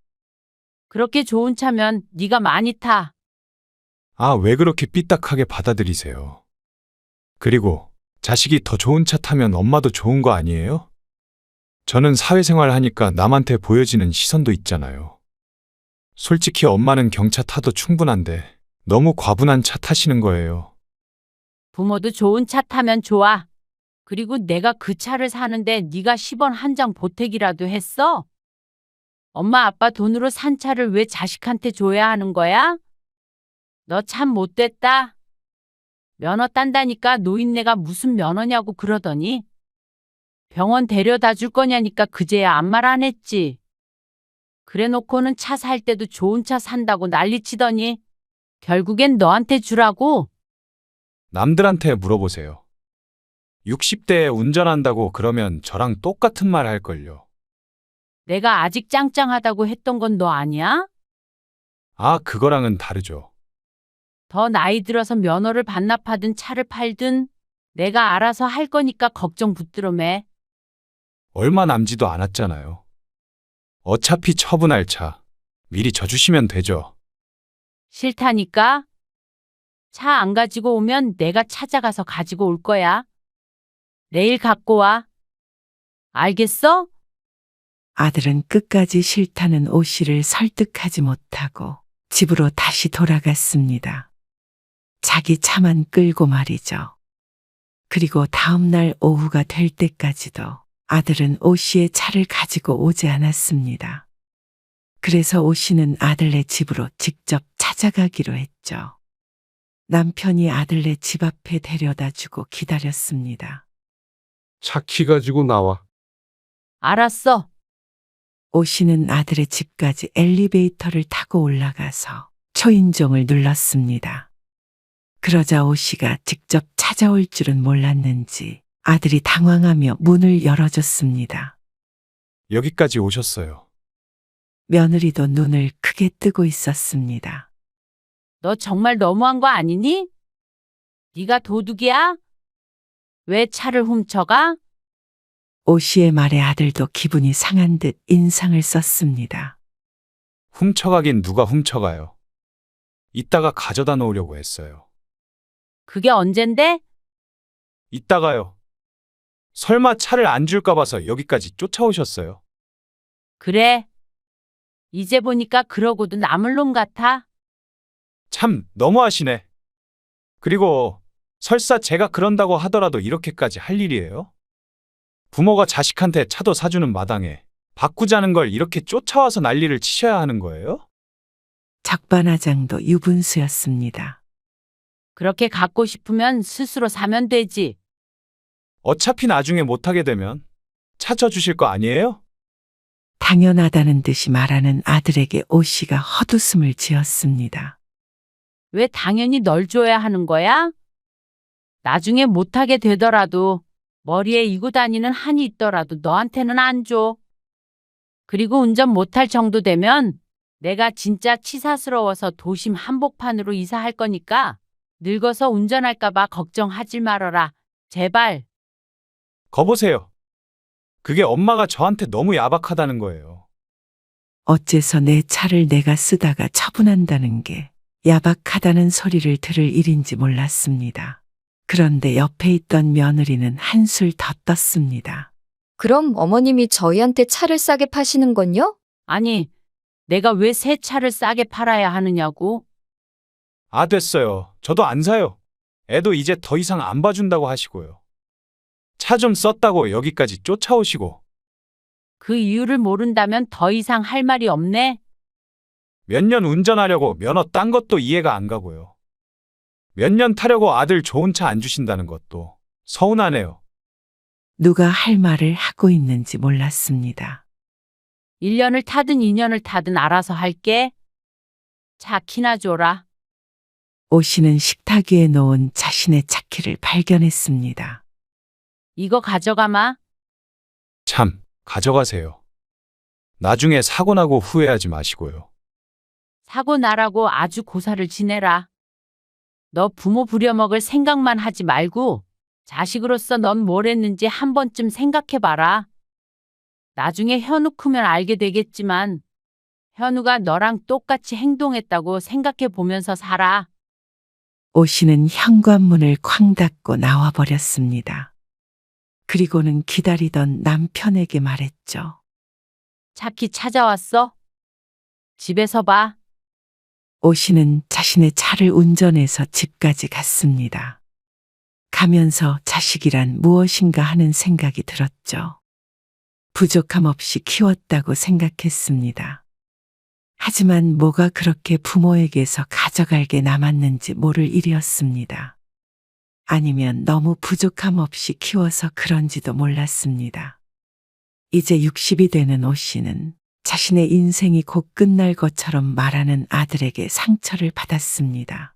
그렇게 좋은 차면 네가 많이 타. 아, 왜 그렇게 삐딱하게 받아들이세요? 그리고 자식이 더 좋은 차 타면 엄마도 좋은 거 아니에요? 저는 사회생활 하니까 남한테 보여지는 시선도 있잖아요. 솔직히 엄마는 경차 타도 충분한데 너무 과분한 차 타시는 거예요. 부모도 좋은 차 타면 좋아. 그리고 내가 그 차를 사는데 네가 10원 한 장 보태기라도 했어? 엄마 아빠 돈으로 산 차를 왜 자식한테 줘야 하는 거야? 너 참 못됐다. 면허 딴다니까 노인네가 무슨 면허냐고 그러더니 병원 데려다 줄 거냐니까 그제야 아무 말 안 했지. 그래 놓고는 차 살 때도 좋은 차 산다고 난리치더니 결국엔 너한테 주라고. 남들한테 물어보세요. 60대에 운전한다고 그러면 저랑 똑같은 말 할걸요. 내가 아직 짱짱하다고 했던 건 너 아니야? 아, 그거랑은 다르죠. 더 나이 들어서 면허를 반납하든 차를 팔든 내가 알아서 할 거니까 걱정 붙들어 매. 얼마 남지도 않았잖아요. 어차피 처분할 차 미리 져주시면 되죠. 싫다니까? 차 안 가지고 오면 내가 찾아가서 가지고 올 거야. 내일 갖고 와. 알겠어? 아들은 끝까지 싫다는 오 씨를 설득하지 못하고 집으로 다시 돌아갔습니다. 자기 차만 끌고 말이죠. 그리고 다음 날 오후가 될 때까지도 아들은 오 씨의 차를 가지고 오지 않았습니다. 그래서 오 씨는 아들네 집으로 직접 찾아가기로 했죠. 남편이 아들네 집 앞에 데려다 주고 기다렸습니다. 차 키 가지고 나와. 알았어. 오 씨는 아들의 집까지 엘리베이터를 타고 올라가서 초인종을 눌렀습니다. 그러자 오 씨가 직접 찾아올 줄은 몰랐는지 아들이 당황하며 문을 열어줬습니다. 여기까지 오셨어요. 며느리도 눈을 크게 뜨고 있었습니다. 너 정말 너무한 거 아니니? 네가 도둑이야? 왜 차를 훔쳐가? 오 씨의 말에 아들도 기분이 상한 듯 인상을 썼습니다. 훔쳐가긴 누가 훔쳐가요. 이따가 가져다 놓으려고 했어요. 그게 언젠데? 이따가요. 설마 차를 안 줄까 봐서 여기까지 쫓아오셨어요. 그래. 이제 보니까 그러고도 남을 놈 같아. 참 너무하시네. 그리고 설사 제가 그런다고 하더라도 이렇게까지 할 일이에요? 부모가 자식한테 차도 사주는 마당에 바꾸자는 걸 이렇게 쫓아와서 난리를 치셔야 하는 거예요? 적반하장도 유분수였습니다. 그렇게 갖고 싶으면 스스로 사면 되지. 어차피 나중에 못하게 되면 차 져주실 거 아니에요? 당연하다는 듯이 말하는 아들에게 오 씨가 헛웃음을 지었습니다. 왜 당연히 널 줘야 하는 거야? 나중에 못하게 되더라도 머리에 이고 다니는 한이 있더라도 너한테는 안 줘. 그리고 운전 못할 정도 되면 내가 진짜 치사스러워서 도심 한복판으로 이사할 거니까 늙어서 운전할까 봐 걱정하지 말아라. 제발. 거보세요. 그게 엄마가 저한테 너무 야박하다는 거예요. 어째서 내 차를 내가 쓰다가 처분한다는 게 야박하다는 소리를 들을 일인지 몰랐습니다. 그런데 옆에 있던 며느리는 한술 더 떴습니다. 그럼 어머님이 저희한테 차를 싸게 파시는 건요? 아니, 내가 왜 새 차를 싸게 팔아야 하느냐고. 아, 됐어요. 저도 안 사요. 애도 이제 더 이상 안 봐준다고 하시고요. 차 좀 썼다고 여기까지 쫓아오시고. 그 이유를 모른다면 더 이상 할 말이 없네. 몇 년 운전하려고 면허 딴 것도 이해가 안 가고요. 몇 년 타려고 아들 좋은 차 안 주신다는 것도 서운하네요. 누가 할 말을 하고 있는지 몰랐습니다. 1년을 타든 2년을 타든 알아서 할게. 차 키나 줘라. 오 씨는 식탁 위에 놓은 자신의 차키를 발견했습니다. 이거 가져가마. 참, 가져가세요. 나중에 사고 나고 후회하지 마시고요. 사고 나라고 아주 고사를 지내라. 너 부모 부려먹을 생각만 하지 말고 자식으로서 넌 뭘 했는지 한 번쯤 생각해봐라. 나중에 현우 크면 알게 되겠지만 현우가 너랑 똑같이 행동했다고 생각해 보면서 살아. 오 씨는 현관문을 쾅 닫고 나와버렸습니다. 그리고는 기다리던 남편에게 말했죠. 차키 찾아왔어? 집에서 봐. 오 씨는 자신의 차를 운전해서 집까지 갔습니다. 가면서 자식이란 무엇인가 하는 생각이 들었죠. 부족함 없이 키웠다고 생각했습니다. 하지만 뭐가 그렇게 부모에게서 가져갈 게 남았는지 모를 일이었습니다. 아니면 너무 부족함 없이 키워서 그런지도 몰랐습니다. 이제 60이 되는 오 씨는 자신의 인생이 곧 끝날 것처럼 말하는 아들에게 상처를 받았습니다.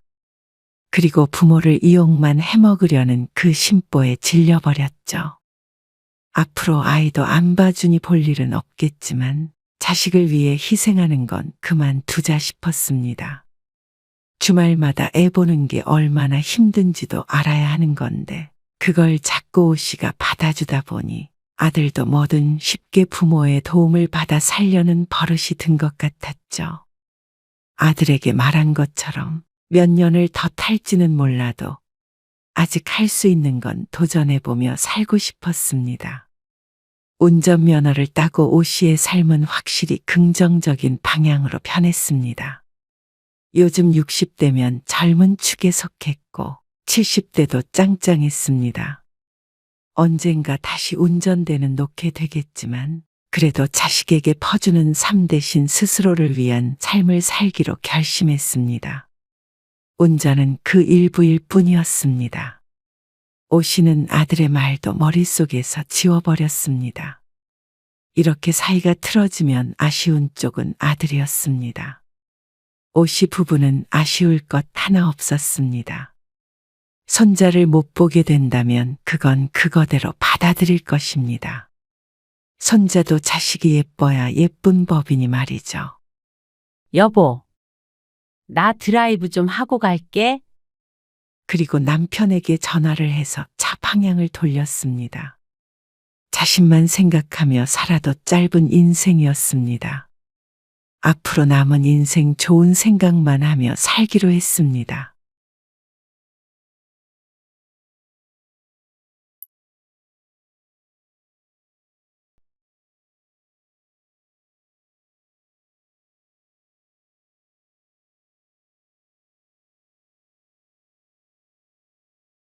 그리고 부모를 이용만 해먹으려는 그 심보에 질려버렸죠. 앞으로 아이도 안 봐주니 볼 일은 없겠지만 자식을 위해 희생하는 건 그만두자 싶었습니다. 주말마다 애 보는 게 얼마나 힘든지도 알아야 하는 건데 그걸 자꾸 오 씨가 받아주다 보니 아들도 뭐든 쉽게 부모의 도움을 받아 살려는 버릇이 든 것 같았죠. 아들에게 말한 것처럼 몇 년을 더 탈지는 몰라도 아직 할 수 있는 건 도전해보며 살고 싶었습니다. 운전면허를 따고 오 씨의 삶은 확실히 긍정적인 방향으로 변했습니다. 요즘 60대면 젊은 축에 속했고 70대도 짱짱했습니다. 언젠가 다시 운전대는 놓게 되겠지만 그래도 자식에게 퍼주는 삶 대신 스스로를 위한 삶을 살기로 결심했습니다. 운전은 그 일부일 뿐이었습니다. 오 씨는 아들의 말도 머릿속에서 지워버렸습니다. 이렇게 사이가 틀어지면 아쉬운 쪽은 아들이었습니다. 오 씨 부부는 아쉬울 것 하나 없었습니다. 손자를 못 보게 된다면 그건 그거대로 받아들일 것입니다. 손자도 자식이 예뻐야 예쁜 법이니 말이죠. 여보, 나 드라이브 좀 하고 갈게. 그리고 남편에게 전화를 해서 차 방향을 돌렸습니다. 자신만 생각하며 살아도 짧은 인생이었습니다. 앞으로 남은 인생 좋은 생각만 하며 살기로 했습니다.